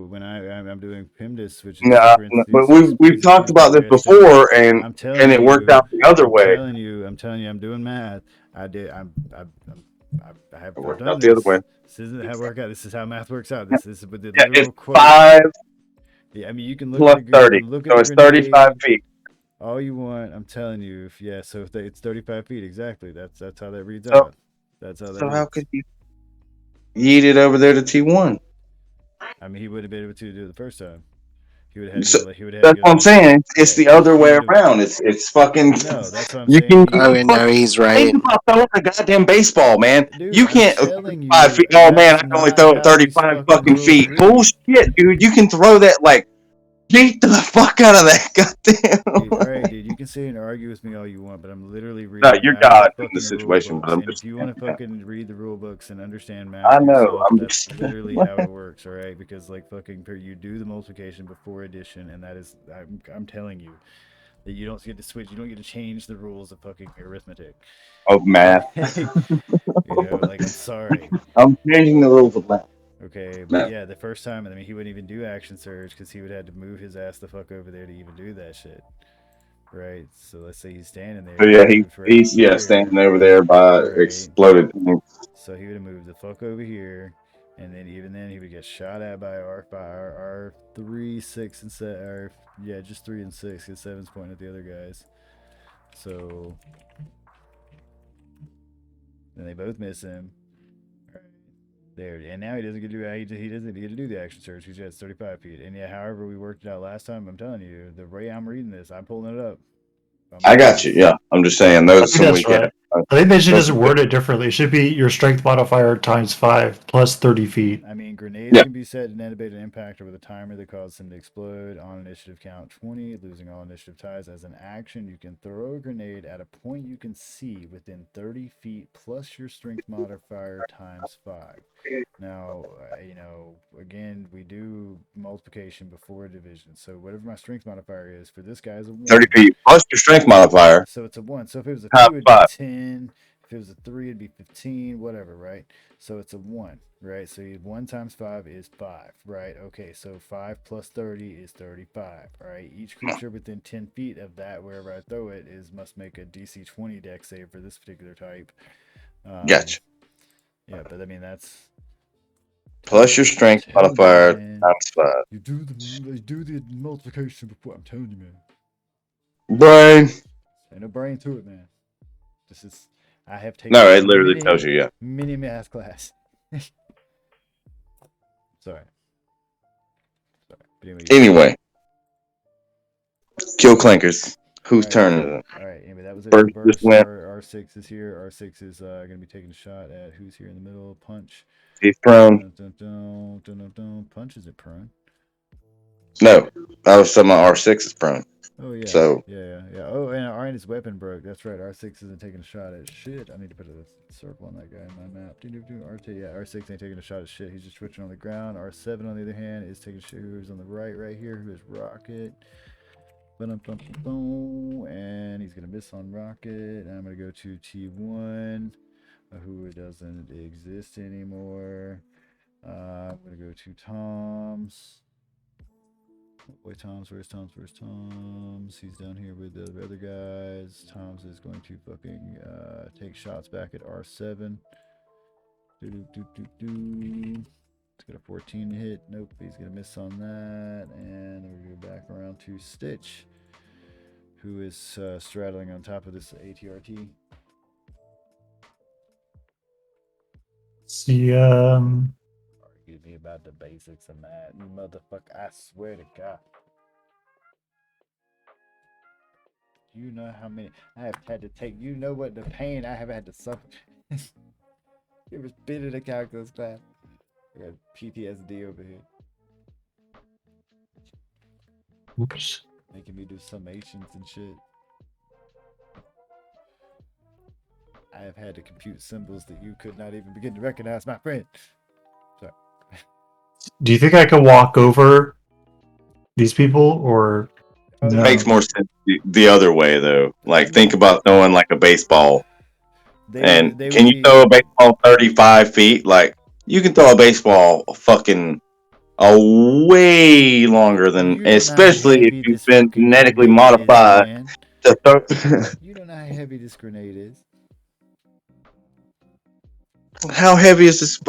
when I'm doing PEMDAS, which is No, but we've talked about this before, and it worked out the other way. I'm telling you, I'm doing math. I have It worked done out the other this. way. This isn't how it work out. This is how math works out. This is but the Yeah, literal it's quote. 5 Yeah, I mean you can look plus at the 30, look at so the it's 35 grenade feet. all you want. I'm telling you, so if it's 35 feet exactly. That's how that reads So, out. That's how that so reads. how could you yeet it over there to T1? I mean, he would have been able to do it the first time. He would have had to So, go. He would have that's had to what go. I'm saying. It's the other way would've- around. It's fucking. No, that's what I'm You saying. can. Oh, no, he's right. Think about throwing a goddamn baseball, man. Dude, You I'm can't. telling you, 5 feet. Oh man, I that's can only not throw it how these 35 fucking fucking rules feet. read. Bullshit, dude. You can throw that like. Yeet the fuck out of that goddamn. Dude, all right, dude. You can sit and argue with me all you want, but I'm literally reading. No, you're out of God the in the fucking rule situation, but books. I'm And just. if you want to fucking read the rule books and understand I math know. yourself, I'm that's just. literally how it works. All right, because like fucking, you do the multiplication before addition, and that is, I'm telling you, that you don't get to switch. You don't get to change the rules of fucking arithmetic. Of math. You know, like I'm sorry. I'm changing the rules of math. Okay, but yeah, the first time, I mean, he wouldn't even do action surge because he would have to move his ass the fuck over there to even do that shit. Right? So let's say he's standing there. So yeah, he's here, standing over there by exploded tanks. So he would have moved the fuck over here, and then even then he would get shot at by R3, 6, and 7. Or yeah, just 3 and 6. Because 7's pointing at the other guys. So then they both miss him. There, and now he doesn't get to do he doesn't get to do the action surge. He's at 35 feet, and yeah, however we worked it out last time, I'm telling you, the way I'm reading this, I'm pulling it up. I got you. Yeah, I'm just saying those. I think that's right. I think they should just word it differently. It should be your strength modifier times 5 plus 30 feet. I mean, grenades can be set to inhibit an impactor with a timer that causes them to explode on initiative count 20, losing all initiative ties. As an action, you can throw a grenade at a point you can see within 30 feet plus your strength modifier times 5. Now, again, we do multiplication before division. So whatever my strength modifier is for this guy is a 1. 30 feet plus your strength modifier. So it's a 1. So if it was a 2, it'd be 10. If it was a 3, it'd be 15, whatever, right? So it's a 1, right? So 1 times 5 is 5, right? Okay, so 5 plus 30 is 35, all right? Each creature within 10 feet of that, wherever I throw it, must make a DC 20 dex save for this particular type. Gotcha. Yeah, but I mean, that's... Plus your strength modifier times 5. You do the multiplication before. I'm telling you, man. Brain. Ain't no brain to it, man. This is... I have taken No, it literally tells you, yeah. Mini math class. Sorry. But anyway. Kill clankers. Whose turn is it? Alright, anyway, that was it. First, just went. R6 is here. R6 is going to be taking a shot at who's here in the middle. Punch. He's prone. Punch, is it prone? No, I was talking about R6 is prone. Oh, yeah. So. Yeah. Oh, and Ryan's weapon broke. That's right. R6 isn't taking a shot at shit. I need to put a circle on that guy in my map. R6 ain't taking a shot at shit. He's just switching on the ground. R7, on the other hand, is taking shit. Who's on the right here? Who is Rocket? And he's going to miss on Rocket. And I'm going to go to T1, who doesn't exist anymore. I'm going to go to Tom's. Boy, Tom's, where's Tom's? He's down here with the other guys. Tom's is going to fucking take shots back at R7. It's got a 14 hit. Nope, he's gonna miss on that. And we're gonna go back around to Stitch, who is straddling on top of this ATRT. See, Argue me about the basics of that, you motherfucker! I swear to God. You know how many I have had to take. You know what the pain I have had to suffer. You ever been in a calculus class? I got PTSD over here. oops. Making me do summations and shit. I have had to compute symbols that you could not even begin to recognize, my friend. Sorry. Do you think I could walk over these people, or no? Makes more sense the other way though. Like think about throwing like a baseball. Can you throw a baseball 35 feet? Like you can throw a baseball fucking way longer than, especially if you've been genetically modified to throw. You don't know how heavy this grenade is. How heavy is this?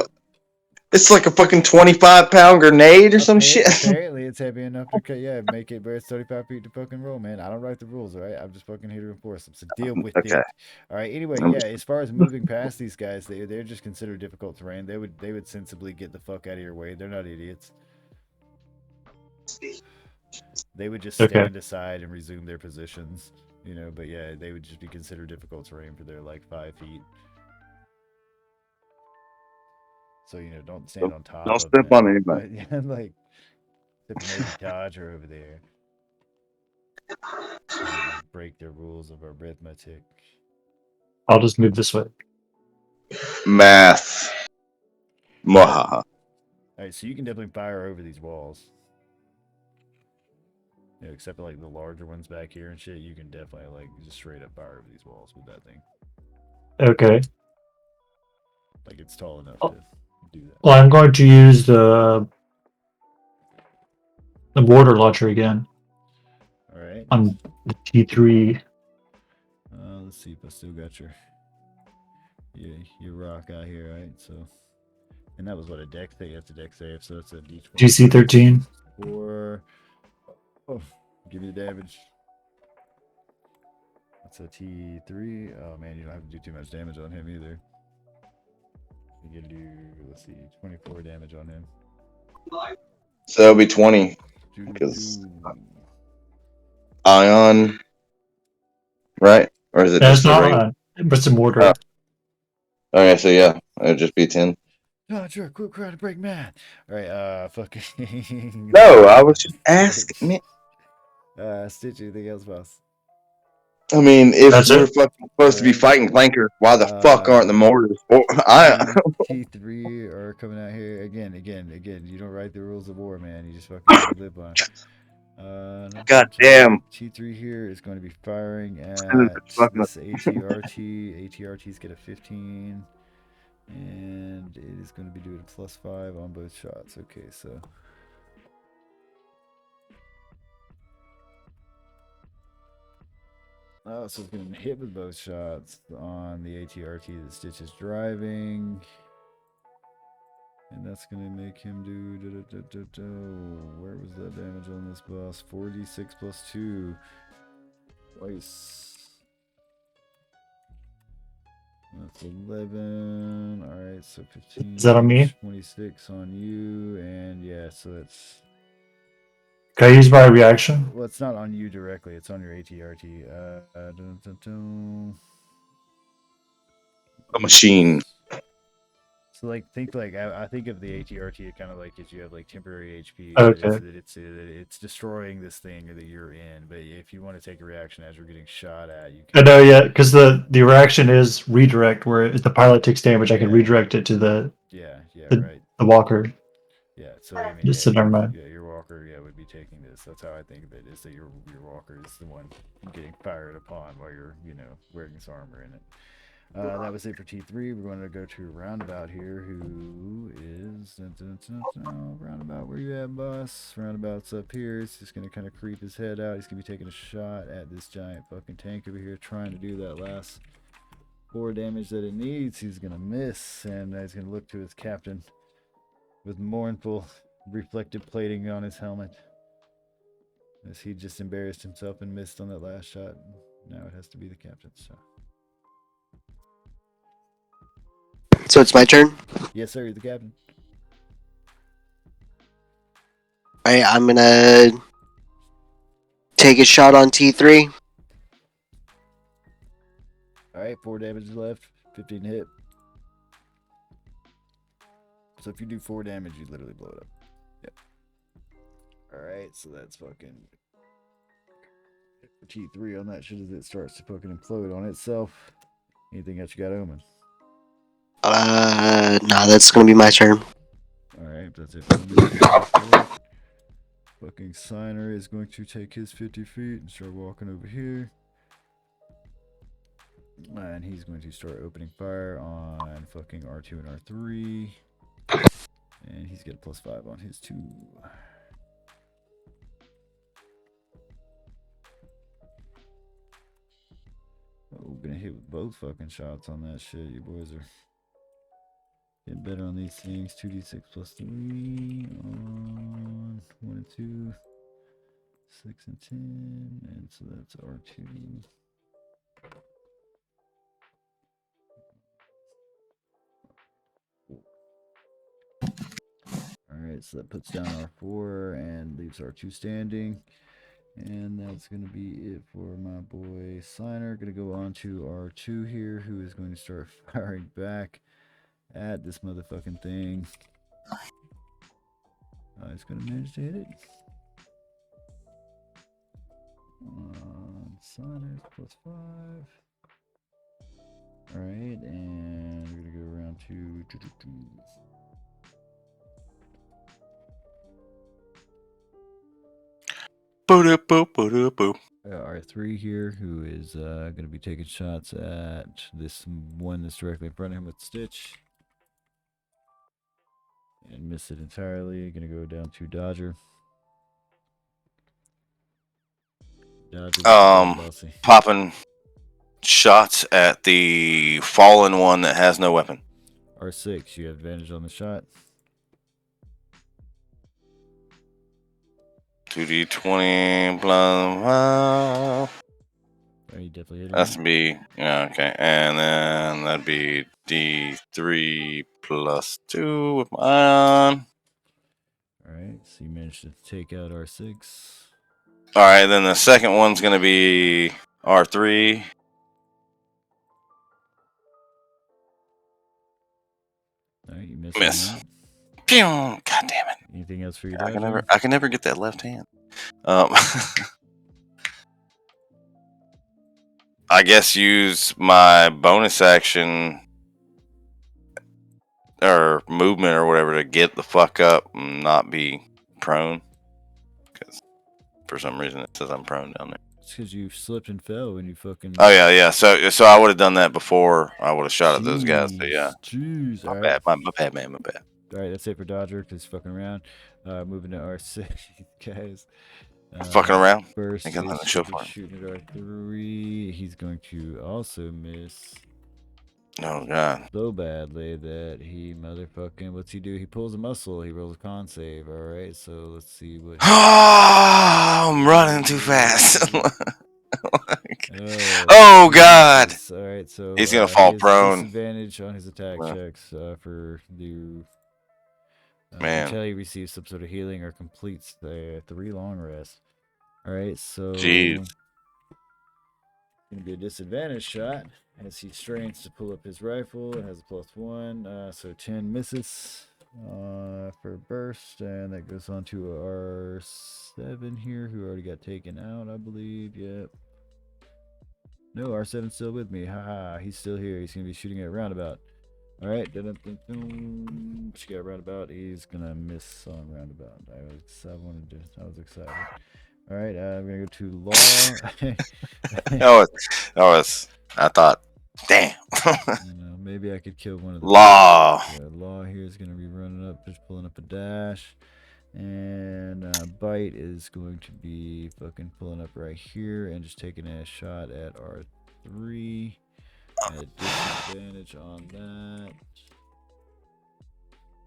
It's like a fucking 25-pound grenade or some shit. Apparently, it's heavy enough to make it where it's 35 feet to fucking roll, man. I don't write the rules, all right? I'm just fucking here to enforce them. So deal with it. All right. Anyway, as far as moving past these guys, they're just considered difficult terrain. They would sensibly get the fuck out of your way. They're not idiots. They would just stand aside and resume their positions, you know. But yeah, they would just be considered difficult terrain for their like 5 feet. So, you know, don't stand on top. Don't step on anybody. Yeah, like, maybe Dodger over there. Break the rules of arithmetic. I'll just move this way. Math. Mwahaha. Alright, so you can definitely fire over these walls. You know, except for like the larger ones back here and shit, you can definitely like just straight up fire over these walls with that thing. Okay. Like it's tall enough to do that. Well, I'm going to use the mortar launcher again. All right. On the T3. Let's see if I still got your rock out here, right? So, and that was what, a deck save. That's a deck save, so that's a D20. DC 13. Or give me the damage. That's a T3. Oh man, you don't have to do too much damage on him either. You can do, let's see, 24 damage on him. So that'll be 20 because ion, right? Or is it That's just a not ring? It's a mortar. Oh. Okay, so yeah, it'll just be 10. No, sure, quick crowd to break math. All right, fucking. No, I was just asking. Stitch, anything else, boss? I mean, if we're fucking supposed to be fighting clankers, why the fuck aren't the mortars? T3 are coming out here again. You don't write the rules of war, man. You just fucking live on. God damn. T3 here is going to be firing at this ATRT. ATRT's get a 15. And it is going to be doing +5 on both shots. Okay, so. Oh, so it's going to hit with both shots on the ATRT that Stitch is driving. And that's going to make him do... Where was that damage on this boss? 46 plus 2. Twice. That's 11. Alright, so 15. Is that on me? 26 on you. And yeah, so that's... Can I use my reaction? Well, it's not on you directly. It's on your ATRT. A machine. So like think like I think of the ATRT kind of like as you have like temporary HP. Okay. It's destroying this thing that you're in. But if you want to take a reaction as you're getting shot at, you I know, yeah, because the reaction is redirect, where if the pilot takes damage, I can redirect it to the right. the walker. Yeah, so I mean, Just so never mind. Yeah, your walker, would be taking this. That's how I think of it. Is that your walker is the one getting fired upon while you're wearing this armor in it. That was it for T3. We're going to go to Roundabout here, who is Roundabout. Where you at, boss? Roundabout's up here. He's just going to kind of creep his head out. He's going to be taking a shot at this giant fucking tank over here, trying to do that last 4 damage that it needs. He's going to miss, and he's going to look to his captain, with mournful, reflective plating on his helmet. As he just embarrassed himself and missed on that last shot. Now it has to be the captain's shot. So it's my turn? Yes, sir, you're the captain. Alright, I'm gonna take a shot on T3. Alright, 4 damage left, 15 hit. So if you do 4 damage, you literally blow it up. Yep. Alright, so that's fucking T3 on that shit as it starts to fucking implode on itself. Anything else you got, Omen? Nah, that's gonna be my turn. Alright, that's it for me. Fucking Signer is going to take his 50 feet and start walking over here. And he's going to start opening fire on fucking R2 and R3. And he's got a +5 on his 2. Oh, gonna hit with both fucking shots on that shit. You boys are getting better on these things. 2d6 +3 on 1 and 2. 6 and 10. And so that's R2. Alright, so that puts down R4 and leaves R2 standing. And that's going to be it for my boy Signer. Going to go on to R2 here, who is going to start firing back at this motherfucking thing. He's going to manage to hit it. Signer's +5. Alright, and we're going to go around to... R3 here, who is going to be taking shots at this one that's directly in front of him with Stitch. And miss it entirely. Going to go down to Dodger. Popping shots at the fallen one that has no weapon. R6, you have advantage on the shot. 2d20 plus. Are you definitely hitting? That's to be, yeah, okay. And then that'd be D3 +2 with my on. Alright, so you managed to take out R6. Alright, then the second one's going to be R3. Alright, you missed. Miss. Pew! God damn it. Anything else for you? I can never get that left hand. I guess use my bonus action or movement or whatever to get the fuck up and not be prone. Because for some reason it says I'm prone down there. It's because you slipped and fell when you fucking... Oh, yeah. So I would have done that before I would have shot at those guys. But yeah. Jeez. My bad, man. My bad. Alright, that's it for Dodger because he's fucking around. Moving to R6, guys. Fucking around? First, I think I'm on the show for him. Shooting at R3. He's going to also miss. Oh, God. So badly that he motherfucking... What's he do? He pulls a muscle. He rolls a con save. Alright, so let's see what... I'm running too fast. Oh, God. Alright, so... He's going to fall prone. Disadvantage on his attack checks for the... Man. Until he receives some sort of healing or completes the 3 long rest. Alright, so... Jeez. Gonna be a disadvantage shot as he strains to pull up his rifle. It has a +1, so 10 misses for burst, and that goes on to R7 here, who already got taken out, I believe. Yep. No, R7's still with me. Haha, he's still here. He's gonna be shooting at roundabout. All right, she got roundabout. He's gonna miss on roundabout. I was excited. All right, I'm gonna go to Law. I thought, damn. Maybe I could kill one of the Law. Yeah, Law here is gonna be running up, just pulling up a dash, and Bite is going to be fucking pulling up right here and just taking a shot at R3. At disadvantage on that.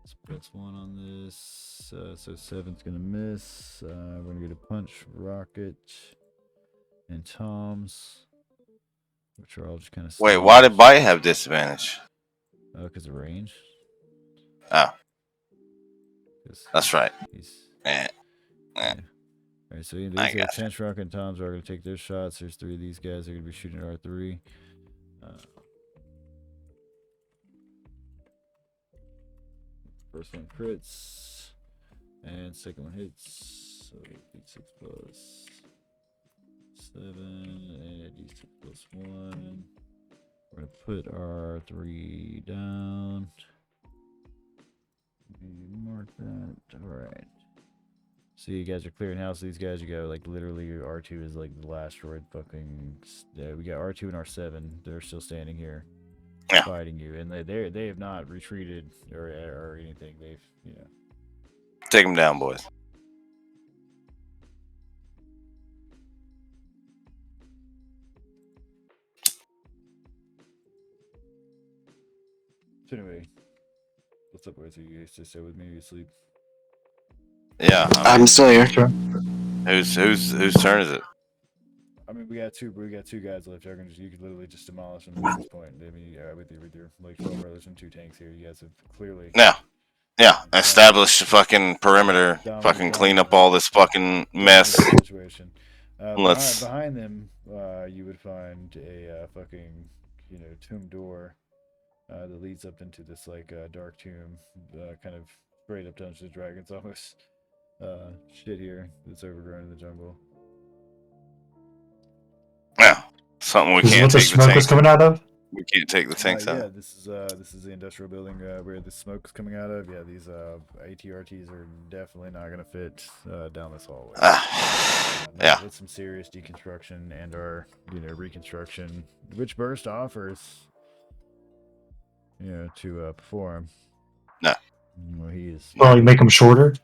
It's That's 1 on this. So 7's gonna miss. We're gonna get a punch, rocket, and toms, which are all just kind of. Wait, why did Bite have disadvantage? Oh, because of range. Oh, that's right. Yeah. Alright, so these are Tench, Rocket, and Toms are going to take their shots. There's 3 of these guys. They're going to be shooting R3. First one crits, and second one hits. So D6 plus 7, and D6 plus 1. We're going to put R3 down. Mark that. Alright. So you guys are clearing house. These guys, you go like literally R2 is like the last droid fucking. We got R2 and R7. They're still standing here, fighting you, and they have not retreated or anything. They've Take them down, boys. So anyway, what's up, boys? Are you guys just stay with me? You sleep? Yeah, I'm still here. Whose turn is it? I mean, we got two guys left. You could literally just demolish them at this point. I mean, with your like 12 brothers and 2 tanks here, you guys have clearly. Yeah. Establish the fucking perimeter. Fucking clean up all this fucking mess. Situation. Let's. Behind them, you would find a fucking tomb door that leads up into this like dark tomb, kind of straight up Dungeons and Dragons almost. Shit here that's overgrown in the jungle. Yeah, something we can't take the smoke is coming out of. We can't take the tanks out. Yeah, this is the industrial building where the smoke is coming out of. Yeah, these ATRTs are definitely not gonna fit down this hallway. Yeah, with some serious deconstruction and or reconstruction, which Burst offers to perform. No. Well, he is. Well, you make them shorter.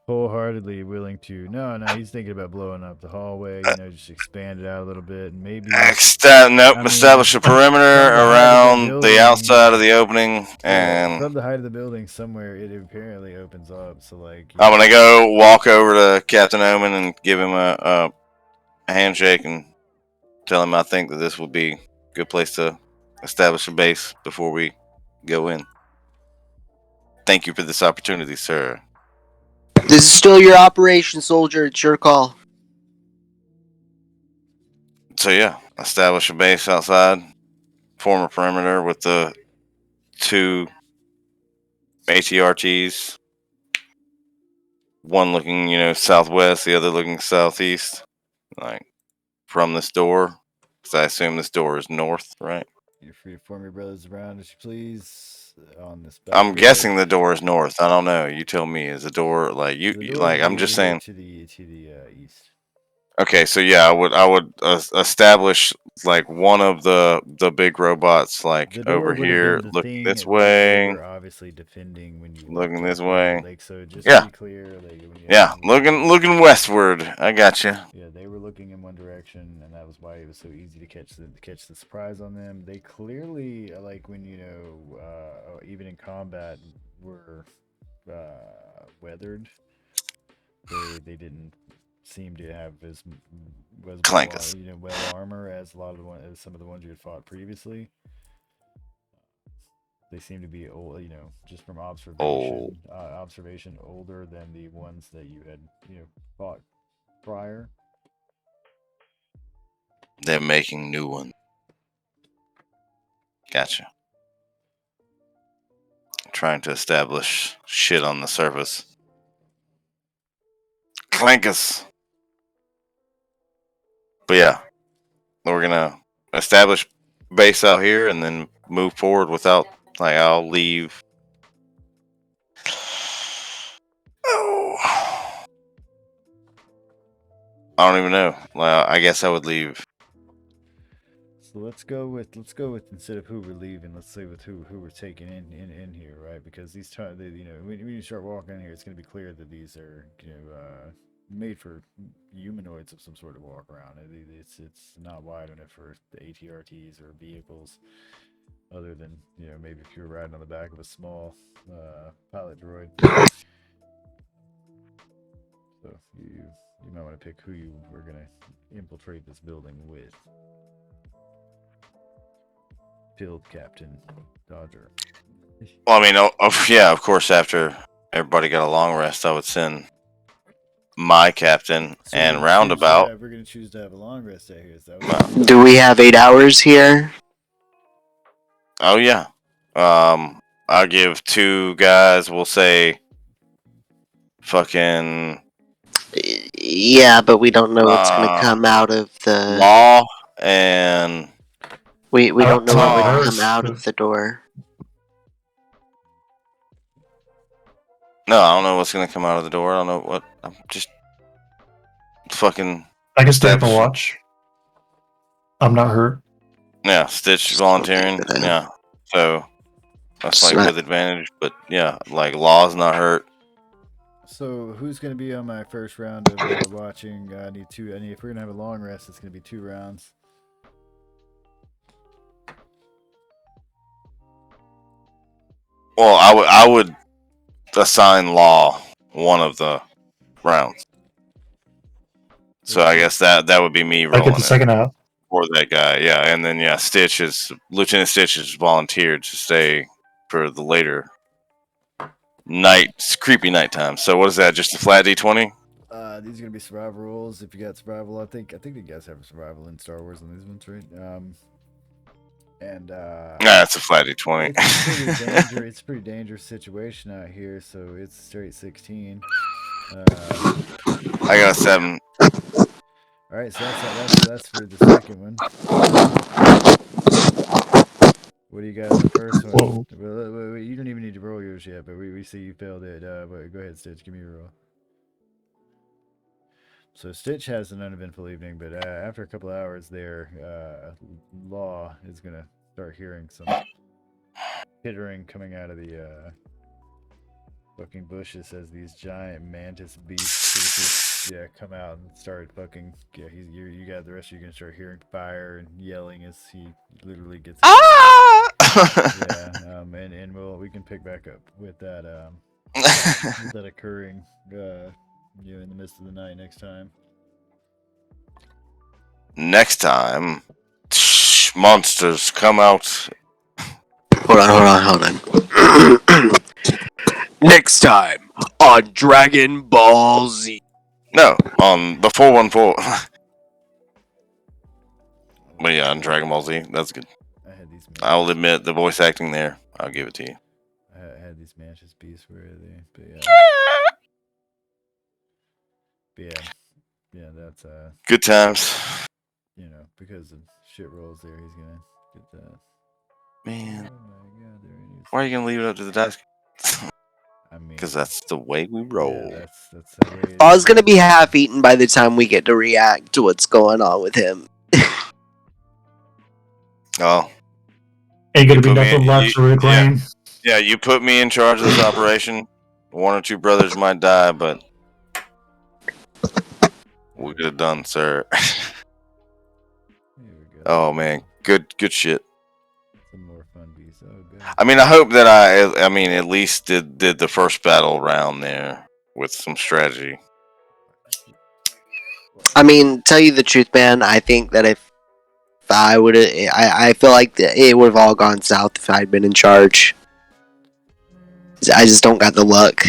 Wholeheartedly willing to. No, he's thinking about blowing up the hallway. Just expand it out a little bit, and maybe. Establish a perimeter around the outside of the opening, and from the height of the building, somewhere it apparently opens up. So like, I'm gonna go walk over to Captain Omen and give him a handshake and tell him I think that this would be a good place to establish a base before we go in. Thank you for this opportunity, sir. This is still your operation, soldier. It's your call. So yeah, establish a base outside, form a perimeter with the 2 ATRTs, one looking, southwest, the other looking southeast, like from this door. Because I assume this door is north, right? You're free to form your brothers around as you please. On this. I'm guessing the door is north. I don't know. You tell me. Is the door like you? Like I'm just saying. To the east. Okay, so yeah, I would establish like one of the big robots like over here, looking this way. Obviously defending when you looking this way. Like so, just yeah. to be clear, looking westward. I got you. Yeah, they were looking in one direction, and that was why it was so easy to catch the surprise on them. They clearly, like when even in combat, were weathered. They didn't seem to have as well armor as some of the ones you had fought previously. They seem to be old, just from observation, older than the ones that you had fought prior. They're making new ones. Gotcha. Trying to establish shit on the surface. Clankus. But yeah, we're gonna establish base out here and then move forward without, like, I'll leave. Oh, I don't even know. Well, I guess I would leave. So let's go with instead of who we're leaving, let's say with who we're taking in here, right? Because these when you start walking in here, it's gonna be clear that these are made for humanoids of some sort of walk around. It's not wide enough for the ATRTs or vehicles. other than maybe if you were riding on the back of a small pilot droid. So you might want to pick who you were gonna infiltrate this building with. Field Captain Dodger. Well, I mean, yeah, of course. After everybody got a long rest, I would send my captain and Roundabout. We're gonna choose to have a long rest day here. So do we have 8 hours here? Oh yeah. I'll give 2 guys. We'll say, fucking. Yeah, but we don't know what's gonna come out of the Law and. We don't know what would come out of the door. No, I don't know what's gonna come out of the door. I don't know what. I'm just fucking. I can stay up and watch. I'm not hurt. Yeah, Stitch volunteering. Yeah, so that's like with advantage. But yeah, like Law's not hurt. So who's gonna be on my first round of watching? I need 2. I need if we're gonna have a long rest, it's gonna be 2 rounds. Well, I would assign Law one of the rounds. So I guess that would be me rolling. I get the second half. For that guy, yeah, and then Lieutenant Stitch is volunteered to stay for the later creepy nighttime. So what is that? Just a flat D20? These are gonna be survival rules. If you got survival, I think you guys have survival in Star Wars on these ones, right? Nah, it's a flat D20. It's a pretty dangerous situation out here, so it's straight 16. I got a 7. All right, so that's for the second one. What do you got on the first one? Wait, you don't even need to roll yours yet, but we see you failed it. But go ahead, Stitch, give me a roll. So Stitch has an uneventful evening, but after a couple hours there, Law is gonna start hearing some pittering coming out of the fucking bushes as these giant mantis beasts come out and start fucking. Yeah, you got the rest of you gonna start hearing fire and yelling as he literally gets. Yeah, and we can pick back up with that with that occurring in the midst of the night next time. Next time, monsters come out. Hold on. Next time on Dragon Ball Z. No, on the 414. But yeah, on Dragon Ball Z, that's good. I'll admit the voice acting there. I'll give it to you. I had these mantis beasts where they, yeah, that's good times. Because of shit rolls there, he's gonna get that. Man, oh my God, there it is. Why are you gonna leave it up to the desk? I mean, because that's the way we roll. Yeah, that's the way. I was gonna be half-eaten by the time we get to react to what's going on with him. Oh. Ain't gonna be nothing left to reclaim. Yeah, you put me in charge of this operation. 1 or 2 brothers might die, but we could have done, sir. Oh man, good shit. Some more fun beasts. Oh, good. I mean, I hope that I mean, at least did the first battle round there with some strategy. I mean, tell you the truth, man, I think that if I would have, I feel like it would have all gone south if I'd been in charge. I just don't got the luck.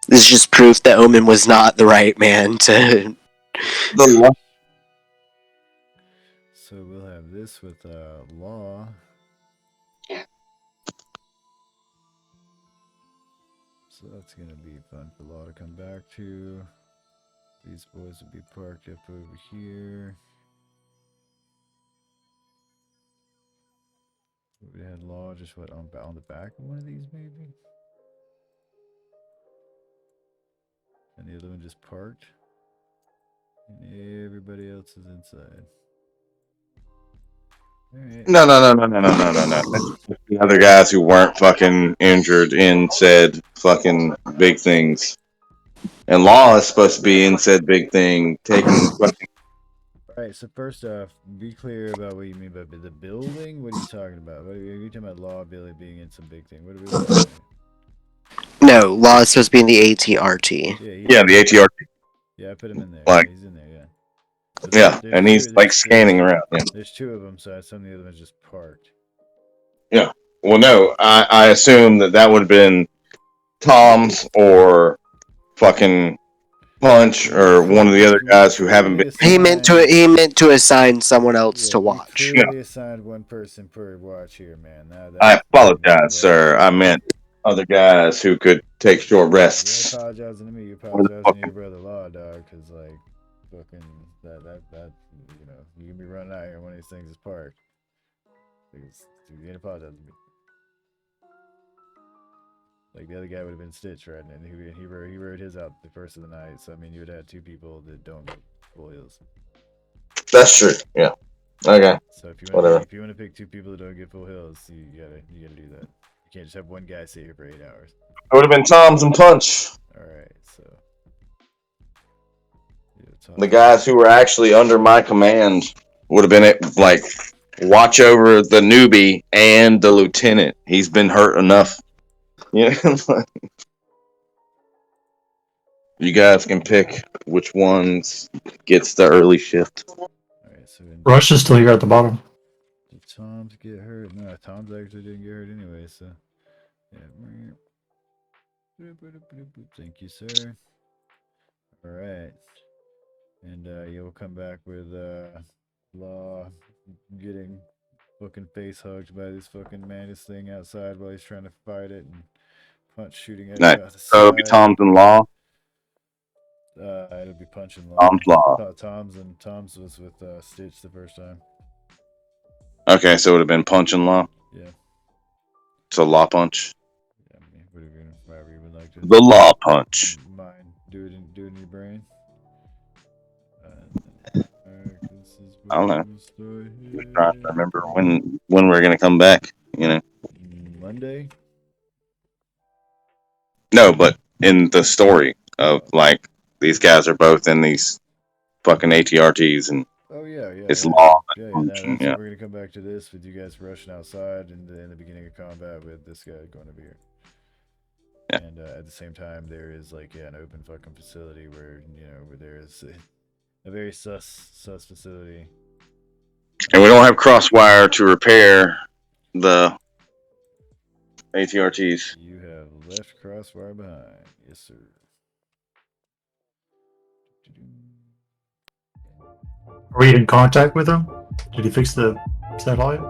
This is just proof that Omen was not the right man to. So we'll have this with Law. So that's gonna be fun for Law to come back to. These boys will be parked up over here. We had Law just on the back of one of these, maybe, and the other one just parked, and everybody else is inside. Right. No. The other guys who weren't fucking injured in said fucking big things. And Law is supposed to be in said big thing, taking fucking Alright, so first off, be clear about what you mean by the building. What are you talking about? What are you talking about? Law Billy being in some big thing. What are we talking about? No, Law is supposed to be in the ATRT. Yeah, the ATRT. Yeah, I put him in there. Like, Yeah, he's in there. Yeah. So yeah, and he's like scanning around. Yeah. There's two of them, so some of the other ones just parked. Yeah. Well, no, I assume that would have been Tom's or fucking Punch or one of the other guys who haven't been. He meant to assign someone else to watch. We clearly assigned one person per watch here, man. I apologize, sir. I meant other guys who could take short rests. You're apologizing to me. You're apologizing to your brother Law, dog, because like fucking that you know you can be running out here and one of these things is parked. Because you ain't apologizing to me. Like the other guy would have been Stitch, right? And he rode his out the first of the night. So I mean, you would have two people that don't get full heals. That's true. Yeah. Okay. So if you Whatever. want to pick two people that don't get full heals, you gotta do that. You can't just have one guy sit here for 8 hours. It would have been Tom's and Punch. All right. So the guys who were actually under my command would have been like watch over the newbie and the lieutenant. He's been hurt enough. You know? You guys can pick which ones gets the early shift. Rush is still here at the bottom. Did Tom's get hurt? No, Tom's actually didn't get hurt anyway, so yeah. Thank you, sir. Alright. And you'll come back with Law getting fucking face hugged by this fucking Menace thing outside while he's trying to fight it, and Punch shooting at him. So it'll be Tom's and Law. It'll be Punch and Law. Tom's Law. Tom's was with Stitch the first time. Okay, so it would have been Punch and Law. Yeah. So Law Punch. Yeah, I mean, whatever you would like to. The Law Punch. Mine. Do it in your brain. I don't know. I'm trying to remember when we're gonna come back. You know. Monday. No, but in the story of like these guys are both in these fucking ATRTs and it's Law. Yeah. We're gonna come back to this with you guys rushing outside in the beginning of combat with this guy going to be here. Yeah. And at the same time, there is like an open fucking facility where where there is a very sus facility. And we don't have crosswire to repair the ATRTs. You have left crosswire behind. Yes, sir. Are we in contact with him? Did he fix the satellite?